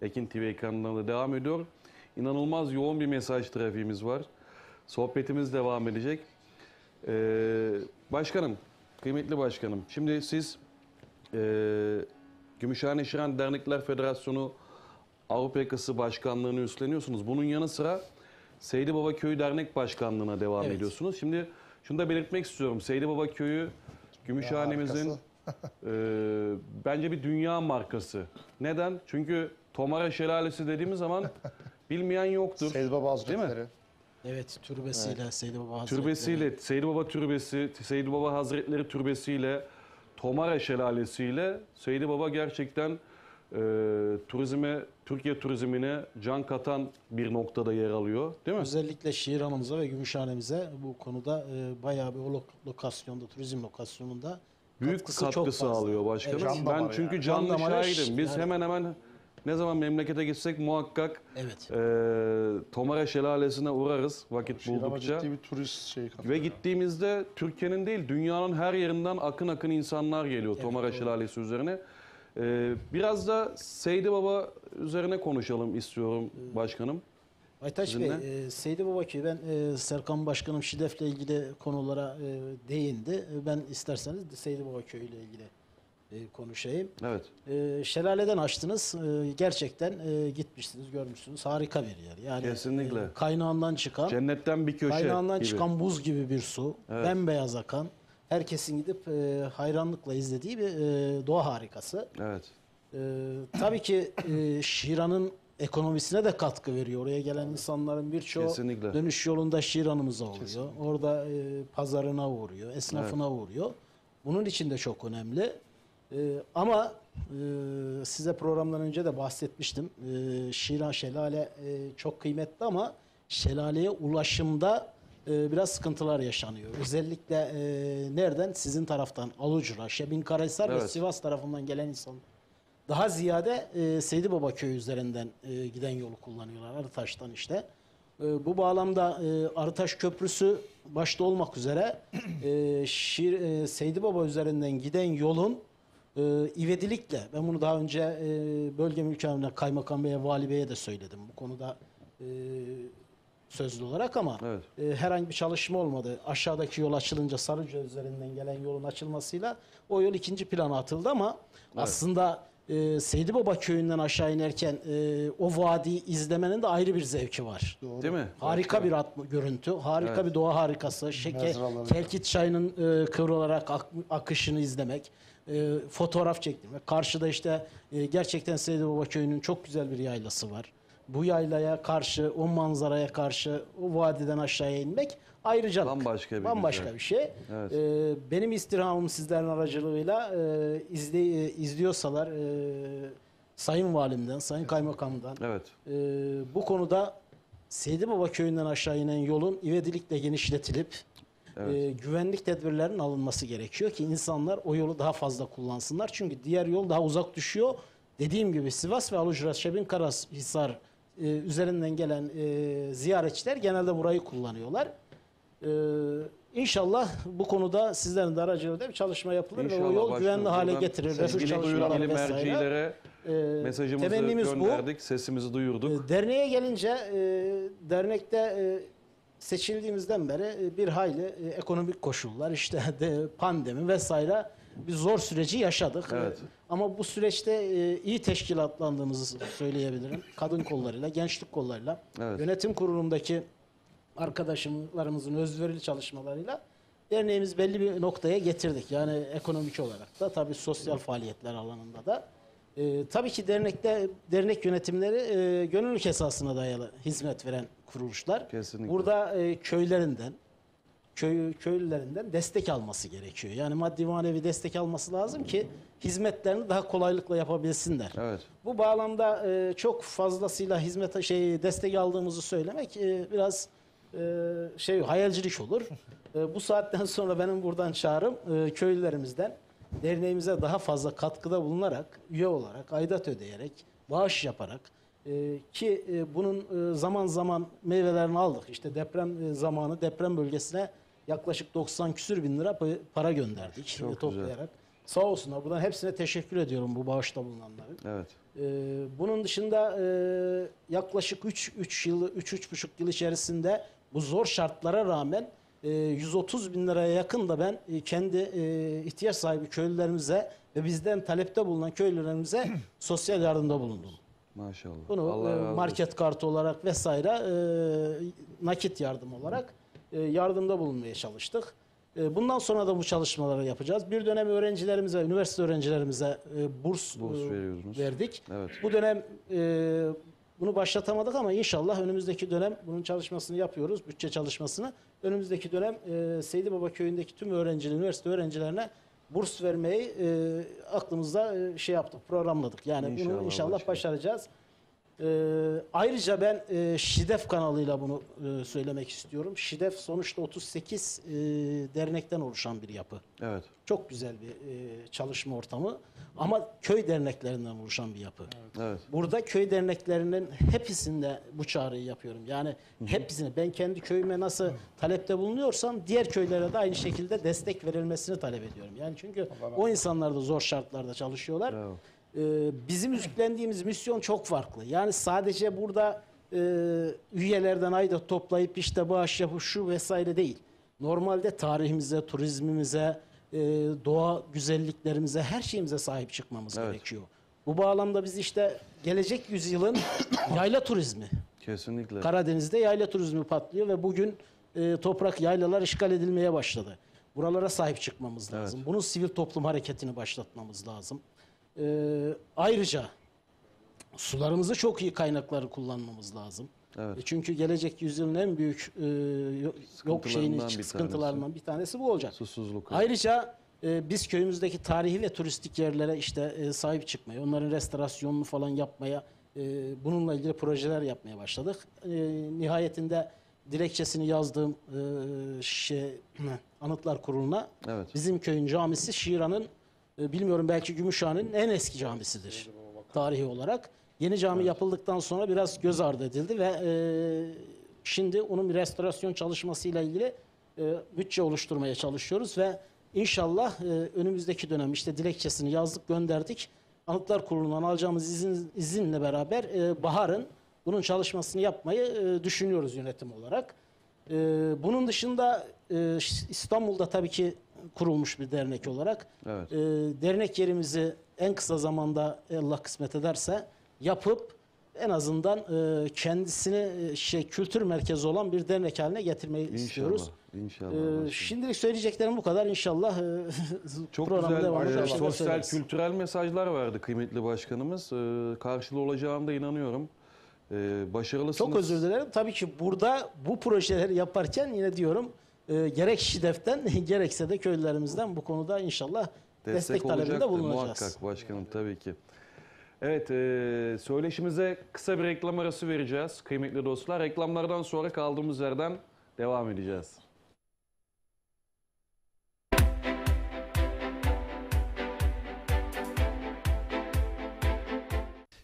Ekin TV ekranlarında devam ediyor. İnanılmaz yoğun bir mesaj trafiğimiz var. Sohbetimiz devam edecek. Başkanım, kıymetli başkanım, şimdi siz Gümüşhane Şiran Dernekler Federasyonu Avrupa Yakası Başkanlığı'nı üstleniyorsunuz. Bunun yanı sıra Seydi Baba Köyü Dernek Başkanlığı'na devam ediyorsunuz. Şimdi şunu da belirtmek istiyorum. Seydi Baba Köyü Gümüşhane'mizin bence bir dünya markası. Neden? Çünkü Tomara Şelalesi dediğimiz zaman bilmeyen yoktur. Seydi Baba Hazretleri. Değil mi? Evet, türbesiyle Seydi Baba Hazretleri. Türbesiyle, Seydi Baba Türbesi, Seydi Baba Hazretleri Türbesiyle, Tomara Şelalesi'yle Seydi Baba gerçekten turizme, Türkiye turizmine can katan bir noktada yer alıyor, değil mi? Özellikle Şiran'ımıza ve Gümüşhane'mize bu konuda bayağı bir o lokasyonda, turizm lokasyonunda Büyük katkısı katkı çok fazla. sağlıyor başkanım. Evet. Can Ben damarı çünkü yani. canlı Can damarı şahidim. Biz yani. hemen hemen ne zaman memlekete gitsek muhakkak Evet. Tomara Şelalesi'ne uğrarız vakit Şiran'a buldukça. ciddi bir turist şeyi katıyor. Ve gittiğimizde Türkiye'nin değil dünyanın her yerinden akın akın insanlar geliyor Tomara doğru. Şelalesi üzerine. Biraz da Seydi Baba üzerine konuşalım istiyorum başkanım. Aytaç Bey, Sizinle. Seydi Baba Köyü, ben Serkan Başkanım Şidef'le ilgili konulara değindi. Ben isterseniz Seydi Baba Köyü ile ilgili konuşayım. Evet. Şelaleden açtınız. Gerçekten gitmişsiniz, görmüşsünüz. Harika bir yer. Yani Kesinlikle. Kaynağından çıkan, Cennetten bir köşe kaynağından gibi. çıkan buz gibi bir su. Evet. Bembeyaz akan. Herkesin gidip hayranlıkla izlediği bir doğa harikası. Evet. Tabii ki Şiran'ın ekonomisine de katkı veriyor. Oraya gelen insanların birçoğu Kesinlikle. dönüş yolunda Şiran'ımıza uğruyor. Orada pazarına uğruyor, esnafına uğruyor. Bunun için de çok önemli. Ama size programdan önce de bahsetmiştim. Şiran Şelale çok kıymetli ama şelaleye ulaşımda biraz sıkıntılar yaşanıyor. Özellikle nereden? Sizin taraftan Alucra, Şebinkarahisar ve Evet. Sivas tarafından gelen insan. Daha ziyade Seydi Baba Köyü üzerinden giden yolu kullanıyorlar. Arıtaş'tan işte. Bu bağlamda Arıtaş Köprüsü başta olmak üzere Seydi Baba üzerinden giden yolun ivedilikle, ben bunu daha önce bölge mülkâmine, Kaymakam Bey'e, Vali Bey'e de söyledim. Bu konuda sözlü olarak ama herhangi bir çalışma olmadı. Aşağıdaki yol açılınca Sarıca üzerinden gelen yolun açılmasıyla o yol ikinci plana atıldı ama aslında Seydi Baba Köyü'nden aşağı inerken o vadiyi izlemenin de ayrı bir zevki var. Değil mi? Harika bir görüntü, harika bir doğa harikası. Mezraları. Kelkit çayının kıvrılarak akışını izlemek, fotoğraf çektirmek. Karşıda işte gerçekten Seydi Baba Köyü'nün çok güzel bir yaylası var. Bu yaylaya karşı, o manzaraya karşı o vadiden aşağıya inmek ayrıcalık. Bambaşka bir bir şey. Evet. Benim istirhamım sizlerin aracılığıyla izliyorsalar Sayın Valimden, Sayın Kaymakam'dan bu konuda Seydi Baba Köyü'nden aşağı inen yolun ivedilikle genişletilip güvenlik tedbirlerinin alınması gerekiyor ki insanlar o yolu daha fazla kullansınlar. Çünkü diğer yol daha uzak düşüyor. Dediğim gibi Sivas ve Alucra, Şebinkarahisar üzerinden gelen ziyaretçiler genelde burayı kullanıyorlar. İnşallah bu konuda sizlerin de aracılığıyla bir çalışma yapılır ve o yol güvenli hale getirir. Refüj çalışmaları vesaire. Mesajımızı Temennimiz gönderdik, sesimizi duyurduk. Derneğe gelince dernekte seçildiğimizden beri bir hayli ekonomik koşullar, işte pandemi vesaire bir zor süreci yaşadık. Evet. Ama bu süreçte iyi teşkilatlandığımızı söyleyebilirim. Kadın kollarıyla, gençlik kollarıyla, Evet. yönetim kurulundaki arkadaşlarımızın özverili çalışmalarıyla derneğimiz belli bir noktaya getirdik. Yani ekonomik olarak da, tabii sosyal faaliyetler alanında da. Tabii ki dernek yönetimleri gönüllülük esasına dayalı hizmet veren kuruluşlar. Kesinlikle. Burada köylülerinden destek alması gerekiyor. Yani maddi manevi destek alması lazım ki hizmetlerini daha kolaylıkla yapabilsinler. Evet. Bu bağlamda çok fazlasıyla destek aldığımızı söylemek biraz hayalcilik olur. Bu saatten sonra benim buradan çağrım köylülerimizden derneğimize daha fazla katkıda bulunarak, üye olarak, aidat ödeyerek, bağış yaparak ki bunun zaman zaman meyvelerini aldık. İşte deprem zamanı deprem bölgesine yaklaşık 90 küsür bin lira para gönderdik Çok toplayarak. güzel. Sağ olsunlar. Buradan hepsine teşekkür ediyorum bu bağışta bulunanların. Evet. Bunun dışında yaklaşık 3,5 yıl içerisinde bu zor şartlara rağmen 130 bin liraya yakın da ben kendi ihtiyaç sahibi köylülerimize ve bizden talepte bulunan köylülerimize sosyal yardımda bulundum. Maşallah. Bunu Allah razı market olsun. kartı olarak vesaire nakit yardım olarak yardımda bulunmaya çalıştık. Bundan sonra da bu çalışmaları yapacağız. Bir dönem öğrencilerimize, üniversite öğrencilerimize burs veriyorsunuz. verdik. Evet. Bu dönem bunu başlatamadık ama inşallah önümüzdeki dönem bunun çalışmasını yapıyoruz, bütçe çalışmasını. Önümüzdeki dönem Seydi Baba Köyü'ndeki tüm üniversite öğrencilerine burs vermeyi aklımızda yaptık, programladık. Yani bunu inşallah başaracağız. Ayrıca ben ŞİDEF kanalıyla bunu söylemek istiyorum. ŞİDEF sonuçta 38 dernekten oluşan bir yapı. Evet. Çok güzel bir çalışma ortamı ama köy derneklerinden oluşan bir yapı. Evet. Burada köy derneklerinin hepsinde bu çağrıyı yapıyorum. Yani hepsini, ben kendi köyüme nasıl talepte bulunuyorsam diğer köylere de aynı şekilde destek verilmesini talep ediyorum. Yani çünkü o insanlar da zor şartlarda çalışıyorlar. Bravo. Bizim yüklendiğimiz misyon çok farklı. Yani sadece burada üyelerden aidat toplayıp işte bağış yapıp şu vesaire değil. Normalde tarihimize, turizmimize, doğa güzelliklerimize, her şeyimize sahip çıkmamız gerekiyor. Bu bağlamda biz işte gelecek yüzyılın yayla turizmi. Kesinlikle. Karadeniz'de yayla turizmi patlıyor ve bugün toprak yaylalar işgal edilmeye başladı. Buralara sahip çıkmamız lazım. Bunun sivil toplum hareketini başlatmamız lazım. Ayrıca sularımızı çok iyi kaynakları kullanmamız lazım. Evet. Çünkü gelecek yüzyılın en büyük sıkıntılarından bir tanesi bu olacak. Susuzluk. Ayrıca biz köyümüzdeki tarihi ve turistik yerlere işte sahip çıkmaya, onların restorasyonunu falan yapmaya, bununla ilgili projeler yapmaya başladık. Nihayetinde dilekçesini yazdığım Anıtlar Kurulu'na bizim köyün camisi Şiran'ın, bilmiyorum belki Gümüşhane'nin en eski camisidir tarihi olarak. Yeni cami yapıldıktan sonra biraz göz ardı edildi ve şimdi onun bir restorasyon çalışmasıyla ilgili bütçe oluşturmaya çalışıyoruz ve inşallah önümüzdeki dönem işte dilekçesini yazdık, gönderdik. Anıtlar Kurulu'ndan alacağımız izinle beraber baharın bunun çalışmasını yapmayı düşünüyoruz yönetim olarak. Bunun dışında İstanbul'da tabii ki kurulmuş bir dernek olarak dernek yerimizi en kısa zamanda Allah kısmet ederse yapıp en azından kendisini kültür merkezi olan bir dernek haline getirmeyi istiyoruz. İnşallah. Şimdilik söyleyeceklerim bu kadar. İnşallah çok güzel sosyal kültürel mesajlar verdi kıymetli başkanımız. Karşılığı olacağına da inanıyorum. Başarılısınız. Çok özür dilerim. Tabii ki burada bu projeleri yaparken yine diyorum gerek ŞİDEF'ten gerekse de köylülerimizden bu konuda inşallah destek talebinde bulunacağız. Muhakkak başkanım, tabii ki. Evet, söyleşimize kısa bir reklam arası vereceğiz kıymetli dostlar. Reklamlardan sonra kaldığımız yerden devam edeceğiz.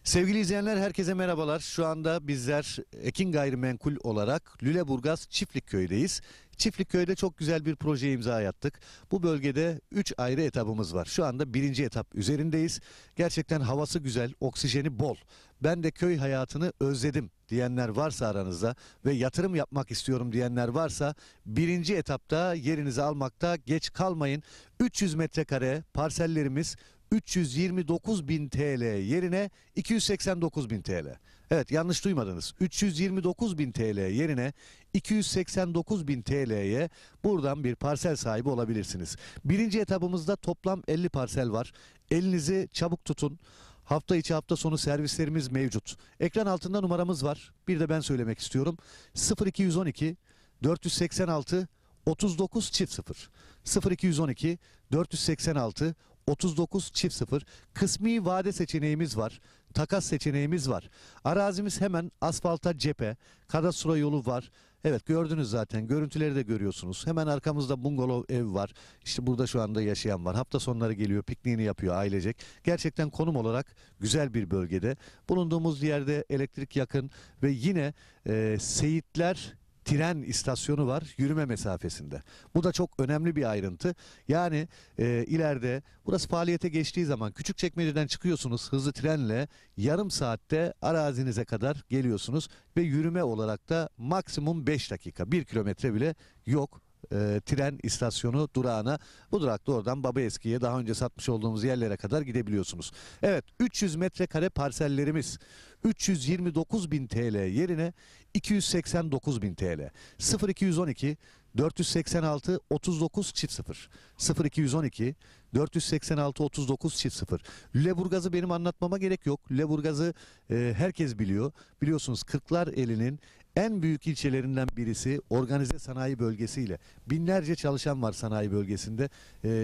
Sevgili izleyenler, herkese merhabalar. Şu anda bizler Ekin Gayrimenkul olarak Lüleburgaz Çiftlikköy'deyiz. Çiftlikköy'de çok güzel bir projeye imza attık. Bu bölgede 3 ayrı etapımız var. Şu anda 1. etap üzerindeyiz. Gerçekten havası güzel, oksijeni bol. Ben de köy hayatını özledim diyenler varsa aranızda ve yatırım yapmak istiyorum diyenler varsa birinci etapta yerinizi almakta geç kalmayın. 300 metrekare parsellerimiz 329.000 TL yerine 289.000 TL. Evet, yanlış duymadınız. 329.000 TL yerine 289.000 TL'ye buradan bir parsel sahibi olabilirsiniz. Birinci etapımızda toplam 50 parsel var. Elinizi çabuk tutun. Hafta içi hafta sonu servislerimiz mevcut. Ekran altında numaramız var. Bir de ben söylemek istiyorum. 0212 486 39 0. 0212 486 39 0. Kısmi vade seçeneğimiz var. Takas seçeneğimiz var. Arazimiz hemen asfalta cephe. Kadastro yolu var. Evet, gördünüz zaten. Görüntüleri de görüyorsunuz. Hemen arkamızda bungalov ev var. İşte burada şu anda yaşayan var. Hafta sonları geliyor, pikniğini yapıyor ailecek. Gerçekten konum olarak güzel bir bölgede. Bulunduğumuz yerde elektrik yakın ve yine Seyitler tren istasyonu var yürüme mesafesinde. Bu da çok önemli bir ayrıntı. Yani ileride burası faaliyete geçtiği zaman Küçükçekmece'den çıkıyorsunuz hızlı trenle, yarım saatte arazinize kadar geliyorsunuz ve yürüme olarak da maksimum 5 dakika, 1 kilometre bile yok. Tren istasyonu durağına. Bu durakta oradan Babaeski'ye, daha önce satmış olduğumuz yerlere kadar gidebiliyorsunuz. Evet, 300 metrekare parsellerimiz 329.000 TL yerine 289.000 TL. 0212 486 39 0. 0212 486 39 0. Lüleburgaz'ı benim anlatmama gerek yok. Lüleburgaz'ı herkes biliyor. Biliyorsunuz Kırklareli'nin en büyük ilçelerinden birisi, organize sanayi bölgesiyle. Binlerce çalışan var sanayi bölgesinde.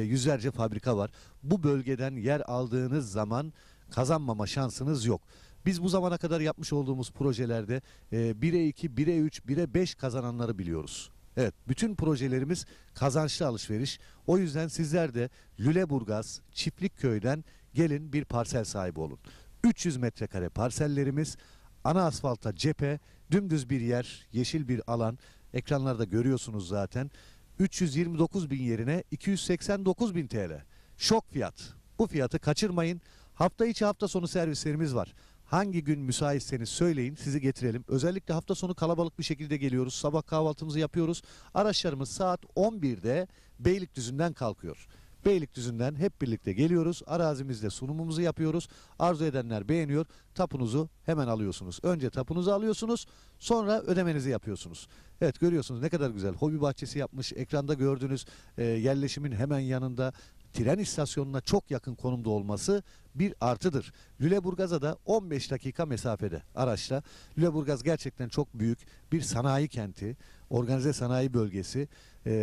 Yüzlerce fabrika var. Bu bölgeden yer aldığınız zaman kazanmama şansınız yok. Biz bu zamana kadar yapmış olduğumuz projelerde 1'e 2, 1'e 3, 1'e 5 kazananları biliyoruz. Evet, bütün projelerimiz kazançlı alışveriş. O yüzden sizler de Lüleburgaz Çiftlikköy'den gelin bir parsel sahibi olun. 300 metrekare parsellerimiz, ana asfalta cephe, dümdüz bir yer, yeşil bir alan. Ekranlarda görüyorsunuz zaten. 329.000 yerine 289.000 TL. Şok fiyat. Bu fiyatı kaçırmayın. Hafta içi hafta sonu servislerimiz var. Hangi gün müsaitseniz söyleyin, sizi getirelim. Özellikle hafta sonu kalabalık bir şekilde geliyoruz. Sabah kahvaltımızı yapıyoruz. Araçlarımız saat 11'de Beylikdüzü'nden kalkıyor. Beylikdüzü'nden hep birlikte geliyoruz. Arazimizde sunumumuzu yapıyoruz. Arzu edenler beğeniyor. Tapunuzu hemen alıyorsunuz. Önce tapunuzu alıyorsunuz, sonra ödemenizi yapıyorsunuz. Evet, görüyorsunuz ne kadar güzel. Hobi bahçesi yapmış. Ekranda gördüğünüz yerleşimin hemen yanında, tren istasyonuna çok yakın konumda olması bir artıdır. Lüleburgaz'a da 15 dakika mesafede araçla. Lüleburgaz gerçekten çok büyük bir sanayi kenti, organize sanayi bölgesi.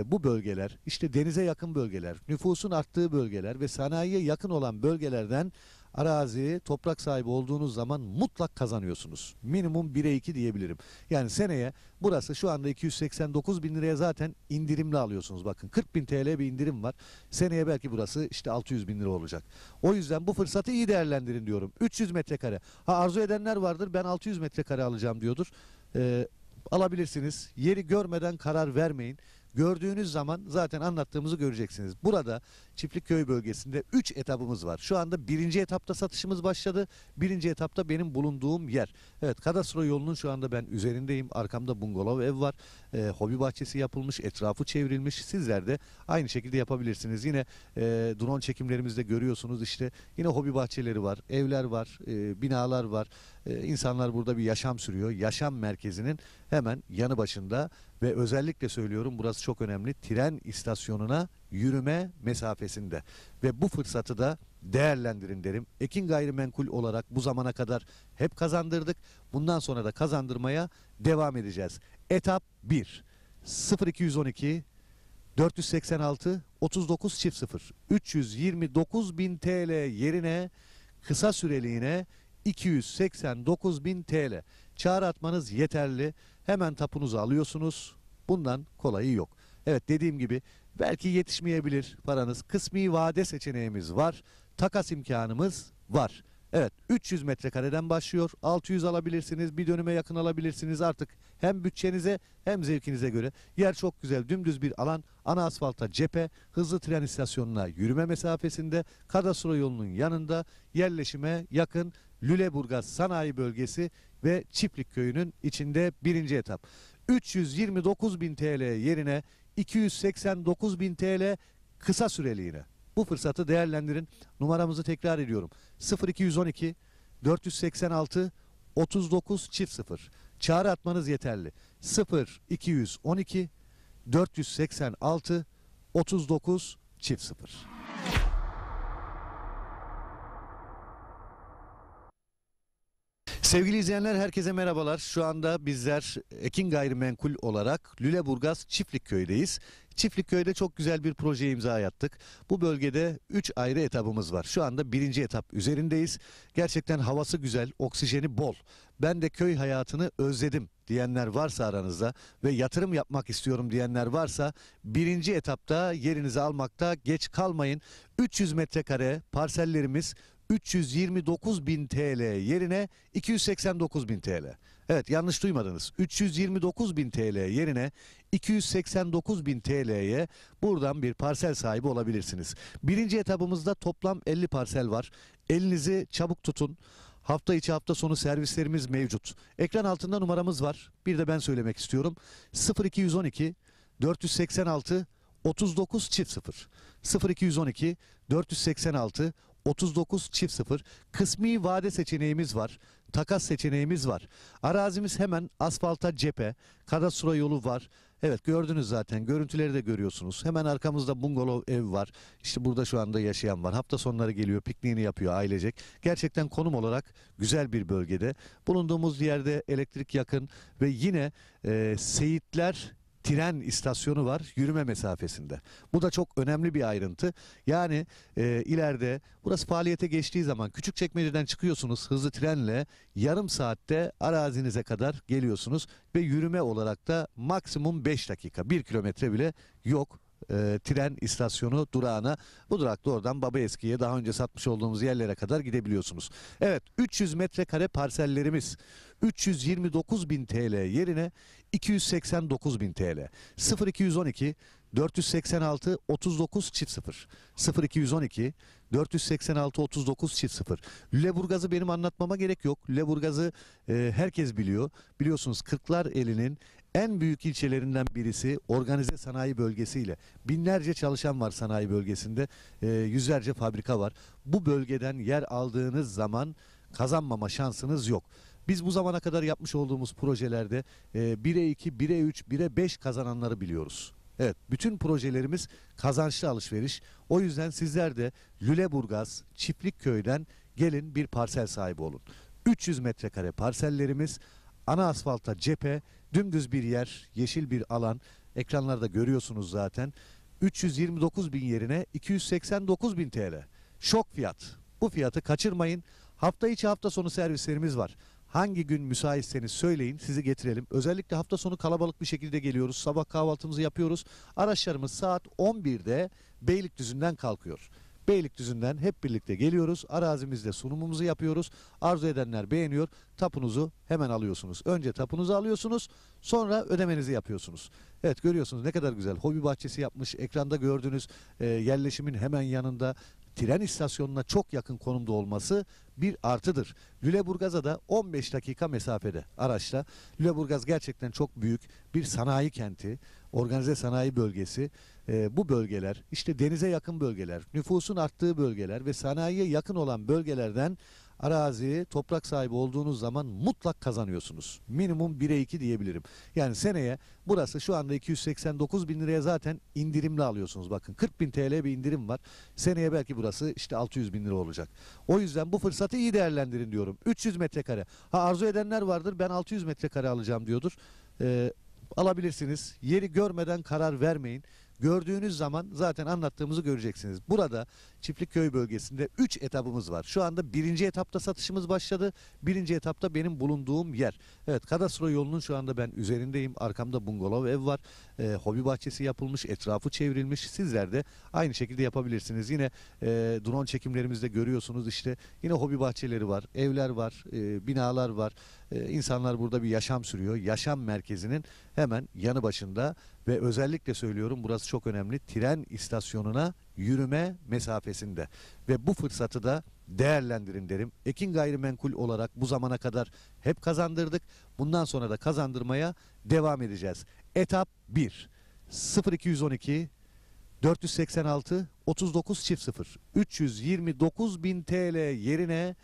Bu bölgeler, işte denize yakın bölgeler, nüfusun arttığı bölgeler ve sanayiye yakın olan bölgelerden arazi, toprak sahibi olduğunuz zaman mutlak kazanıyorsunuz. Minimum 1'e 2 diyebilirim. Yani seneye burası şu anda 289.000 liraya zaten indirimli alıyorsunuz. Bakın 40.000 TL bir indirim var. Seneye belki burası işte 600.000 lira olacak. O yüzden bu fırsatı iyi değerlendirin diyorum. 300 metrekare. Arzu edenler vardır, ben 600 metrekare alacağım diyordur. Alabilirsiniz. Yeri görmeden karar vermeyin. Gördüğünüz zaman zaten anlattığımızı göreceksiniz. Burada Çiftlikköy bölgesinde 3 etapımız var. Şu anda 1. etapta satışımız başladı. 1. etapta benim bulunduğum yer. Evet, kadastro yolunun şu anda ben üzerindeyim. Arkamda bungalov ev var. Hobi bahçesi yapılmış, etrafı çevrilmiş. Sizler de aynı şekilde yapabilirsiniz. Yine drone çekimlerimizde görüyorsunuz işte. Yine hobi bahçeleri var, evler var, binalar var. İnsanlar burada bir yaşam sürüyor. Yaşam merkezinin hemen yanı başında ve özellikle söylüyorum, burası çok önemli. Tren istasyonuna yürüme mesafesinde ve bu fırsatı da değerlendirin derim. Ekin Gayrimenkul olarak bu zamana kadar hep kazandırdık. Bundan sonra da kazandırmaya devam edeceğiz. Etap 1. 0212 486 39 0. 329.000 TL yerine kısa süreliğine 289.000 TL. Çağrı atmanız yeterli. Hemen tapunuzu alıyorsunuz. Bundan kolayı yok. Evet, dediğim gibi belki yetişmeyebilir paranız. Kısmi vade seçeneğimiz var. Takas imkanımız var. Evet, 300 metrekareden başlıyor. 600 alabilirsiniz, bir dönüme yakın alabilirsiniz artık. Hem bütçenize hem zevkinize göre. Yer çok güzel, dümdüz bir alan. Ana asfalta cephe, hızlı tren istasyonuna yürüme mesafesinde, kadastro yolunun yanında, yerleşime yakın Lüleburgaz Sanayi Bölgesi ve Çiftlik Köyü'nün içinde birinci etap. 329.000 TL yerine 289.000 TL kısa süreliğine. Bu fırsatı değerlendirin. Numaramızı tekrar ediyorum. 0212 486 39 0. Çağrı atmanız yeterli. 0212 486 39 0. Sevgili izleyenler herkese merhabalar. Şu anda bizler Ekin Gayrimenkul olarak Lüleburgaz Çiftlikköy'deyiz. Çiftlikköy'de çok güzel bir projeye imza attık. Bu bölgede 3 ayrı etapımız var. Şu anda birinci etap üzerindeyiz. Gerçekten havası güzel, oksijeni bol. Ben de köy hayatını özledim diyenler varsa aranızda ve yatırım yapmak istiyorum diyenler varsa birinci etapta yerinizi almakta geç kalmayın. 300 metrekare parsellerimiz 329.000 TL yerine 289.000 TL. Evet, yanlış duymadınız. 329.000 TL yerine 289.000 TL'ye buradan bir parsel sahibi olabilirsiniz. Birinci etapımızda toplam 50 parsel var. Elinizi çabuk tutun. Hafta içi hafta sonu servislerimiz mevcut. Ekran altında numaramız var. Bir de ben söylemek istiyorum. 0212 486 39 0. 0212 486 39 0. Kısmi vade seçeneğimiz var. Takas seçeneğimiz var. Arazimiz hemen asfalta cephe. Kadastro yolu var. Evet, gördünüz zaten. Görüntüleri de görüyorsunuz. Hemen arkamızda bungalov ev var. İşte burada şu anda yaşayan var. Hafta sonları geliyor, pikniğini yapıyor ailecek. Gerçekten konum olarak güzel bir bölgede. Bulunduğumuz yerde elektrik yakın ve yine Seyitler tren istasyonu var yürüme mesafesinde. Bu da çok önemli bir ayrıntı. Yani ileride burası faaliyete geçtiği zaman Küçükçekmece'den çıkıyorsunuz hızlı trenle, yarım saatte arazinize kadar geliyorsunuz ve yürüme olarak da maksimum 5 dakika, 1 kilometre bile yok. Tren istasyonu durağına, bu durakta oradan Babaeski'ye, daha önce satmış olduğumuz yerlere kadar gidebiliyorsunuz. Evet, 300 metrekare parsellerimiz 329.000 TL yerine 289.000 TL. 0212 486 39 0. 0212 486 39 0. Lüleburgaz'ı benim anlatmama gerek yok. Lüleburgaz'ı herkes biliyor. Biliyorsunuz Kırklareli'nin en büyük ilçelerinden birisi, organize sanayi bölgesiyle. Binlerce çalışan var sanayi bölgesinde. Yüzlerce fabrika var. Bu bölgeden yer aldığınız zaman kazanmama şansınız yok. Biz bu zamana kadar yapmış olduğumuz projelerde 1'e 2, 1'e 3, 1'e 5 kazananları biliyoruz. Evet, bütün projelerimiz kazançlı alışveriş. O yüzden sizler de Lüleburgaz Çiftlikköy'den gelin bir parsel sahibi olun. 300 metrekare parsellerimiz, ana asfalta cephe, dümdüz bir yer, yeşil bir alan. Ekranlarda görüyorsunuz zaten. 329.000 yerine 289.000 TL. Şok fiyat. Bu fiyatı kaçırmayın. Hafta içi hafta sonu servislerimiz var. Hangi gün müsaitseniz söyleyin, sizi getirelim. Özellikle hafta sonu kalabalık bir şekilde geliyoruz. Sabah kahvaltımızı yapıyoruz. Araçlarımız saat 11'de Beylikdüzü'nden kalkıyor. Beylikdüzü'nden hep birlikte geliyoruz. Arazimizde sunumumuzu yapıyoruz. Arzu edenler beğeniyor. Tapunuzu hemen alıyorsunuz. Önce tapunuzu alıyorsunuz, sonra ödemenizi yapıyorsunuz. Evet, görüyorsunuz ne kadar güzel. Hobi bahçesi yapmış. Ekranda gördüğünüz yerleşimin hemen yanında, tren istasyonuna çok yakın konumda olması bir artıdır. Lüleburgaz'a da 15 dakika mesafede araçla. Lüleburgaz gerçekten çok büyük bir sanayi kenti, organize sanayi bölgesi. Bu bölgeler, işte denize yakın bölgeler, nüfusun arttığı bölgeler ve sanayiye yakın olan bölgelerden arazi, toprak sahibi olduğunuz zaman mutlak kazanıyorsunuz. Minimum 1'e 2 diyebilirim. Yani seneye burası şu anda 289.000 liraya zaten indirimli alıyorsunuz. Bakın 40.000 TL bir indirim var. Seneye belki burası işte 600.000 lira olacak. O yüzden bu fırsatı iyi değerlendirin diyorum. 300 metrekare. Arzu edenler vardır, ben 600 metrekare alacağım diyordur. Alabilirsiniz. Yeri görmeden karar vermeyin. Gördüğünüz zaman zaten anlattığımızı göreceksiniz. Burada Çiftlikköy bölgesinde 3 etapımız var. Şu anda 1. etapta satışımız başladı. 1. etapta benim bulunduğum yer. Evet, kadastro yolunun şu anda ben üzerindeyim. Arkamda bungalov ev var. Hobi bahçesi yapılmış, etrafı çevrilmiş. Sizler de aynı şekilde yapabilirsiniz. Yine drone çekimlerimizde görüyorsunuz işte yine hobi bahçeleri var, evler var, binalar var. İnsanlar burada bir yaşam sürüyor. Yaşam merkezinin hemen yanı başında ve özellikle söylüyorum burası çok önemli. Tren istasyonuna yürüme mesafesinde ve bu fırsatı da değerlendirin derim. Ekin Gayrimenkul olarak bu zamana kadar hep kazandırdık. Bundan sonra da kazandırmaya devam edeceğiz. Etap 1. 0212 486 3900 329.000 TL yerine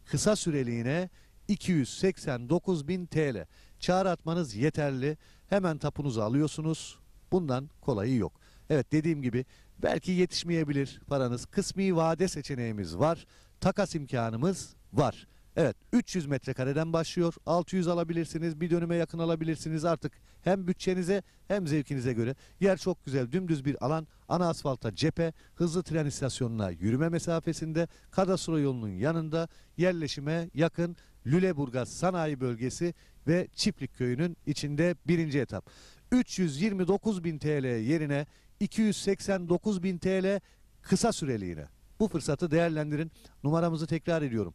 kısa süreliğine 289.000 TL. Çağrı atmanız yeterli. Hemen tapunuzu alıyorsunuz. Bundan kolayı yok. Evet, dediğim gibi belki yetişmeyebilir paranız. Kısmi vade seçeneğimiz var. Takas imkanımız var. Evet, 300 metrekareden başlıyor. 600 alabilirsiniz. Bir dönüme yakın alabilirsiniz. Artık hem bütçenize hem zevkinize göre. Yer çok güzel. Dümdüz bir alan. Ana asfalta cephe. Hızlı tren istasyonuna yürüme mesafesinde. Kadastro yolunun yanında. Yerleşime yakın. Lüleburgaz Sanayi Bölgesi ve Çiftlikköy'ünün içinde 1. etap. 329.000 TL yerine 289.000 TL kısa süreliğine. Bu fırsatı değerlendirin. Numaramızı tekrar ediyorum.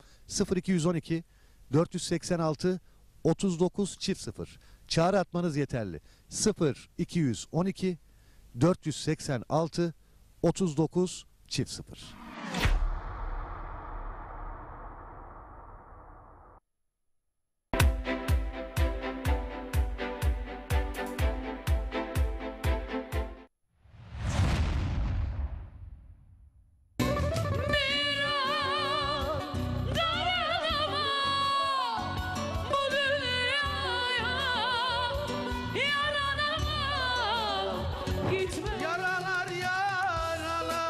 0212 486 3900. Çağrı atmanız yeterli. 0212 486 3900. Yaralar yaralar,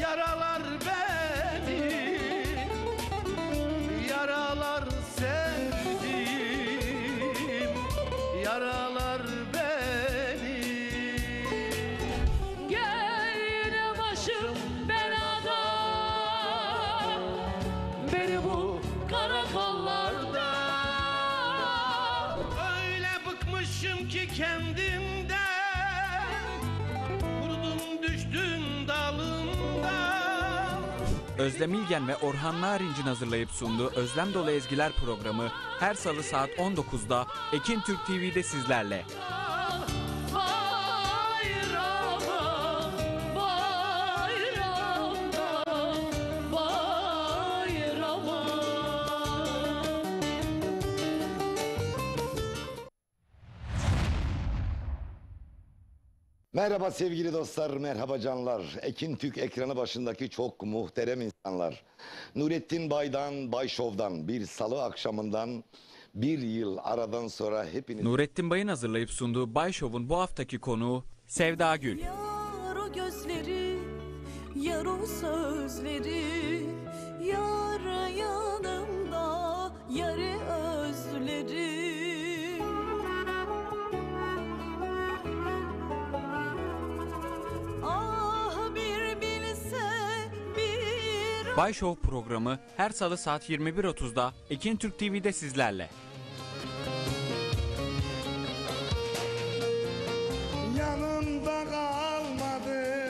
yaralar beni, yaralar sevdim, yaralar beni. Gel yine başım belada, beni bu karakollarda. Öyle bıkmışım ki kendimden, kurudum düştüm dalımdan. Özlem İlgen ve Orhan Narinci'nin hazırlayıp sunduğu Özlem Dolu Ezgiler programı her salı saat 19'da Ekin Türk TV'de sizlerle. Bayrama, bayrama, bayrama. Merhaba sevgili dostlar, merhaba canlar. Ekin Türk ekranı başındaki çok muhterem insanlar. Nurettin Bay'dan, Bay Show'dan bir salı akşamından bir yıl aradan sonra hepiniz... Nurettin Bay'ın hazırlayıp sunduğu Bay Show'un bu haftaki konuğu Sevda Gül. Yar o gözleri, yar o sözleri, yar yanımda, yarı özlerim. Ah bir bilse bir... Bay Show programı her salı saat 21.30'da Ekin Türk TV'de sizlerle. Yanımda kalmadın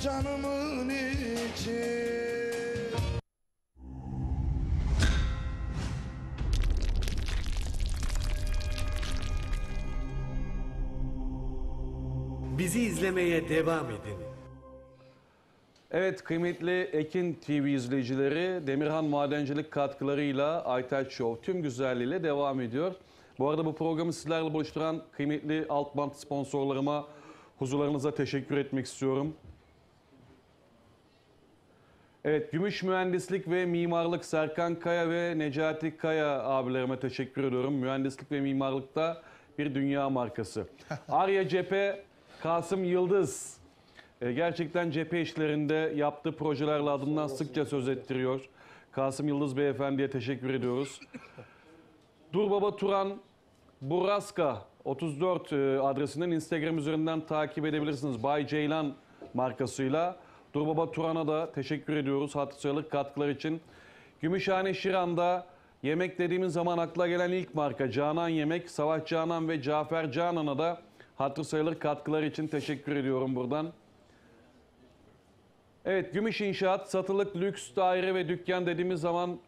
canımın içi. Bizi izlemeye devam edin. Evet, kıymetli Ekin TV izleyicileri, Demirhan Madencilik katkılarıyla Aytaç Show tüm güzelliğiyle devam ediyor. Bu arada bu programı sizlerle buluşturan kıymetli Altbant sponsorlarıma huzurlarınıza teşekkür etmek istiyorum. Evet, Gümüş Mühendislik ve Mimarlık Serkan Kaya ve Necati Kaya abilerime teşekkür ediyorum. Mühendislik ve mimarlıkta bir dünya markası. Arya Cephe, Kasım Yıldız. Gerçekten cephe işlerinde yaptığı projelerle adından sıkça söz ettiriyor. Kasım Yıldız Beyefendi'ye teşekkür ediyoruz. Dur Baba Turan, Buraska 34 adresinden Instagram üzerinden takip edebilirsiniz. Bay Ceylan markasıyla. Durbaba Turan'a da teşekkür ediyoruz hatır sayılır katkılar için. Gümüşhane Şiran'da yemek dediğimiz zaman akla gelen ilk marka Canan Yemek. Savaş Canan ve Cafer Canan'a da hatır sayılır katkılar için teşekkür ediyorum buradan. Evet, Gümüş İnşaat, satılık, lüks, daire ve dükkan dediğimiz zaman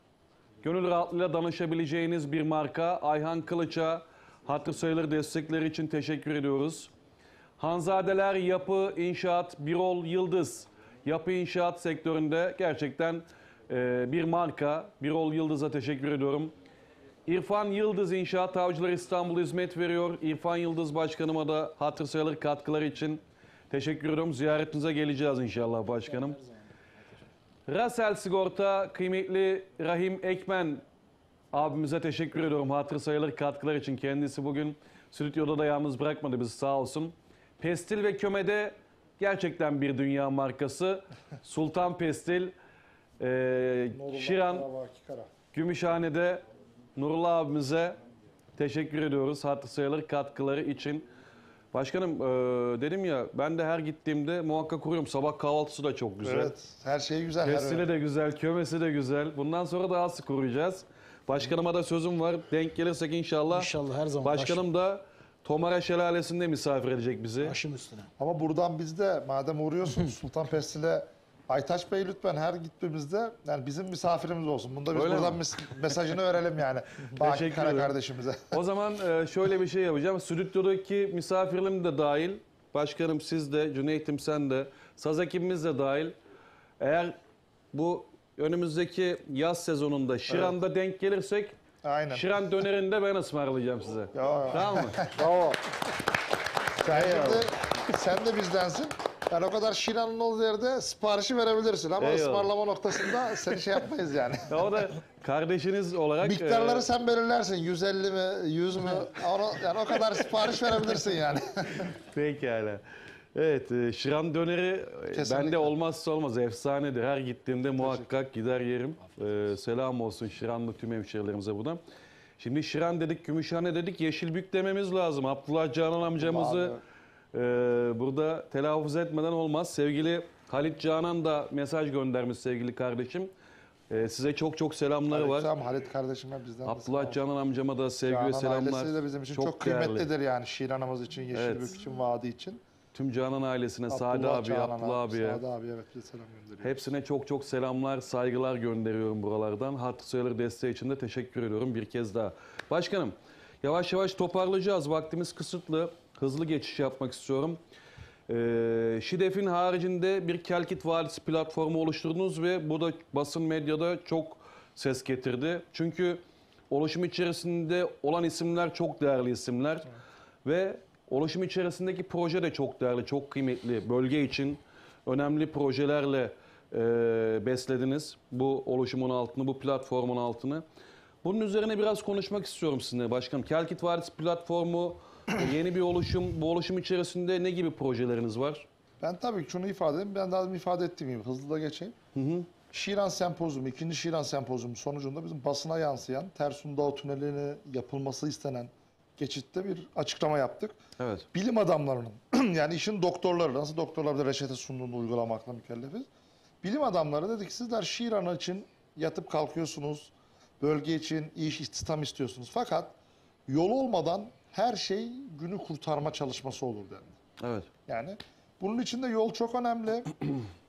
gönül rahatlığıyla danışabileceğiniz bir marka. Ayhan Kılıç'a hatır sayılır destekleri için teşekkür ediyoruz. Hanzadeler Yapı İnşaat, Birol Yıldız. Yapı İnşaat sektöründe gerçekten bir marka. Birol Yıldız'a teşekkür ediyorum. İrfan Yıldız İnşaat, Avcılar İstanbul hizmet veriyor. İrfan Yıldız Başkanıma da hatır sayılır katkıları için teşekkür ediyorum. Ziyaretinize geleceğiz inşallah başkanım. Rasel Sigorta, kıymetli Rahim Ekmen abimize teşekkür ediyorum hatır sayılır katkılar için. Kendisi bugün stüdyoda da yalnız bırakmadı bizi sağ olsun. Pestil ve Köme'de gerçekten bir dünya markası. Sultan Pestil, Şiran, Gümüşhane'de Nurullah abimize teşekkür ediyoruz hatır sayılır katkıları için. Başkanım dedim ya ben de her gittiğimde muhakkak uğruyorum. Sabah kahvaltısı da çok güzel. Evet, her şey güzel. Pestili de güzel, kömesi de güzel. Bundan sonra daha sık uğrayacağız. Başkanıma da sözüm var. Denk gelirsek inşallah. İnşallah her zaman. Başkanım da Tomara Şelalesi'nde misafir edecek bizi. Başım üstüne. Ama buradan biz de madem uğruyorsunuz Sultan Pestil'e Aytaç Bey lütfen her gittiğimizde yani bizim misafirimiz olsun. Bunda biz Öyle buradan mi? mesajını verelim yani. Baki Teşekkür Kara ederim. kardeşimize. O zaman şöyle bir şey yapacağım. Stüdyodaki misafirlerim de dahil. Başkanım siz de, Cüneyt'im sen de, saz ekibimiz de dahil. Eğer bu önümüzdeki yaz sezonunda Şiran'da denk gelirsek Aynen. Şiran dönerini de ben ısmarlayacağım size. Tamam mı? Bravo. Sen de bizdensin. Yani o kadar Şiran'ın olduğu yerde siparişi verebilirsin ama Eyvallah. ısmarlama noktasında seni şey yapmayız yani. Ya o da kardeşiniz olarak... Miktarları sen belirlersin. 150 mi, 100 mü? Yani o kadar sipariş verebilirsin yani. Pekala. Evet, Şiran döneri bende olmazsa olmaz. Efsanedir. Her gittiğimde muhakkak gider yerim. Selam olsun Şiranlı tüm hemşehrilerimize buradan. Şimdi Şiran dedik, Gümüşhane dedik, Yeşilbük dememiz lazım. Abdullah Canan amcamızı burada telaffuz etmeden olmaz. Sevgili Halit Canan da mesaj göndermiş sevgili kardeşim. Size çok çok selamları var. Tamam, Halit kardeşime bizden Abdullah Canan amcama da sevgi ve selamlar. Ailesi de bizim için çok değerli. kıymetlidir yani Şiran'ımız için, Yeşilbük için, Vadi için. Tüm Canan ailesine, Sade abi, Abdullah abiye. Sade abi evet bir selam gönderiyorum. Hepsine çok çok selamlar, saygılar gönderiyorum buralardan. Hatır sayılır desteği için de teşekkür ediyorum bir kez daha. Başkanım, yavaş yavaş toparlayacağız. Vaktimiz kısıtlı. Hızlı geçiş yapmak istiyorum. Şidef'in haricinde bir Kelkit Vadisi platformu oluşturdunuz ve bu da basın medyada çok ses getirdi. Çünkü oluşum içerisinde olan isimler çok değerli isimler. Ve oluşum içerisindeki proje de çok değerli, çok kıymetli. Bölge için önemli projelerle beslediniz bu oluşumun altını, bu platformun altını. Bunun üzerine biraz konuşmak istiyorum sizinle başkanım. Kelkit Vadisi platformu yeni bir oluşum. Bu oluşum içerisinde ne gibi projeleriniz var? Ben tabii ki şunu ifade edeyim. Ben daha ifade ettiğim gibi hızlı da geçeyim. Şiran Sempozyumu, 2. Şiran Sempozyumu sonucunda bizim basına yansıyan Tersun Dağı Tüneli'ne yapılması istenen geçitte bir açıklama yaptık. Evet. Bilim adamlarının yani işin doktorları, nasıl doktorlar da reçete sunduğunu uygulamakla mükellefiz. Bilim adamları dedik sizler Şiran için yatıp kalkıyorsunuz. Bölge için iş istihdam istiyorsunuz. Fakat yol olmadan her şey günü kurtarma çalışması olur dendi. Evet. Yani bunun için de yol çok önemli.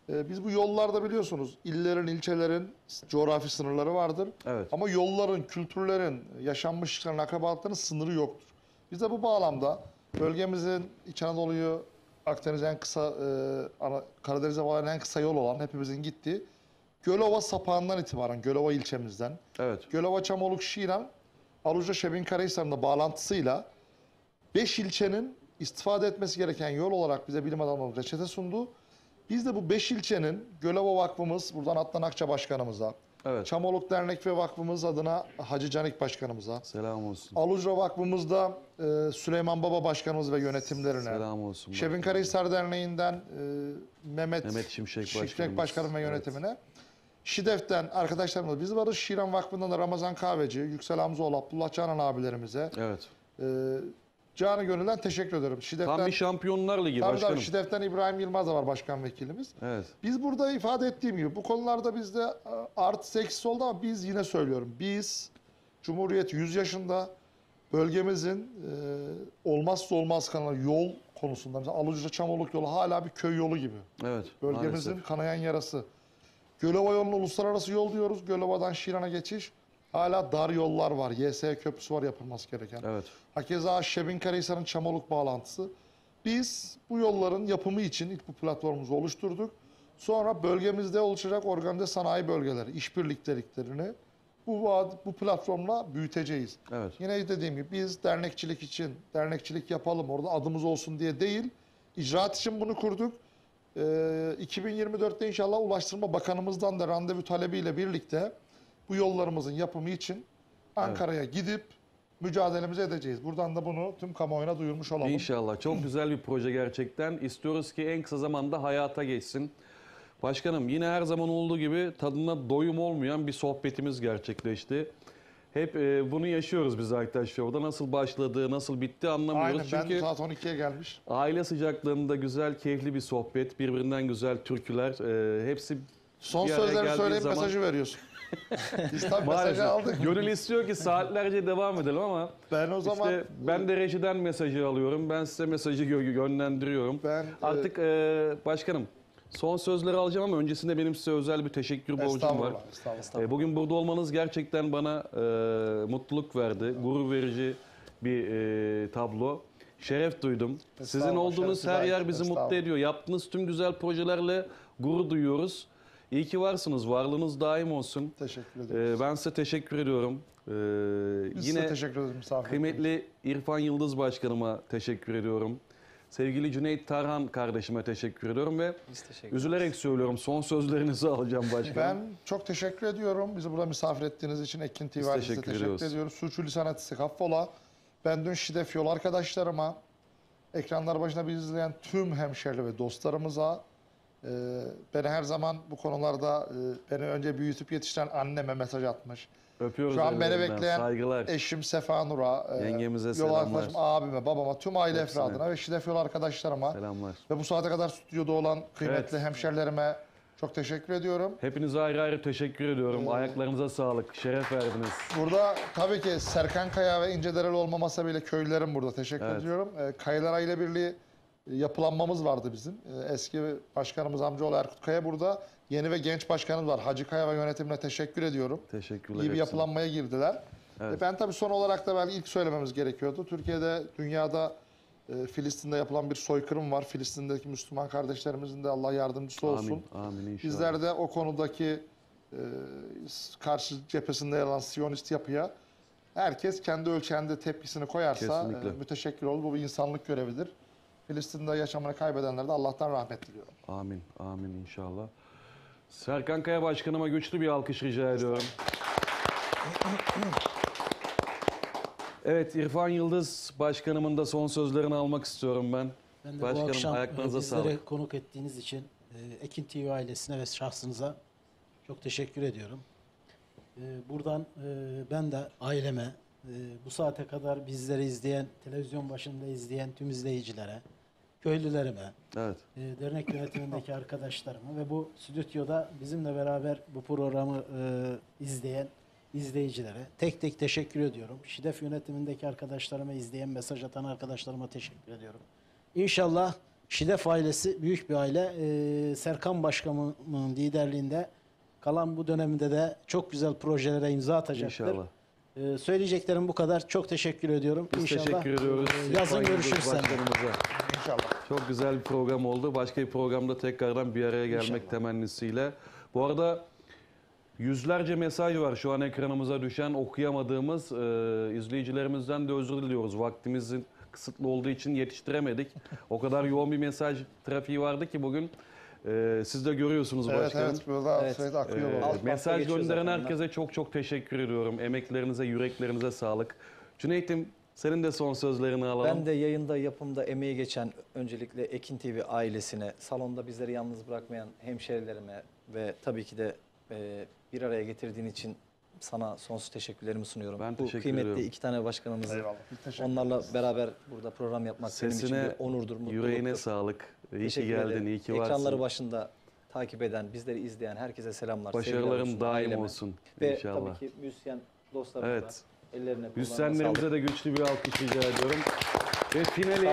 Biz bu yollarda biliyorsunuz illerin, ilçelerin coğrafi sınırları vardır. Evet. Ama yolların, kültürlerin, yaşanmışlıkların, akrabalıkların sınırı yoktur. Biz de bu bağlamda bölgemizin İç Anadolu'yu Akdeniz'e en kısa, Karadeniz'e bağlayan en kısa yol olan hepimizin gittiği Gölova sapağından itibaren, Gölova ilçemizden, evet. Gölova, Çamoluk, Şiran, Aluca, Şebinkarahisar'ın bağlantısıyla 5 ilçenin istifade etmesi gereken yol olarak bize bilim adamları reçete sundu. Biz de bu 5 ilçenin Gölova Vakfımız, buradan Adnan Akça Başkanımıza, evet. Çamoluk Dernek ve Vakfımız adına Hacı Canik Başkanımıza, selam olsun. Alucra Vakfımızda Süleyman Baba Başkanımız ve yönetimlerine, selam olsun. Şebinkarahisar Derneği'nden Mehmet Şimşek Başkanım ve yönetimine, Şidef'ten arkadaşlarımız, biz varız. Şiran Vakfı'ndan da Ramazan Kahveci, Yüksel Hamzoğlu, Abdullah Canan abilerimize, evet. Canı gönülden teşekkür ederim. Şidef'ten, Tam bir Şampiyonlar Ligi tabii başkanım. tabii, Şidef'ten İbrahim Yılmaz da var başkan vekilimiz. Evet. Biz burada ifade ettiğim gibi bu konularda bizde artı eksi oldu ama biz yine söylüyorum. Biz Cumhuriyet 100 yaşında bölgemizin olmazsa olmaz kanalı yol konusunda. Mesela Alucra Çamoluk yolu hala bir köy yolu gibi. Evet. Bölgemizin maalesef. kanayan yarası. Gölova yolunu uluslararası yol diyoruz. Gölova'dan Şiran'a geçiş. Hala dar yollar var. YS köprüsü var yapılması gereken. Evet. Hakeza Şebinkarahisar'ın Çamoluk bağlantısı. Biz bu yolların yapımı için ilk bu platformumuzu oluşturduk. Sonra bölgemizde oluşacak organize sanayi bölgeleri, işbirliklerini bu platformla büyüteceğiz. Evet. Yine dediğim gibi biz dernekçilik için dernekçilik yapalım, orada adımız olsun diye değil, icraat için bunu kurduk. 2024'te inşallah Ulaştırma Bakanımızdan da randevu talebiyle birlikte bu yollarımızın yapımı için Ankara'ya gidip mücadelemizi edeceğiz. Buradan da bunu tüm kamuoyuna duyurmuş olalım. İnşallah. Çok güzel bir proje gerçekten. İstiyoruz ki en kısa zamanda hayata geçsin. Başkanım yine her zaman olduğu gibi tadına doyum olmayan bir sohbetimiz gerçekleşti. Hep bunu yaşıyoruz biz arkadaşlar. Orada nasıl başladı, nasıl bitti anlamıyoruz. Aynen, Çünkü ben saat 12'ye gelmiş. aile sıcaklığında güzel, keyifli bir sohbet, birbirinden güzel türküler. Hepsi Son bir araya sözleri geldiği söyleyip zaman- mesajı veriyorsun. Biz tabii mesajı Maalesef. aldık. Gönül istiyor ki saatlerce devam edelim ama Ben o zaman işte ben de rejiden mesajı alıyorum. Ben size mesajı yönlendiriyorum. Artık başkanım son sözleri alacağım ama öncesinde benim size özel bir teşekkür borcum var. Estağfurullah, estağfurullah. Bugün burada olmanız gerçekten bana mutluluk verdi. Gurur verici bir tablo. Şeref duydum. Sizin Estağfurullah, olduğunuz şeref her bize yer ait. bizi mutlu Estağfurullah. ediyor. Yaptığınız tüm güzel projelerle gurur duyuyoruz. İyi ki varsınız. Varlığınız daim olsun. Teşekkür ederim. Ben size teşekkür ediyorum. Biz Yine size teşekkür ederiz misafir. kıymetli İrfan Yıldız Başkanıma teşekkür ediyorum. Sevgili Cüneyt Tarhan kardeşime teşekkür ediyorum ve üzülerek söylüyorum son sözlerinizi alacağım başkanım. Ben çok teşekkür ediyorum. Bizi burada misafir ettiğiniz için Ekin TV ailesine teşekkür teşekkür ediyoruz. ediyoruz. Sürçülisan ettik affola. Ben dün Şidef yol arkadaşlarıma, ekranlar başında bizi izleyen tüm hemşehriler ve dostlarımıza, beni her zaman bu konularda beni önce büyütüp yetiştiren anneme mesaj atmış. Öpüyoruz Şu an beni ellerinden. bekleyen Saygılar. eşim Sefa Nur'a, Yengemize yol selamlar. arkadaşım abime, babama, tüm aile Hepsine. efradına ve Şidef yol arkadaşlarıma Selamlar. ve bu saate kadar stüdyoda olan kıymetli Evet. hemşerilerime çok teşekkür ediyorum. Hepinize ayrı ayrı teşekkür ediyorum. Ayaklarınıza sağlık. Şeref verdiniz. Burada tabii ki Serkan Kaya ve İncedereli olmamasa bile köylülerim burada. Teşekkür Evet. ediyorum. Kayalar Aile Birliği yapılanmamız vardı bizim. Eski başkanımız amcaoğlu Erkut Kaya burada. Yeni ve genç başkanımız var. Hacı Kaya ve yönetimine teşekkür ediyorum. Teşekkürler. İyi bir hepsine. yapılanmaya girdiler. Evet. Ben tabii son olarak da belki ilk söylememiz gerekiyordu. Türkiye'de, dünyada Filistin'de yapılan bir soykırım var. Filistin'deki Müslüman kardeşlerimizin de Allah yardımcısı olsun. Amin. Amin inşallah. Bizler de o konudaki karşı cephesinde yer alan Siyonist yapıya herkes kendi ölçeğinde tepkisini koyarsa Kesinlikle. müteşekkir olur. Bu bir insanlık görevidir. Filistin'de yaşamını kaybedenlere de Allah'tan rahmet diliyorum. Amin. Amin inşallah. Serkan Kaya Başkanıma güçlü bir alkış rica ediyorum. Evet İrfan Yıldız Başkanımın da son sözlerini almak istiyorum ben. Ben de Başkanım bu akşam ayaklarınıza bizlere sağlık. konuk ettiğiniz için Ekin TV ailesine ve şahsınıza çok teşekkür ediyorum. Buradan ben de aileme, bu saate kadar bizleri izleyen, televizyon başında izleyen tüm izleyicilere, köylülerime, Evet. dernek yönetimindeki arkadaşlarıma ve bu stüdyoda bizimle beraber bu programı izleyen izleyicilere tek tek teşekkür ediyorum. Şidef yönetimindeki arkadaşlarıma, izleyen, mesaj atan arkadaşlarıma teşekkür ediyorum. İnşallah Şidef ailesi büyük bir aile. Serkan Başkanımın liderliğinde kalan bu dönemde de çok güzel projelere imza atacaktır. İnşallah. Söyleyeceklerim bu kadar. Çok teşekkür ediyorum. Biz İnşallah teşekkür ediyoruz. yazın İrfan görüşürüz Yıldız seninle. Başkanımıza. İnşallah. Çok güzel bir program oldu. Başka bir programda tekrardan bir araya gelmek İnşallah. temennisiyle. Bu arada yüzlerce mesaj var şu an ekranımıza düşen okuyamadığımız. İzleyicilerimizden de özür diliyoruz. Vaktimizin kısıtlı olduğu için yetiştiremedik. O kadar yoğun bir mesaj trafiği vardı ki bugün. Siz de görüyorsunuz Evet başkanım. evet burada sürekli akıyor. bu. Alt Mesaj bahse geçiyor gönderen zaten herkese çok çok teşekkür ediyorum. Emeklerinize, yüreklerinize sağlık. Cüneyt'im senin de son sözlerini alalım. Ben de yayında, yapımda emeği geçen öncelikle Ekin TV ailesine, salonda bizleri yalnız bırakmayan hemşerilerime ve tabii ki de bir araya getirdiğin için sana sonsuz teşekkürlerimi sunuyorum. Ben Bu teşekkür kıymetli ediyorum. iki tane başkanımızı Eyvallah. Biz teşekkür onlarla ederiz. beraber burada program yapmak benim için Sesine, bir onurdur, mutluluktur. yüreğine sağlık. İyi ki Teşekkür geldin, ederim. iyi ki varsın. Ekranları başında takip eden, bizleri izleyen herkese selamlar. sevgiler Başarılarım olsun, daim aileme. olsun Ve inşallah. tabii ki müzisyen dostlarımıza Evet. ellerine kollarına sağlık. Müzisyenlerimize de güçlü bir alkış rica ediyorum. Ve Sağ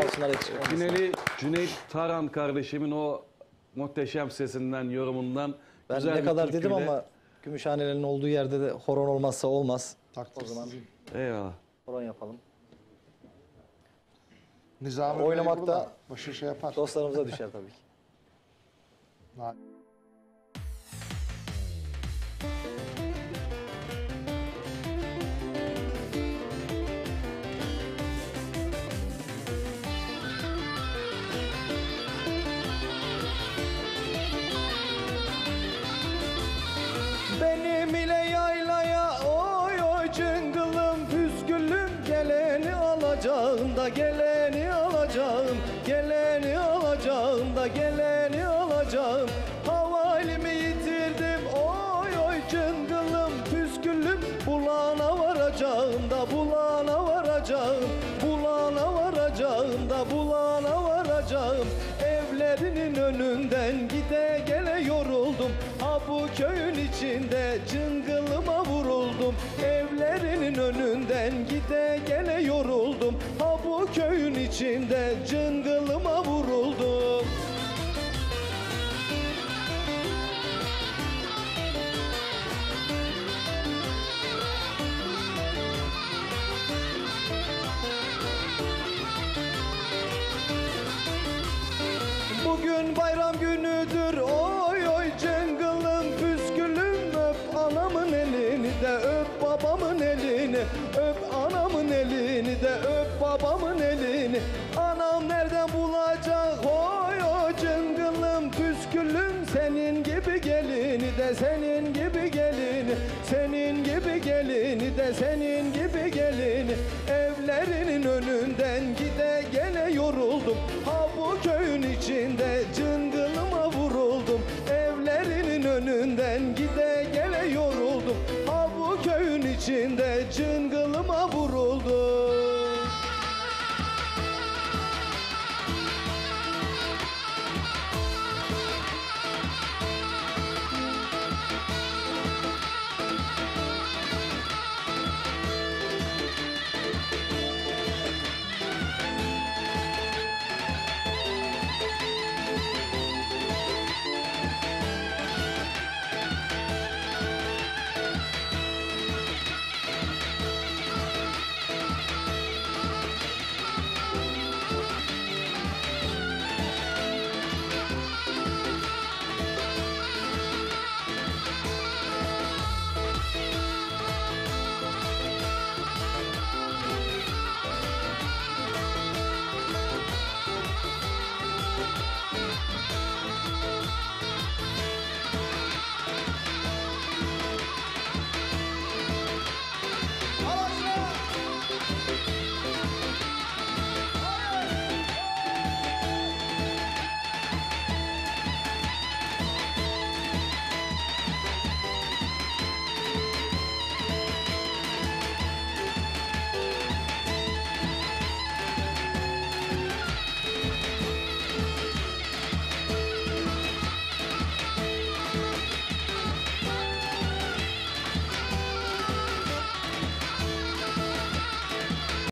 olsunlar, eksik olmasın. finali Cüneyt Taran kardeşimin o muhteşem sesinden, yorumundan Ben güzel ne bir kadar dedim türküyle- ama Gümüşhanelerin olduğu yerde de horon olmazsa olmaz. Takdir O zaman sizin. Eyvallah. horon yapalım. Nizami Bey Oynamakta burada başı şey yapar. dostlarımıza düşer tabii ki. Benim ile yaylaya oy oy cıngılım püsküllüm geleni alacağım da geleni alacağım geleni alacağım da geleni alacağım havalimi yitirdim oy oy cıngılım püsküllüm bulana varacağım da bulana varacağım bulana varacağım da bulana varacağım evlerinin önünden gide gele yoruldum ha bu köyün içinde cıngılıma vuruldum evlerinin önünden gide gele yoruldum ha bu köyün içinde cıngılıma vuruldum. Bugün bayram günüdür oy oy cıngılım püskülüm öp anamın elini de öp babamın elini öp anamın elini de öp babamın elini anam nereden bulacak oy oy cıngılım püskülüm senin gibi gelini de senin gibi gelini senin gibi gelini de senin gibi gelini evlerinin önünden gide gele yoruldum ha bu köyün içinde cıngılıma vuruldum evlerinin önünden gide gele yoruldum ha bu köyün içinde cıngılıma vuruldum.